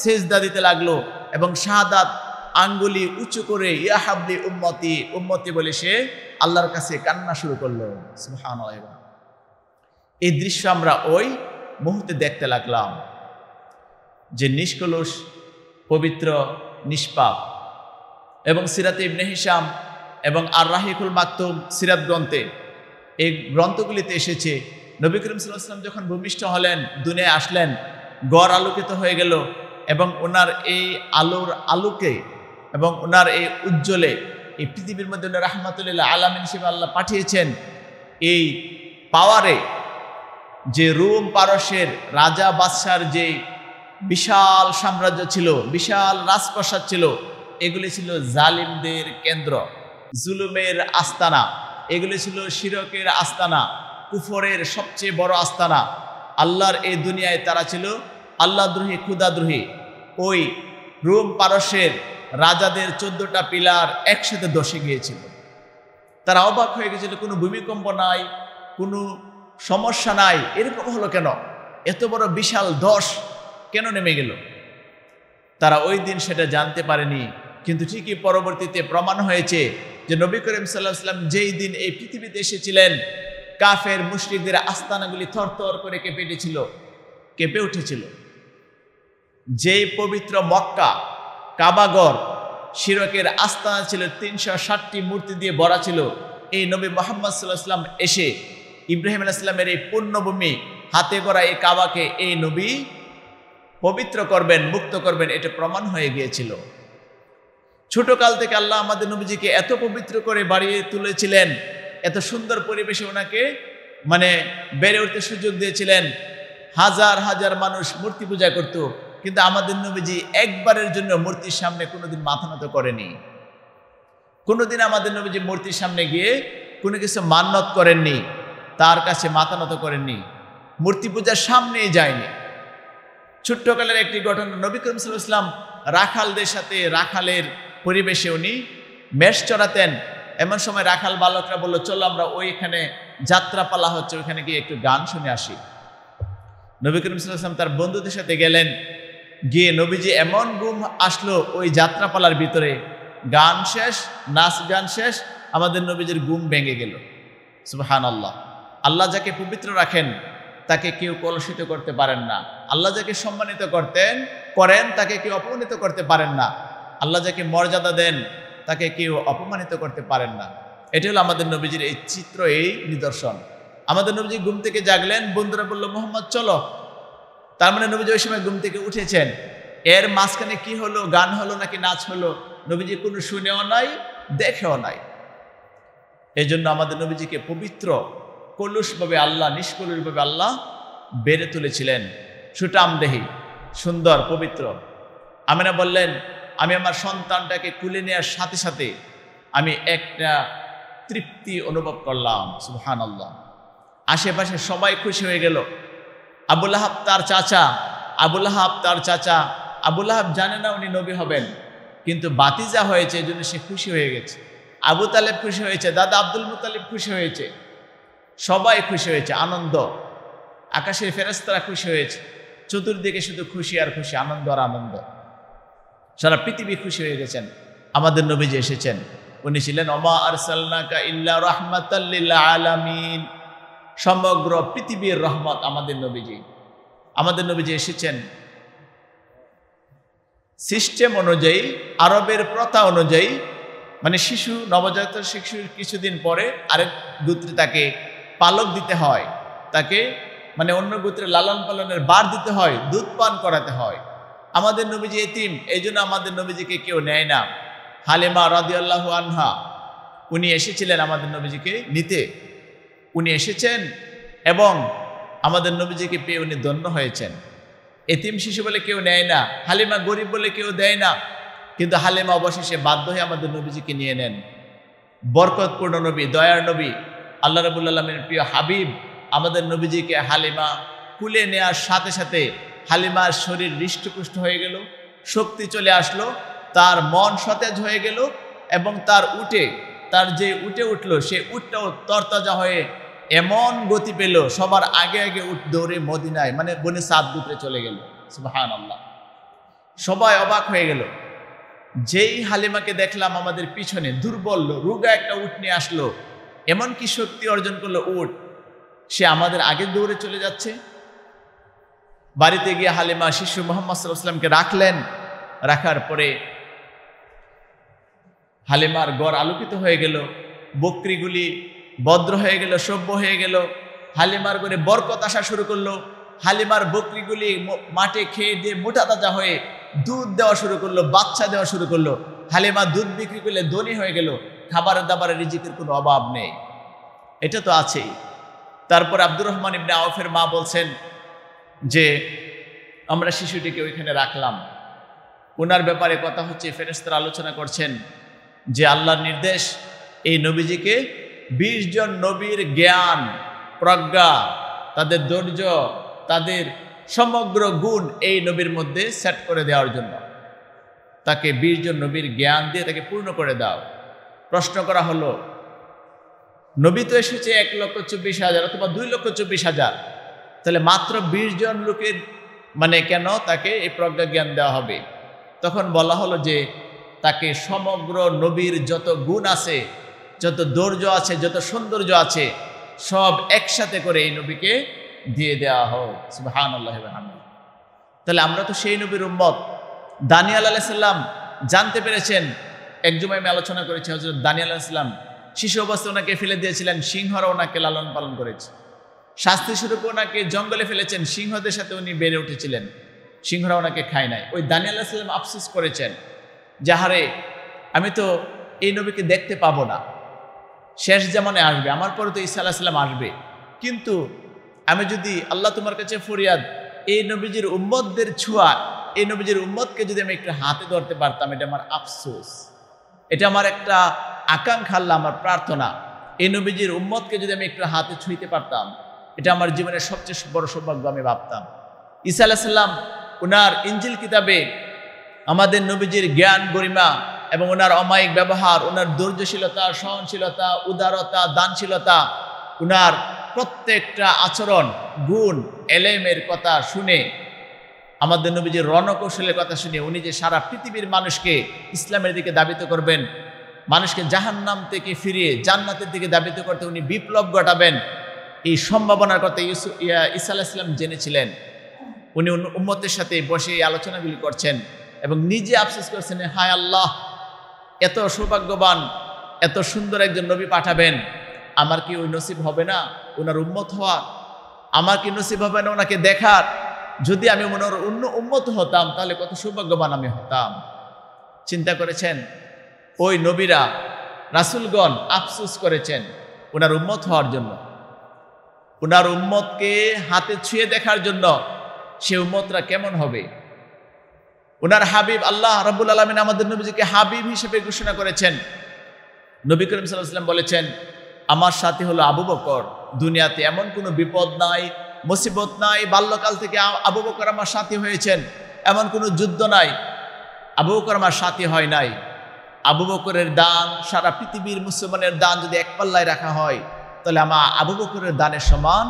সেজদা দিতে লাগলো, এবং শাহাদাত আঙ্গুলি উঁচু করে ইয়া হাবলি উম্মতি উম্মতি বলে সে আল্লাহর কাছে কান্না শুরু করলো। সুবহানাল্লাহ। এই দৃশ্য আমরা ওই মুহূর্তে দেখতে লাগলাম, যে নিষ্কলুষ, পবিত্র, নিষ্পাপ। এবং সিরাতে ইবনে হিশাম এবং আর রাহিকুল মাকতুম সিরাত গ্রন্থে, এই গ্রন্থগুলিতে এসেছে, নবী করিম সাল্লাল্লাহু আলাইহি ওয়াসাল্লাম যখন ভূমিষ্ঠ হলেন, দুনিয়ায় আসলেন, গড় আলোকিত হয়ে গেল, এবং ওনার এই আলোর আলোকে এবং ওনার এই উজ্জ্বলে এই পৃথিবীর মধ্যে রাহমাতুল আলামিন হিসেবে আল্লাহ পাঠিয়েছেন। এই পাওয়ারে যে রোম পারস্যের রাজা বাদশার যে বিশাল সাম্রাজ্য ছিল, বিশাল রাজপ্রাসাদ ছিল, এগুলি ছিল জালিমদের কেন্দ্র, জুলুমের আস্তানা, এগুলি ছিল শিরকের আস্তানা, কুফরের সবচেয়ে বড় আস্তানা। আল্লাহর এই দুনিয়ায় তারা ছিল আল্লাহদ্রোহী, ক্ষুদাদ্রোহী। ওই রোম পারস্যের রাজাদের 14টা পিলার একসাথে ধসে গিয়েছিল। তারা অবাক হয়ে গেছিল, কোনো ভূমিকম্প নাই, কোনো সমস্যা নাই, এরকম হলো কেন? এত বড় বিশাল ধস কেন নেমে গেল? তারা ওই দিন সেটা জানতে পারেনি, কিন্তু ঠিকই পরবর্তীতে প্রমাণ হয়েছে যে নবী করিম সাল্লাল্লাহু আলাইহি ওয়াসাল্লাম যেই দিন এই পৃথিবীতে এসেছিলেন, কাফের মুশরিকদের আস্তানাগুলি থরথর করে কেঁপে উঠেছিল। যেই পবিত্র মক্কা, কাবাগর শিরকের আস্তানা ছিল, 360টি মূর্তি দিয়ে ভরা ছিল। এই নবী মুহাম্মদ সাল্লাল্লাহু আলাইহি ওয়াসাল্লাম এসে ইব্রাহিম আলাইহিস সালামের এই পুণ্যভূমি, হাতে গড়া এই কাবাকে এই নবী পবিত্র করবেন, মুক্ত করবেন, এটা প্রমাণ হয়ে গিয়েছিল। ছোটকাল থেকে আল্লাহ আমাদের নবীজিকে এত পবিত্র করে বাড়িয়ে তুলেছিলেন, এত সুন্দর পরিবেশে ওনাকে বেড়ে উঠতে সুযোগ দিয়েছিলেন। হাজার হাজার মানুষ মূর্তি পূজা করত, কিন্তু আমাদের নবীজি একবারের জন্য মূর্তির সামনে কোনোদিন মাথা নত করেনি। কোনোদিন আমাদের নবীজি মূর্তির সামনে গিয়ে কোনো কিছু মান্যত করেননি, তার কাছে মাথা নত করেননি, মূর্তি পূজার সামনেই যায়নি। ছোট্টকালের একটি ঘটনা, নবী করিম সাল্লাল্লাহু আলাইহি ওয়াসাল্লাম রাখালদের সাথে রাখালের পরিবেশে উনি মেষ চড়াতেন। এমন সময় রাখাল বালকরা বলল, চলো আমরা ওইখানে যাত্রাপালা হচ্ছে, ওইখানে গিয়ে একটু গান শুনে আসি। নবী করিম সাল্লাল্লাহু আলাইহি ওয়াসাল্লাম তার বন্ধুদের সাথে গেলেন। গিয়ে নবীজি এমন ঘুম আসলো ওই যাত্রাপালার ভিতরে, গান শেষ, নাচ গান শেষ, আমাদের নবীজির ঘুম ভেঙে গেল। সুবহানাল্লাহ। আল্লাহ যাকে পবিত্র রাখেন তাকে কেউ কলুষিত করতে পারেন না। আল্লাহ যাকে সম্মানিত করেন তাকে কেউ অপমানিত করতে পারেন না। আল্লাহ যাকে মর্যাদা দেন তাকে কেউ অপমানিত করতে পারেন না। এটি হলো আমাদের নবীজির এই চিত্র, এই নিদর্শন। আমাদের নবীজি ঘুম থেকে জাগলেন, বন্ধুরা বলল, মুহাম্মদ চলো। তার মানে নবীজি ওই সময় ঘুম থেকে উঠেছেন। এর মাঝখানে কি হলো, গান হলো নাকি নাচ হলো, নবীজি কোনো শুনেও নাই, দেখেও নাই। এই জন্য আমাদের নবীজিকে পবিত্র, কলুষভাবে আল্লাহ, নিষ্কলুষভাবে আল্লাহ বেড়ে তুলেছিলেন, সুঠামদেহী, সুন্দর, পবিত্র। আমিনা বললেন, আমি আমার সন্তানটাকে কুলে নেওয়ার সাথে সাথে আমি একটা তৃপ্তি অনুভব করলাম। সুবহানাল্লাহ। আশেপাশে সবাই খুশি হয়ে গেল। আবু লাহাব তার চাচা, আবু লাহাব জানে না উনি নবী হবেন, কিন্তু বাতিজা হয়েছে এই জন্য সে খুশি হয়ে গেছে। আবু তালেব খুশি হয়েছে, দাদা আব্দুল মুত্তালিব খুশি হয়েছে, সবাই খুশি হয়েছে, আনন্দ। আকাশের ফেরেশতারা খুশি হয়েছে, চতুর্দিকে শুধু খুশি আর খুশি, আনন্দ আর আনন্দ। সারা পৃথিবী খুশি হয়ে গেছেন। আমাদের নবীজি এসেছেন, উনি ছিলেন ওমা আরসালনাকা ইল্লা রাহমাতাল লিল আলামিন, সমগ্র পৃথিবীর রহমত আমাদের নবীজি। আমাদের নবীজি এসেছেন সিস্টেম অনুযায়ী, আরবের প্রথা অনুযায়ী, মানে শিশু, নবজাত শিশুর কিছুদিন পরে আরেক গোত্রে তাকে পালক দিতে হয়, তাকে মানে অন্য গোত্রে লালন পালনের বার দিতে হয়, দুধ পান করাতে হয়। আমাদের নবীজি এতিম, এই জন্য আমাদের নবীজিকে কেউ নেয় না। হালিমা রাদিয়াল্লাহু আনহা উনি এসেছিলেন আমাদের নবীজিকে নিতে, উনি এসেছেন এবং আমাদের নবীজিকে পেয়ে উনি ধন্য হয়েছেন। এতিম শিশু বলে কেউ নেয় না, হালিমা গরিব বলে কেউ দেয় না, কিন্তু হালিমা অবশেষে বাধ্য হয়ে আমাদের নবীজিকে নিয়ে নেন। বরকতপূর্ণ নবী, দয়ার নবী, আল্লাহ রাব্বুল আলামিনের প্রিয় হাবিব আমাদের নবীজিকে হালিমা কুলে নেওয়ার সাথে সাথে হালিমার শরীর হৃষ্টপুষ্ট হয়ে গেল, শক্তি চলে আসলো, তার মন সতেজ হয়ে গেল এবং তার যে উঠে উঠলো সে উটটাও তরতাজা হয়ে এমন গতি পেল, সবার আগে আগে উট দৌড়ে মদিনায়, মানে বনে সাদ গোত্রে চলে গেল। সুবহানাল্লাহ। সবাই অবাক হয়ে গেল। যেই হালিমাকে দেখলাম আমাদের পিছনে দুর্বল রোগা একটা উট নিয়ে আসলো, এমন কি শক্তি অর্জন করলো উট, সে আমাদের আগে দৌড়ে চলে যাচ্ছে। বাড়িতে গিয়ে হালিমা শিশু মুহাম্মদ সাল্লাল্লাহু আলাইহি ওয়াসাল্লামকে রাখলেন। রাখার পরে হালিমার ঘর আলোকিত হয়ে গেল, বকরিগুলি ভদ্র হয়ে গেল, সভ্য হয়ে গেল। হালিমার ঘরে বরকত আসা শুরু করলো। হালিমার বকরিগুলি মাঠে খেয়ে দিয়ে মোটা তাজা হয়ে দুধ দেওয়া শুরু করলো, বাচ্চা দেওয়া শুরু করলো। হালিমা দুধ বিক্রি করলে ধনী হয়ে গেল, খাবারের দাবারের রিজিকের কোনো অভাব নেই। এটা তো আছেই। তারপর আব্দুর রহমান ইবনে আউফের মা বলছেন যে আমরা শিশুটিকে ওইখানে রাখলাম। ওনার ব্যাপারে কথা হচ্ছে, ফেরেশতারা আলোচনা করছেন যে আল্লাহর নির্দেশ, এই নবীজিকে 20 জন নবীর জ্ঞান, প্রজ্ঞা, তাদের ধৈর্য, তাদের সমগ্র গুণ এই নবীর মধ্যে সেট করে দেওয়ার জন্য তাকে 20 জন নবীর জ্ঞান দিয়ে তাকে পূর্ণ করে দাও। প্রশ্ন করা হলো, নবী তো এসেছে 1,24,000 অথবা 2,24,000, তাহলে মাত্র 20 জন লোকের মানে কেন তাকে এই প্রজ্ঞা জ্ঞান দেওয়া হবে? তখন বলা হলো যে তাকে সমগ্র নবীর যত গুণ আছে, যত ধৈর্য আছে, যত সৌন্দর্য আছে, সব একসাথে করে এই নবীকে দিয়ে দেওয়া হোক। সুবহানাল্লাহি ওয়া বিহামদিহি। তাহলে আমরা তো সেই নবীর উম্মত। দানিয়েল আলাইহিস সালাম জানতে পেরেছেন, এক জুমায় আমি আলোচনা করেছি, হযরত দানিয়েল আলাইহিস সালাম শিশু অবস্থায় ওনাকে ফেলে দিয়েছিলেন, সিংহরা ওনাকে লালন পালন করেছে। শাস্তি স্বরূপ ওনাকে জঙ্গলে ফেলেছেন, সিংহদের সাথে উনি বেড়ে উঠেছিলেন, সিংহরা ওনাকে খায় নাই। ওই দানিয়েল আলাইহিস সালাম আফসোস করেছেন, যাহারে আমি তো এই নবীকে দেখতে পাবো না, শেষ জামানে আসবে, আমার পরে তো ঈসা আলাইহিস সালাম আসবে, কিন্তু আমি যদি আল্লাহ তোমার কাছে ফরিয়াদ, এই নবীজির উম্মতদের ছোঁয়া, এই নবীজির উম্মতকে যদি আমি একটু হাতে ধরতে পারতাম, এটা আমার আফসোস, এটা আমার একটা আকাঙ্ক্ষা, আল্লাহ আমার প্রার্থনা, এই নবীজির উম্মতকে যদি আমি একটু হাতে ছুঁইতে পারতাম, এটা আমার জীবনের সবচেয়ে বড় সৌভাগ্য আমি ভাবতাম। ঈসা আলাইহিস সালাম ওনার ইনজিল কিতাবে আমাদের নবীজির জ্ঞান গরিমা এবং ওনার অমায়িক ব্যবহার, ওনার ধৈর্যশীলতা, সহনশীলতা, উদারতা, দানশীলতা, ওনার প্রত্যেকটা আচরণ, গুণ, এলেমের কথা শুনে, আমাদের নবীজির রণকৌশলের কথা শুনে উনি যে সারা পৃথিবীর মানুষকে ইসলামের দিকে দাবিত করবেন, মানুষকে জাহান্নাম থেকে ফিরিয়ে জান্নাতের দিকে দাবিত করতে উনি বিপ্লব ঘটাবেন, এই সম্ভাবনার কথা ঈসা আলাইহিস সালাম জেনেছিলেন। উনি উম্মতের সাথে বসে এই আলোচনাগুলি করছেন এবং নিজে আফসোস করছেন, হায় আল্লাহ, এত সৌভাগ্যবান, এত সুন্দর একজন নবী পাঠাবেন, আমার কি ওই নসিব হবে না ওনার উম্মত হওয়ার? আমার কি নসিব হবে না ওনাকে দেখার? যদি আমি ওনার উম্মত হতাম তাহলে কত সৌভাগ্যবান আমি হতাম। চিন্তা করেছেন ওই নবীরা, রাসূলগণ আফসোস করেছেন ওনার উম্মত হওয়ার জন্য, ওনার উম্মতকে হাতে ছুঁয়ে দেখার জন্য। সে উম্মতরা কেমন হবে? ওনার হাবিব, আল্লাহ রাব্বুল আলামিন আমাদের নবীজিকে হাবিব হিসেবে ঘোষণা করেছেন। নবী করিম সাল্লাল্লাহু আলাইহি ওয়াসাল্লাম বলেছেন, আমার সাথী হলো আবু বকর। দুনিয়াতে এমন কোনো বিপদ নাই, মুসিবত নাই, বাল্যকাল থেকে আবু বকর আমার সাথী হয়েছেন, এমন কোনো যুদ্ধ নাই আবু বকর আমার সাথী হয় নাই। আবু বকরের দান, সারা পৃথিবীর মুসলমানের দান যদি এক পাল্লায় রাখা হয় তাহলে আমার আবু বকরের দানের সমান,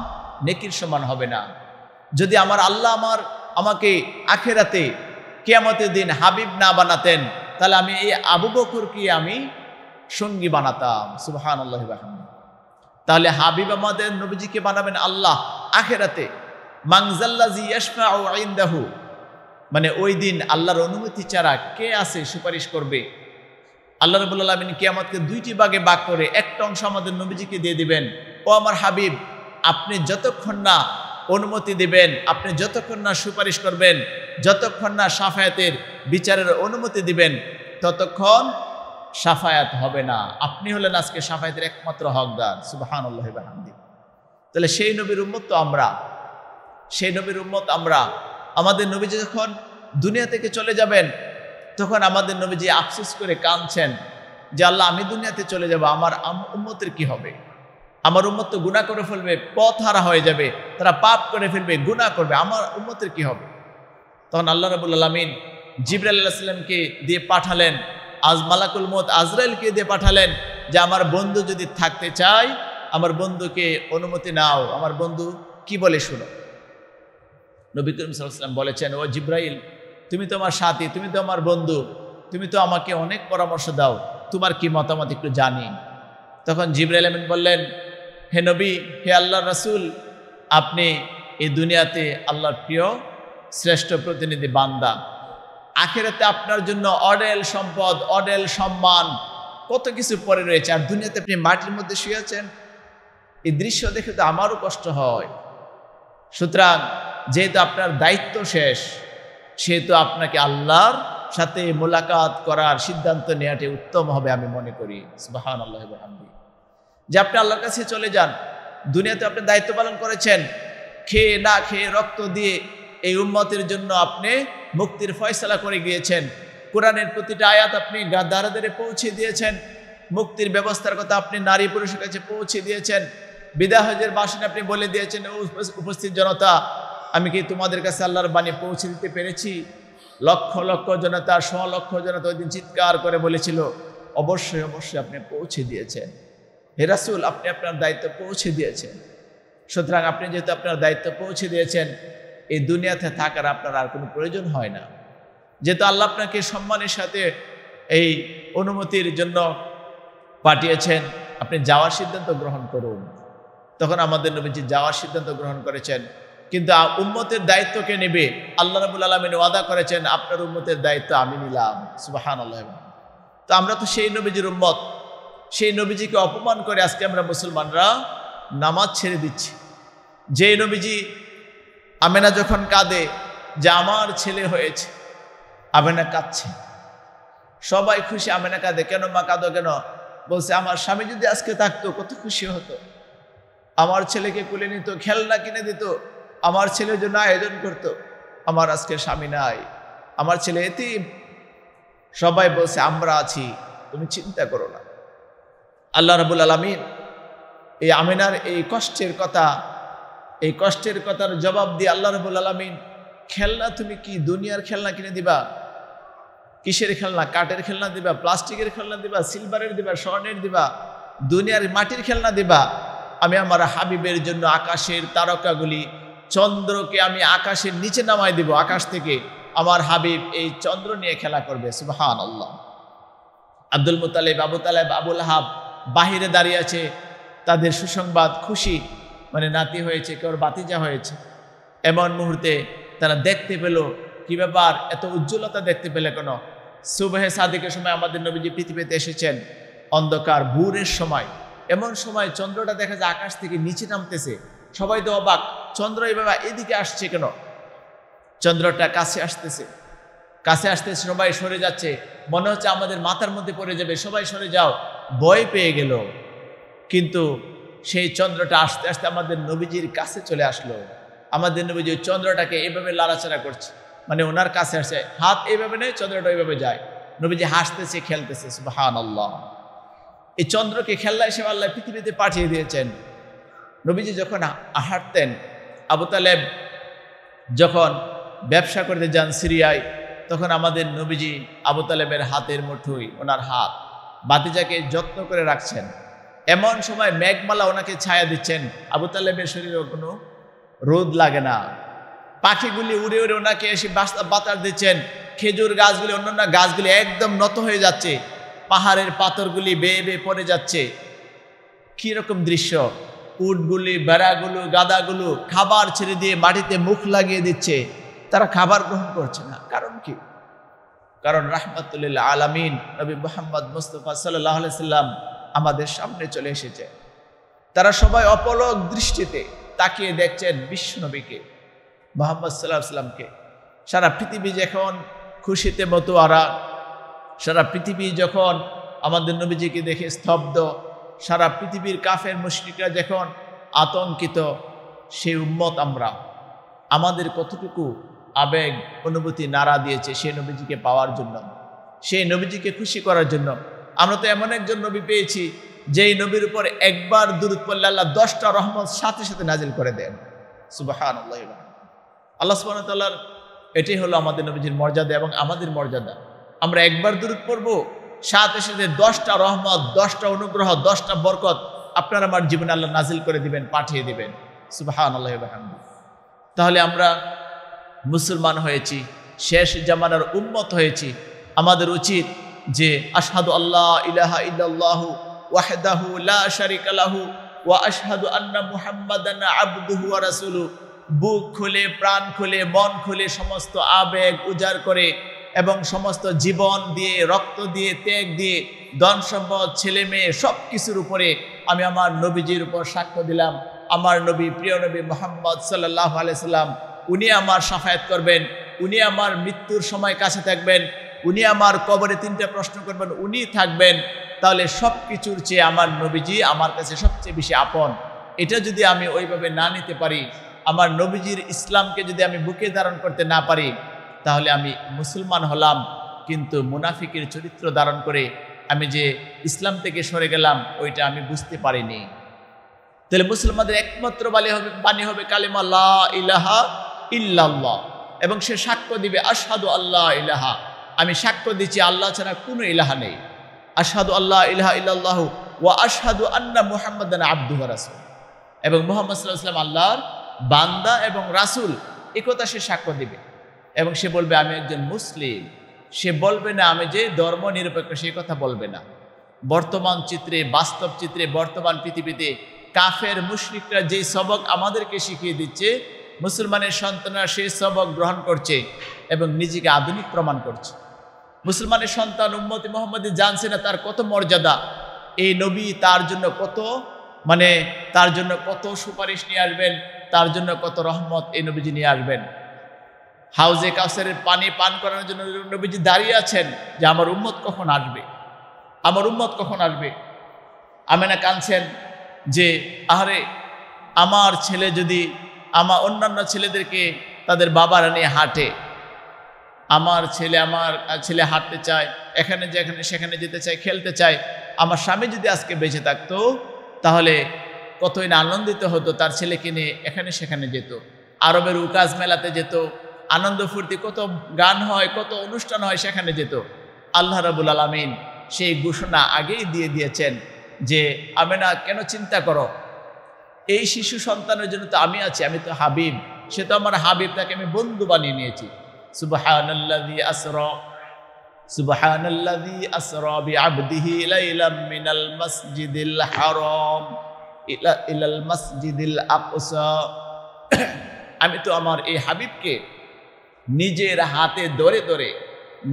নেকির সমান হবে না। যদি আমার আল্লাহ আমাকে আখেরাতে কিয়ামতের দিন হাবিব না বানাতেন তাহলে আমি এই আবু বকরকে আমি সঙ্গী বানাতাম। সুবহানাল্লাহি ওয়া বিহামদিহি। তাহলে হাবিব আমাদের নবীজিকে বানাবেন আল্লাহ আখেরাতে। মানজাল্লাযী ইয়াশফাউ ইনদাহু, মানে ওই দিন আল্লাহর অনুমতি ছাড়া কে আছে সুপারিশ করবে? আল্লাহ রাব্বুল আলামিন কিয়ামতকে দুইটি ভাগে ভাগ করে একটা অংশ আমাদের নবীজিকে দিয়ে দিবেন, ও আমার হাবিব, আপনি যতক্ষণ না অনুমতি দিবেন, আপনি যতক্ষণ না সুপারিশ করবেন, যতক্ষণ না শাফায়াতের বিচারের অনুমতি দিবেন, ততক্ষণ শাফায়াত হবে না। আপনি হলেন আজকে শাফায়াতের একমাত্র হকদার। সুবহানাল্লাহি ওয়া বিহামদিহি। তাহলে সেই নবীর উম্মত তো আমরা, সেই নবীর উম্মত আমরা। আমাদের নবীজি যখন দুনিয়া থেকে চলে যাবেন তখন আমাদের নবীজি আফসোস করে কাঁদছেন যে আল্লাহ, আমি দুনিয়াতে চলে যাব, আমার উম্মতের কি হবে? আমার উম্মত তো গুনাহ করে ফেলবে, পথ হারা হয়ে যাবে, তারা পাপ করে ফেলবে, গুনাহ করবে, আমার উম্মতের কি হবে? তখন আল্লাহ রাব্বুল আলামিন জিবরাইল আলাইহিস সালামকে দিয়ে পাঠালেন, মালাকুল মউত আজরাইলকে দিয়ে পাঠালেন যে আমার বন্ধু যদি থাকতে চায়, আমার বন্ধুকে অনুমতি নাও, আমার বন্ধু কি বলে শুনো। নবী করিম সাল্লাল্লাহু আলাইহি ওয়াসাল্লাম বলেছেন, ও জিবরাইল, তুমি তো আমার সাথী, তুমি তো আমার বন্ধু, তুমি তো আমাকে অনেক পরামর্শ দাও, তোমার কি মতামত একটু জানি। তখন জিবরাইল আমিন বললেন, হে নবী, হে আল্লাহর রাসূল, আপনি এই দুনিয়াতে আল্লাহর প্রিয় শ্রেষ্ঠ প্রতিনিধি বান্দা, আখিরাতে আপনার জন্য অডেল সম্পদ, অডেল সম্মান, কত কিছু পড়ে রয়েছে, আর দুনিয়াতে আপনি মাটির মধ্যে শুয়ে আছেন। এই দৃশ্য দেখে তো আমারও কষ্ট হয়। সুতরাং যেহেতু আপনার দায়িত্ব শেষ, সেহেতু আপনাকে আল্লাহর সাথে মোলাকাত করার সিদ্ধান্ত নেওয়াটাই উত্তম হবে আমি মনে করি। সুবহানাল্লাহি ওয়া বিহামদিহি। যে আপনি আল্লাহর কাছে চলে যান, দুনিয়াতে আপনি দায়িত্ব পালন করেছেন, খেয়ে না খেয়ে রক্ত দিয়ে এই উম্মতের জন্য আপনি মুক্তির ফয়সালা করে গিয়েছেন। কোরআনের প্রতিটা আয়াত আপনি দ্বারে দ্বারে পৌঁছে দিয়েছেন। মুক্তির ব্যবস্থার কথা আপনি নারী পুরুষের কাছে পৌঁছে দিয়েছেন। বিদায় হজের ভাষণে আপনি বলে দিয়েছেন, উপস্থিত জনতা, আমি কি তোমাদের কাছে আল্লাহর বাণী পৌঁছে দিতে পেরেছি? লক্ষ লক্ষ জনতা, লক্ষ জনতা ওই দিন চিৎকার করে বলেছিল, অবশ্যই অবশ্যই আপনি পৌঁছে দিয়েছেন। হে রাসূল, আপনি আপনার দায়িত্ব পৌঁছে দিয়েছেন। সুতরাং আপনি যেহেতু আপনার দায়িত্ব পৌঁছে দিয়েছেন, এই দুনিয়াতে থাকার আপনার আর কোনো প্রয়োজন হয় না। যেহেতু আল্লাহ আপনাকে সম্মানের সাথে এই অনুমতির জন্য পাঠিয়েছেন, আপনি যাওয়ার সিদ্ধান্ত গ্রহণ করুন। তখন আমাদের নবীজি যাওয়ার সিদ্ধান্ত গ্রহণ করেছেন। কিন্তু উম্মতের দায়িত্ব কে নেবে? আল্লাহ রাব্বুল আলামিন ওয়াদা করেছেন, আপনার উম্মতের দায়িত্ব আমি নিলাম। সুবহানাল্লাহ। তো আমরা তো সেই নবীজির উম্মত, সেই নবীজিকে অপমান করে আজকে আমরা মুসলমানরা নামাজ ছেড়ে দিচ্ছি। যে নবীজি, আমেনা যখন কাঁদে যে আমার ছেলে হয়েছে, আমেনা কাঁদছে, সবাই খুশি, আমেনা কাঁদে, কেন মা কাঁদো কেন? বলছে, আমার স্বামী যদি আজকে থাকতো কত খুশি হতো, আমার ছেলেকে কুলে নিত, খেলনা কিনে দিত, আমার ছেলের জন্য আয়োজন করতো। আমার আজকে স্বামী নাই, আমার ছেলে এতিম। সবাই বলছে, আমরা আছি, তুমি চিন্তা করো না। আল্লাহ রাব্বুল আলামিন এই আমিনার এই কষ্টের কথা, এই কষ্টের কথার জবাব দিয়ে আল্লাহ রাব্বুল আলামিন, খেলনা তুমি কি দুনিয়ার খেলনা কিনে দিবা? কিসের খেলনা? কাঠের খেলনা দিবা, প্লাস্টিকের খেলনা দিবা, সিলভারের দিবা, স্বর্ণের দিবা, দুনিয়ার মাটির খেলনা দিবা? আমি আমার হাবিবের জন্য আকাশের তারকাগুলি, চন্দ্রকে আমি আকাশের নিচে নামাই দিব, আকাশ থেকে আমার হাবিব এই চন্দ্র নিয়ে খেলা করবে। সুবহানাল্লাহ। আব্দুল মুত্তালিব, আবু তালেব, আবুল আহাব বাহিরে দাঁড়িয়ে আছে, তাদের সুসংবাদ, খুশি, মানে নাতি হয়েছে, কেউ বাতিজা হয়েছে। এমন মুহূর্তে তারা দেখতে পেল, কি ব্যাপার, এত উজ্জ্বলতা দেখতে পেলে কেন? সুবহে সাদিকের সময় আমাদের নবীজি পৃথিবীতে এসেছেন, অন্ধকার ভোরের সময়। এমন সময় চন্দ্রটা দেখা যায় আকাশ থেকে নিচে নামতেছে। সবাই তো অবাক, চন্দ্র এইভাবে এদিকে আসছে কেন? চন্দ্রটা কাছে আসতেছে, কাছে আসতেছে, সবাই সরে যাচ্ছে, মনে হচ্ছে আমাদের মাথার মধ্যে পড়ে যাবে, সবাই সরে যাও, ভয় পেয়ে গেল। কিন্তু সেই চন্দ্রটা আস্তে আস্তে আমাদের নবীজির কাছে চলে আসলো। আমাদের নবীজি চন্দ্রটাকে এইভাবে লাড়াচাড়া করছে, মানে ওনার কাছে আসছে, হাত এইভাবে নেই, চন্দ্রটা এইভাবে যায়, নবীজি হাসতেছে, খেলতেছে। সুবহানাল্লাহ। এই চন্দ্রকে খেলনা হিসেবে আল্লাহ পৃথিবীতে পাঠিয়ে দিয়েছেন। নবীজি যখন হাঁটতেন, আবু তালেব যখন ব্যবসা করতে যান সিরিয়ায়, তখন আমাদের নবীজি আবু তালেবের হাতের মুঠোয় ওনার হাত, বাতিজাকে যত্ন করে রাখছেন। এমন সময় মেঘমালা ওনাকে ছায়া দিচ্ছেন, আবু তালেবের শরীরে কোনো রোদ লাগে না। পাখিগুলি উড়ে উড়ে ওনাকে এসে বাতাস দিচ্ছেন। খেজুর গাছগুলি, অন্যান্য গাছগুলি একদম নত হয়ে যাচ্ছে, পাহাড়ের পাথরগুলি বেয়ে বেয়ে পড়ে যাচ্ছে। কিরকম দৃশ্য! উটগুলি, বেড়াগুলো, গাদাগুলো খাবার ছেড়ে দিয়ে মাটিতে মুখ লাগিয়ে দিচ্ছে, তারা খাবার গ্রহণ করছে না। কারণ কি? কারণ রাহমাতুল আলামিন নবী মুহাম্মদ মুস্তাফা সাল্লাল্লাহু আলাইহি সাল্লাম আমাদের সামনে চলে এসেছে। তারা সবাই অপলক দৃষ্টিতে তাকিয়ে দেখছেন বিশ্ব নবীকে, মুহাম্মদ সাল্লাল্লাহু আলাইহি সাল্লামকে। সারা পৃথিবী যখন খুশিতে মতোয়ারা, সারা পৃথিবী যখন আমাদের নবীজিকে দেখে স্তব্ধ, সারা পৃথিবীর কাফের মুশরিকরা যখন আতঙ্কিত, সেই উম্মত আমরা, আমাদের কতটুকু আবেগ অনুভূতি নাড়া দিয়েছে সেই নবীজিকে পাওয়ার জন্য, সেই নবীজিকে খুশি করার জন্য। আমরা তো এমন একজন নবী পেয়েছি, যেই নবীর উপর একবার দুরূদ পড়লে আল্লাহ 10টা রহমত সাথে সাথে নাজিল করে দেন। সুবহানাল্লাহ। আল্লাহ সুবহানাহু ওয়া তাআলার এটাই হলো আমাদের নবীজির মর্যাদা এবং আমাদের মর্যাদা। আমরা একবার দুরূদ পড়বো, সাথে সাথে 10টা রহমত, 10টা অনুগ্রহ, 10টা বরকত আপনার আমার জীবনে আল্লাহ নাজিল করে দিবেন, পাঠিয়ে দিবেন। সুবহানাল্লাহ ওয়া বিহামদিহি। তাহলে আমরা মুসলমান হয়েছি, শেষ জামানার উম্মত হয়েছি। আমাদের উচিত যে আশহাদু আল্লাহ ইলাহা ইল্লাল্লাহু ওয়াহদাহু লা শারীকা লাহু ওয়া আশহাদু আন্না মুহাম্মাদান আবদুহু ওয়া রাসূলুহু, বুক খুলে, প্রাণ খুলে, মন খুলে, সমস্ত আবেগ উজাড় করে এবং সমস্ত জীবন দিয়ে, রক্ত দিয়ে, ত্যাগ দিয়ে, ধন সম্পদ, ছেলে মেয়ে সব কিছুর উপরে আমি আমার নবীজির উপর সাক্ষ্য দিলাম, আমার নবী, প্রিয় নবী মুহাম্মদ সাল্লাল্লাহু আলাইহি সাল্লাম, উনি আমার শাফায়াত করবেন, উনি আমার মৃত্যুর সময় কাছে থাকবেন, উনি আমার কবরে 3টা প্রশ্ন করবেন, উনি থাকবেন। তাহলে সব কিছুর চেয়ে আমার নবীজি আমার কাছে সবচেয়ে বেশি আপন। এটা যদি আমি ওইভাবে না নিতে পারি, আমার নবীজির ইসলামকে যদি আমি বুকে ধারণ করতে না পারি, তাহলে আমি মুসলমান হলাম, কিন্তু মুনাফিকের চরিত্র ধারণ করে আমি যে ইসলাম থেকে সরে গেলাম, ওইটা আমি বুঝতে পারিনি। তাহলে মুসলমানদের একমাত্র বাণী হবে কালিমা লা ইলাহা ইল্লাল্লাহ, এবং সে সাক্ষ্য দিবে আশহাদু আল্লাহ ইলাহা, আমি সাক্ষ্য দিচ্ছি আল্লাহ ছাড়া কোনো ইলাহা নেই। আশহাদু আল্লাহ ইলাহা ইল্লাল্লাহু ওয়া আশহাদু আন্না মুহাম্মাদান আবদুহু ওয়া রাসূলুহু, এবং মুহাম্মদ সাল্লাল্লাহু আলাইহি ওয়াসাল্লাম আল্লাহর বান্দা এবং রাসূল, এই কথা সে সাক্ষ্য দিবে। এবং সে বলবে আমি একজন মুসলিম। সে বলবে না আমি যে ধর্ম নিরপেক্ষ, সেই কথা বলবে না। বর্তমান চিত্রে, বাস্তব চিত্রে, বর্তমান পৃথিবীতে কাফের মুশরিকরা যে সবক আমাদেরকে শিখিয়ে দিচ্ছে, মুসলমানের সন্তানরা সেই সবক গ্রহণ করছে এবং নিজেকে আধুনিক প্রমাণ করছে। মুসলমানের সন্তান উম্মতে মুহাম্মদী জানছে না তার কত মর্যাদা, এই নবী তার জন্য কত, মানে তার জন্য কত সুপারিশ নিয়ে আসবেন, তার জন্য কত রহমত এই নবীজি নিয়ে আসবেন। হাউজে কাউসারের পানি পান করানোর জন্য নবীজি দাঁড়িয়ে আছেন যে আমার উম্মত কখন আসবে, আমার উম্মত কখন আসবে। আমেনা কাঁদছেন যে আহারে আমার ছেলে যদি আমার অন্যান্য ছেলেদেরকে তাদের বাবারা নিয়ে হাঁটে, আমার ছেলে হাঁটতে চায়, এখানে যেখানে সেখানে যেতে চায়, খেলতে চায়, আমার স্বামী যদি আজকে বেঁচে থাকতো তাহলে কতই না আনন্দিত হতো, তার ছেলেকে নিয়ে এখানে সেখানে যেত, আরবের উকাজ মেলাতে যেত, আনন্দ ফুর্তি, কত গান হয়, কত অনুষ্ঠান হয়, সেখানে যেত। আল্লাহ রাব্বুল আলামিন সেই ঘোষণা আগেই দিয়ে দিয়েছেন যে আমেনা কেন চিন্তা করো, এই শিশু সন্তানের জন্য তো আমি আছি, আমি তো হাবিব, সে তো আমার হাবিব, তাকে আমি বন্ধু বানিয়ে নিয়েছি। সুবহানাল্লাযী আসরা বিআবদিহি লাইলাম মিনাল মাসজিদিল হারাম ইলাল মাসজিদিল আকসা। আমি তো আমার এই হাবিবকে নিজের হাতে ধরে ধরে,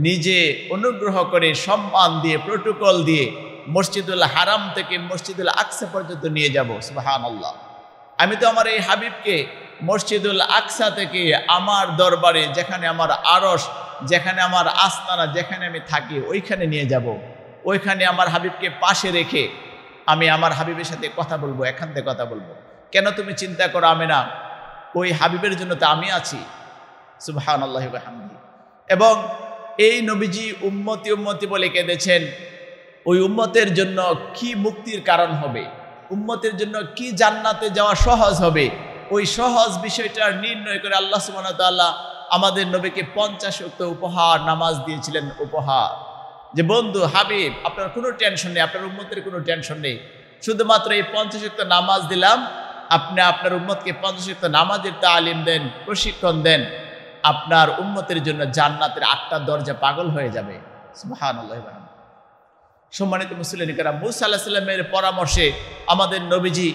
নিজে অনুগ্রহ করে, সম্মান দিয়ে, প্রোটোকল দিয়ে মসজিদুল হারাম থেকে মসজিদুল আকসা পর্যন্ত নিয়ে যাব। সুবহানাল্লাহ। আমি তো আমার এই হাবিবকে মসজিদুল আকসা থেকে আমার দরবারে, যেখানে আমার আরশ, যেখানে আমার আস্তানা, যেখানে আমি থাকি, ওইখানে নিয়ে যাব। ওইখানে আমার হাবিবকে পাশে রেখে আমি আমার হাবিবের সাথে কথা বলবো, এখান থেকে কথা বলবো। কেন তুমি চিন্তা করো আমেনা, ওই হাবিবের জন্য তো আমি আছি। সুবহানাল্লাহি ওয়া বিহামদিহি। এবং এই নবীজি উম্মতি উম্মতি বলে কেঁদেছেন। ওই উম্মতের জন্য কি মুক্তির কারণ হবে, উম্মতের জন্য কি জান্নাতে যাওয়া সহজ হবে, ওই সহজ বিষয়টা নির্ণয় করে আল্লাহ সুবহানাহু ওয়া তাআলা আমাদের নবীকে 50 ওয়াক্ত উপহার নামাজ দিয়েছিলেন। উপহার যে বন্ধু হাবিব, আপনার কোনো টেনশন নেই, আপনার উম্মতের কোনো টেনশন নেই, শুধুমাত্র এই 50 ওয়াক্ত নামাজ দিলাম, আপনি আপনার উম্মতকে 50 ওয়াক্ত নামাজের তালিম দেন, প্রশিক্ষণ দেন, আপনার উম্মতের জন্য জান্নাতের 8টা দরজা পাগল হয়ে যাবে। সুবহানাল্লাহ। সম্মানিত মুসলিম কারাম, মুসা আলাইহিস সালামের পরামর্শে আমাদের নবীজি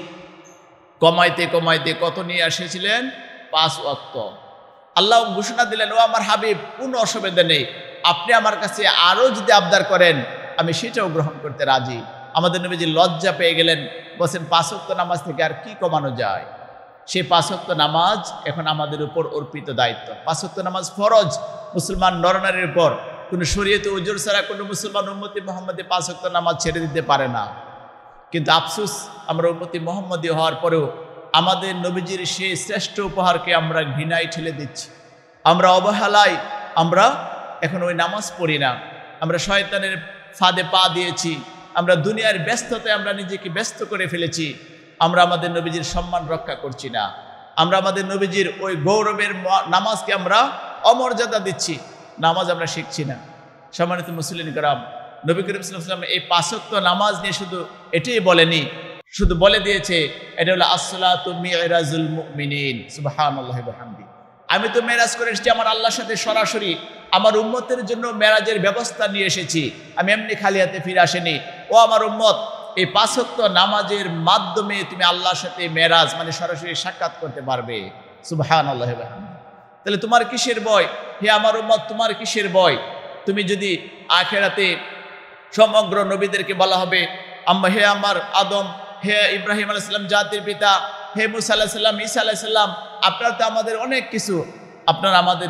কমাইতে কমাইতে কত নিয়ে এসেছিলেন? 5 ওয়াক্ত। আল্লাহ ঘোষণা দিলেন, ও আমার হাবিব, কোনো অসুবিধা নেই, আপনি আমার কাছে আরও যদি আবদার করেন আমি সেটাও গ্রহণ করতে রাজি। আমাদের নবীজি লজ্জা পেয়ে গেলেন, বলছেন 5 ওয়াক্ত নামাজ থেকে আর কি কমানো যায়। সেই 5 ওয়াক্ত নামাজ এখন আমাদের উপর অর্পিত দায়িত্ব। 5 ওয়াক্ত নামাজ ফরজ মুসলমান নরনারীর উপর। কোনো শরীয়তে উজুর ছাড়া কোনো মুসলমান উম্মতি মুহাম্মদী 5 ওয়াক্ত নামাজ ছেড়ে দিতে পারে না। কিন্তু আফসোস, আমরা উম্মতি মুহাম্মদী হওয়ার পরেও আমাদের নবীজির সেই শ্রেষ্ঠ উপহারকে আমরা ঘৃণায় ঠেলে দিচ্ছি, আমরা অবহেলায়, আমরা এখন ওই নামাজ পড়ি না, আমরা শয়তানের ফাঁদে পা দিয়েছি, আমরা দুনিয়ার ব্যস্ততায় আমরা নিজেকে ব্যস্ত করে ফেলেছি, আমরা আমাদের নবীজির সম্মান রক্ষা করছি না, আমরা আমাদের নবীজির ওই গৌরবের নামাজকে আমরা অমর্যাদা দিচ্ছি, নামাজ আমরা শিখছি না। সম্মানিত মুসলিম কারাম, নবী করিম সাল্লাল্লাহু আলাইহি ওয়াসাল্লাম এই 5 ওয়াক্ত নামাজ নিয়ে শুধু এটাই বলেনি, শুধু বলে দিয়েছে এটা হলো আসসালাতু মিরাজুল মুমিনিন। সুবহানাল্লাহি ওয়া বিহামদিহি। আমি তো মেরাজ করে এসেছি আমার আল্লাহর সাথে সরাসরি, আমার উম্মতের জন্য মেরাজের ব্যবস্থা নিয়ে এসেছি, আমি এমনি খালি হাতে ফিরে আসিনি। ও আমার উম্মত, এই 5 ওয়াক্ত নামাজের মাধ্যমে তুমি আল্লাহর সাথে মেরাজ মানে সরাসরি সাক্ষাৎ করতে পারবে। সুবহানাল্লাহি ওয়া বিহামদিহি। তাহলে তোমার কিসের ভয় হে আমার উম্মত, তোমার কিসের ভয়? তুমি যদি আখিরাতে সমগ্র নবীদেরকে বলা হবে হে আমার আদম, হে ইব্রাহিম আলাইহিস সালাম জাতির পিতা, হে মুসা আলাইহিস সালাম, ঈসা আলাইহিস সালাম, আপনারা তো আমাদের অনেক কিছু, আপনারা আমাদের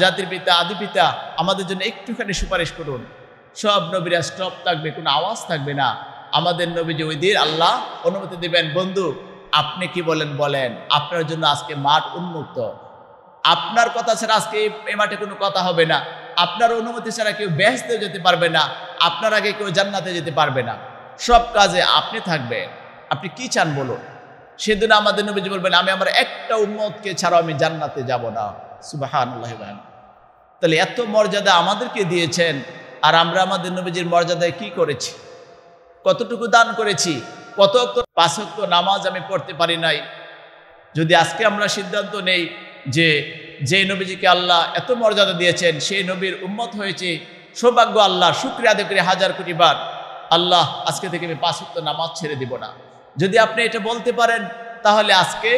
জাতির পিতা, আদি পিতা, আমাদের জন্য একটুখানি সুপারিশ করুন। সব নবীরা স্টপ থাকবে, কোনো আওয়াজ থাকবে না। আমাদের নবীজি ওই দিন আল্লাহ অনুমতি দিবেন, বন্ধু আপনি কি বলেন বলেন, আপনার জন্য আজকে মাঠ উন্মুক্ত, আপনার কথা ছাড়া আজকে এই মাঠে কোনো কথা হবে না, আপনার অনুমতি ছাড়া কেউ বেহেশতে যেতে পারবে না, আপনার আগে কেউ জান্নাতে যেতে পারবে না, সব কাজে আপনি থাকবেন, আপনি কি চান বলুন। সেদিন আমাদের নবীজি বলবেন, আমি আমার একটা উম্মতকে ছাড়াও আমি জান্নাতে যাব না। সুবহানাল্লাহি ওয়া বিহামদিহি। তাহলে এত মর্যাদা আমাদেরকে দিয়েছেন, আর আমরা আমাদের নবীজির মর্যাদায় কি করেছি? কতটুকু দান করেছি? কত 5 ওয়াক্ত নামাজ আমি পড়তে পারি নাই। যদি আজকে আমরা সিদ্ধান্ত নেই যে যেই নবীজিকে আল্লাহ এত মর্যাদা দিয়েছেন সেই নবীর উম্মত হয়েছে, সৌভাগ্য আল্লাহ, শুকরিয়া আদায় করে 1000 কোটি বার, আল্লাহ আজকে থেকে আমি 5 ওয়াক্ত নামাজ ছেড়ে দিব না। যদি আপনি এটা বলতে পারেন, তাহলে আজকে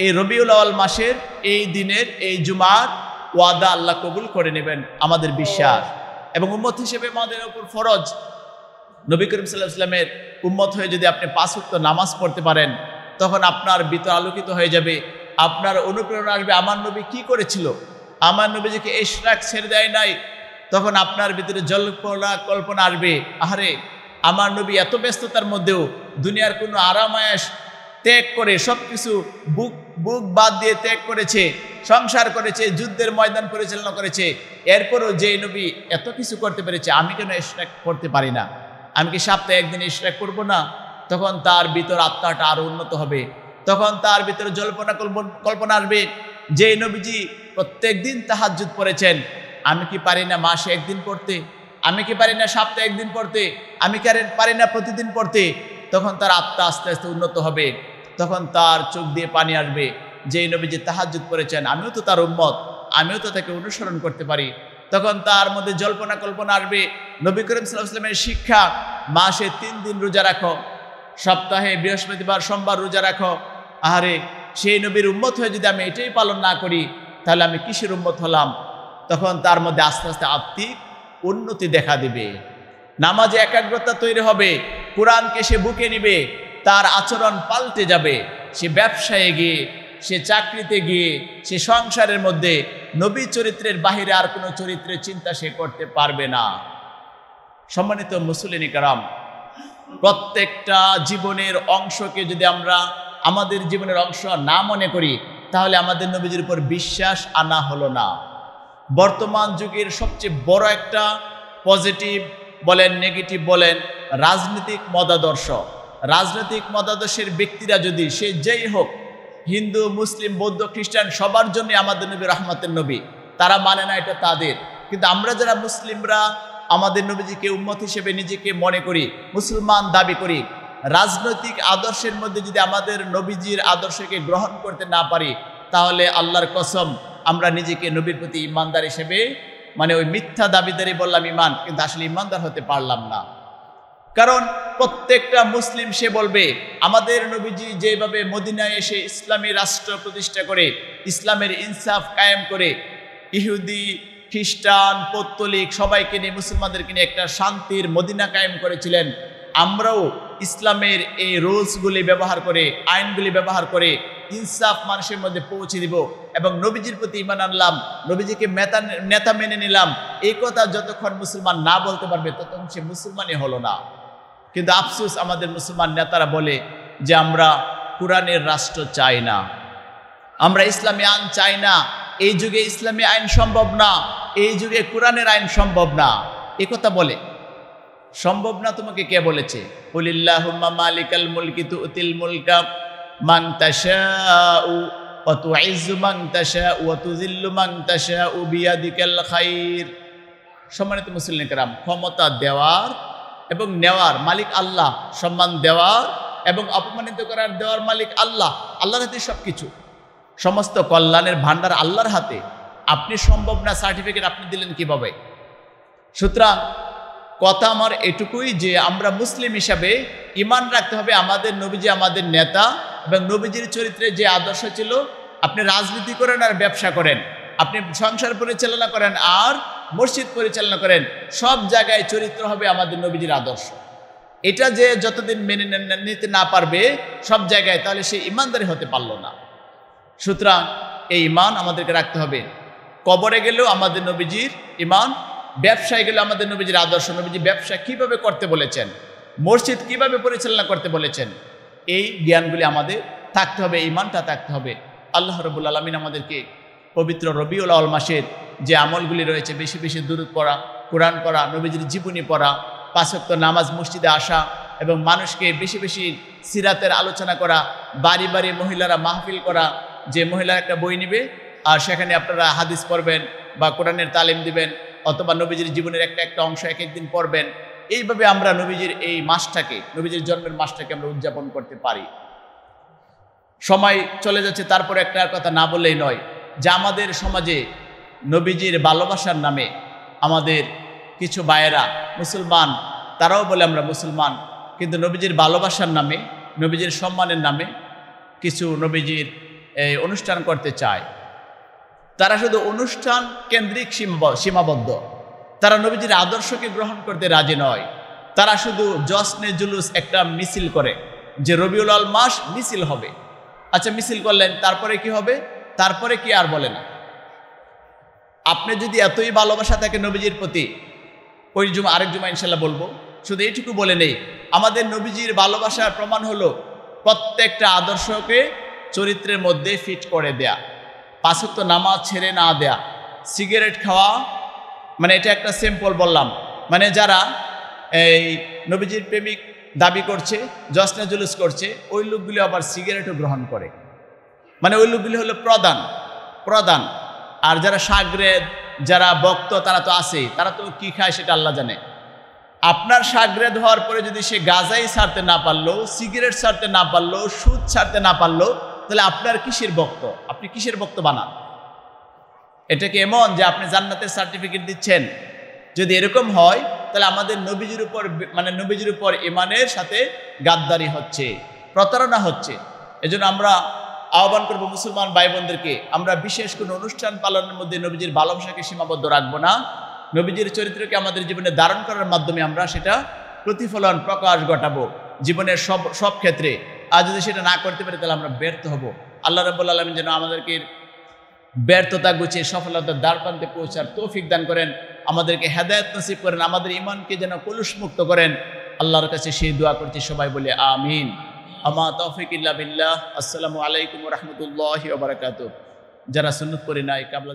এই রবিউল আউয়াল মাসের এই দিনের এই জুমার ওয়াদা আল্লাহ কবুল করে নেবেন, আমাদের বিশ্বাস। এবং উম্মত হিসেবে আমাদের উপর ফরজ, নবী করিম সাল্লাল্লাহু আলাইহি ওয়াসাল্লামের উম্মত হয়ে যদি আপনি 5 ওয়াক্ত নামাজ পড়তে পারেন, তখন আপনার ভিতর আলোকিত হয়ে যাবে, আপনার অনুপ্রেরণা আসবে, আমার নবী কি করেছিল, আমার নবীজিকে ইশরাক ছেড়ে দেয় নাই। তখন আপনার ভিতরে জল্পনা কল্পনা আসবে, আহারে আমার নবী এত ব্যস্ততার মধ্যেও দুনিয়ার কোনো আরামায়াস ত্যাগ করে, সব কিছু বুক বাদ দিয়ে ত্যাগ করেছে, সংসার করেছে, যুদ্ধের ময়দান পরিচালনা করেছে, এরপরও যে নবী এত কিছু করতে পেরেছে, আমি কেন ইশরাক করতে পারি না? আমি কি সপ্তাহে একদিন ইশরাক করব না? তখন তার ভিতর আত্মাটা আরো উন্নত হবে, তখন তার ভিতরে জল্পনা কল্পনা আসবে, যে নবীজি প্রত্যেক দিন তাহাজ্জুদ পড়েছেন, আমি কি পারি না মাসে একদিন পড়তে? আমি কি পারি না সপ্তাহে একদিন পড়তে? আমি কি পারি না প্রতিদিন পড়তে? তখন তার আত্মা আস্তে আস্তে উন্নত হবে, তখন তার চোখ দিয়ে পানি আসবে। যেই নবীজি তাহাজ্জুদ পড়েছেন, আমিও তো তার উম্মত, আমিও তো তাকে অনুসরণ করতে পারি। তখন তার মধ্যে জল্পনা কল্পনা আসবে। নবী করিম সাল্লাল্লাহু আলাইহি ওয়াসাল্লামের শিক্ষা, মাসে 3 দিন রোজা রাখো, সপ্তাহে বৃহস্পতিবার সোমবার রোজা রাখো। আহারে, সেই নবীর উম্মত হয়ে যদি আমি এটাই পালন না করি, তাহলে আমি কিসের উম্মত হলাম? তখন তার মধ্যে আস্তে আস্তে আত্মিক উন্নতি দেখা দিবে, নামাজে একাগ্রতা তৈরি হবে, কোরআনকে সে বুকে নিবে, তার আচরণ পাল্টে যাবে। সে ব্যবসায়ে গিয়ে, সে চাকরিতে গিয়ে, সে সংসারের মধ্যে নবী চরিত্রের বাহিরে আর কোনো চরিত্রের চিন্তা সে করতে পারবে না। সম্মানিত মুসলিম কারাম, প্রত্যেকটা জীবনের অংশকে যদি আমরা আমাদের জীবনের অংশ না মনে করি, তাহলে আমাদের নবীজির উপর বিশ্বাস আনা হলো না। বর্তমান যুগের সবচেয়ে বড় একটা পজিটিভ বলেন, নেগেটিভ বলেন, রাজনৈতিক মতাদর্শ। রাজনৈতিক মতাদর্শের ব্যক্তিরা যদি সে যেই হোক, হিন্দু, মুসলিম, বৌদ্ধ, খ্রিস্টান, সবার জন্য আমাদের নবী রহমতের নবী, তারা মানে না, এটা তাদের। কিন্তু আমরা যারা মুসলিমরা আমাদের নবীজিকে উম্মত হিসেবে নিজেকে মনে করি, মুসলমান দাবি করি, রাজনৈতিক আদর্শের মধ্যে যদি আমাদের নবীজির আদর্শকে গ্রহণ করতে না পারি, তাহলে আল্লাহর কসম আমরা নিজেকে নবীর প্রতি ইমানদার হিসেবে, মানে ওই মিথ্যা দাবিদারি বললাম ইমান, কিন্তু আসলে ইমানদার হতে পারলাম না। কারণ প্রত্যেকটা মুসলিম সে বলবে, আমাদের নবীজি যেভাবে মদিনায় এসে ইসলামী রাষ্ট্র প্রতিষ্ঠা করে, ইসলামের ইনসাফ কায়েম করে, ইহুদি, খ্রিস্টান, পৌত্তলিক সবাইকে নিয়ে, মুসলমানদেরকে নিয়ে একটা শান্তির মদিনা কায়েম করেছিলেন, আমরাও ইসলামের এই রুলসগুলি ব্যবহার করে, আইনগুলি ব্যবহার করে ইনসাফ মানুষের মধ্যে পৌঁছে দিব এবং নবীজির প্রতি ঈমান আনলাম, নবীজিকে নেতা মেনে নিলাম। এই কথা যতক্ষণ মুসলমান না বলতে পারবে, ততক্ষণ সে মুসলমানই হলো না। কিন্তু আফসোস, আমাদের মুসলমান নেতারা বলে যে আমরা কোরআনের রাষ্ট্র চাই না, আমরা ইসলামী আইন চাই না, এই যুগে ইসলামী আইন সম্ভব না, এই যুগে কোরআনের আইন সম্ভব না। এই কথা বলে। সম্ভব না তোমাকে কে বলেছে? কুলিল্লাহুম্মা মালিকাল মুলকি তুতিল মুলকা মান তাশাউ ওয়া তুইজ্জু মান তাশাউ ওয়া তুযিল্লু মান তাশাউ বিয়াদিকাল খায়র। সম্মানিত মুসলিম کرام, ক্ষমতা দেওয়ার এবং নেওয়ার মালিক আল্লাহ, সম্মান দেওয়ার এবং অপমানিত করার দেওয়ার মালিক আল্লাহ। আল্লাহর হাতে সবকিছু, সমস্ত কল্যাণের ভান্ডার আল্লাহর হাতে। আপনি সম্ভব না সার্টিফিকেট আপনি দিলেন কিভাবে? সুতরাং কথা আমার এটুকুই যে আমরা মুসলিম হিসাবে ঈমান রাখতে হবে আমাদের নবীজি আমাদের নেতা, এবং নবীজির চরিত্রে যে আদর্শ ছিল, আপনি রাজনীতি করেন আর ব্যবসা করেন, আপনি সংসার পরিচালনা করেন আর মসজিদ পরিচালনা করেন, সব জায়গায় চরিত্র হবে আমাদের নবীজির আদর্শ। এটা যে যতদিন মেনে নিতে না পারবে সব জায়গায়, তাহলে সে ঈমানদারি হতে পারল না। সুতরাং এই ঈমান আমাদেরকে রাখতে হবে। কবরে গেলেও আমাদের নবীজির ঈমান, ব্যবসায় গেলেও আমাদের নবীজির আদর্শ। নবীজি ব্যবসা কিভাবে করতে বলেছেন, মসজিদ কিভাবে পরিচালনা করতে বলেছেন, এই জ্ঞানগুলি আমাদের থাকতে হবে, ঈমানটা থাকতে হবে। আল্লাহ রাব্বুল আলামিন আমাদেরকে পবিত্র রবিউল আউয়াল মাসের যে আমলগুলি রয়েছে, বেশি বেশি দুরূদ পড়া, কোরআন পড়া, নবীজির জীবনী পড়া, 5 ওয়াক্ত নামাজ, মসজিদে আসা এবং মানুষকে বেশি বেশি সিরাতের আলোচনা করা, বাড়ি বাড়ি মহিলারা মাহফিল করা, যে মহিলারা একটা বই নিবে আর সেখানে আপনারা হাদিস পড়বেন বা কোরআনের তালিম দিবেন, অথবা নবীজির জীবনের একটা একটা অংশ এক একদিন পড়বেন। এইভাবে আমরা নবীজির এই মাসটাকে, নবীজির জন্মের মাসটাকে আমরা উদযাপন করতে পারি। সময় চলে যাচ্ছে, তারপরে একটা কথা না বললেই নয় যে আমাদের সমাজে নবীজির ভালোবাসার নামে আমাদের কিছু ভাইয়েরা মুসলমান, তারাও বলে আমরা মুসলমান, কিন্তু নবীজির ভালোবাসার নামে, নবীজির সম্মানের নামে কিছু নবীজির অনুষ্ঠান করতে চায়। তারা শুধু অনুষ্ঠান কেন্দ্রিক সীমাবদ্ধ, তারা নবীজির আদর্শকে গ্রহণ করতে রাজি নয়। তারা শুধু জশ্নে জুলুস একটা মিছিল করে যে রবিউল আউয়াল মাস মিছিল হবে। আচ্ছা, মিছিল করলেন, তারপরে কি হবে? তারপরে কি আর বলে না। আপনি যদি এতই ভালোবাসা থাকে নবীজির প্রতি, ওই আরেক জুমা ইনশাল্লাহ বলবো, শুধু এইটুকু বলে নেই, আমাদের নবীজির ভালোবাসার প্রমাণ হলো প্রত্যেকটা আদর্শকে চরিত্রের মধ্যে ফিট করে দেয়া, 5 ওয়াক্ত নামাজ ছেড়ে না দেয়া, সিগারেট খাওয়া, মানে এটা একটা সিম্পল বললাম, মানে যারা এই নবীজির প্রেমিক দাবি করছে, জশ্নে জুলুস করছে, ওই লোকগুলি আবার সিগারেটও গ্রহণ করে। মানে ওই লোকগুলি হলো প্রধান। প্রধান। আর যারা শাগরেদ, যারা ভক্ত, তারা তো আছে, তারা তো কি খায় সেটা আল্লাহ জানে। আপনার শাগরেদ হওয়ার পরে যদি সে গাঁজাই ছাড়তে না পারলো, সিগারেট ছাড়তে না পারলো, সুদ ছাড়তে না পারলো, তাহলে আপনার কিসের ভক্ত? আপনি কিসের ভক্ত বানান? এটা কি এমন যে আপনি জান্নাতের সার্টিফিকেট দিচ্ছেন? যদি এরকম হয় তাহলে আমাদের নবীজির উপর, মানে নবীজির উপর ইমানের সাথে গাদ্দারি হচ্ছে, প্রতারণা হচ্ছে। এজন্য আমরা আহ্বান করব মুসলমান ভাই বোনদেরকে, আমরা বিশেষ কোনো অনুষ্ঠান পালনের মধ্যে নবীজির ভালোবাসাকে সীমাবদ্ধ রাখবো না। নবীজির চরিত্রকে আমাদের জীবনে ধারণ করার মাধ্যমে আমরা সেটা প্রতিফলন, প্রকাশ ঘটাবো জীবনের সব ক্ষেত্রে। আর যদি সেটা না করতে পারি তাহলে আমরা ব্যর্থ হব। আল্লাহ রাব্বুল আলামিন যেন আমাদেরকে ব্যর্থতা গুছিয়ে সফলতার দ্বারপ্রান্তে পৌঁছার তৌফিক দান করেন, আমাদেরকে হেদায়েত নসিব করেন, আমাদের ঈমানকে যেন কলুষমুক্ত করেন। আল্লাহর কাছে সেই দোয়া করছি, সবাই বলে আমিন। আমা তৌফিক ইল্লা বিল্লাহ। আসসালামু আলাইকুম ওয়া রাহমাতুল্লাহি ওয়া বারাকাতুহু। যারা সুন্নাত করি নাই কাবলা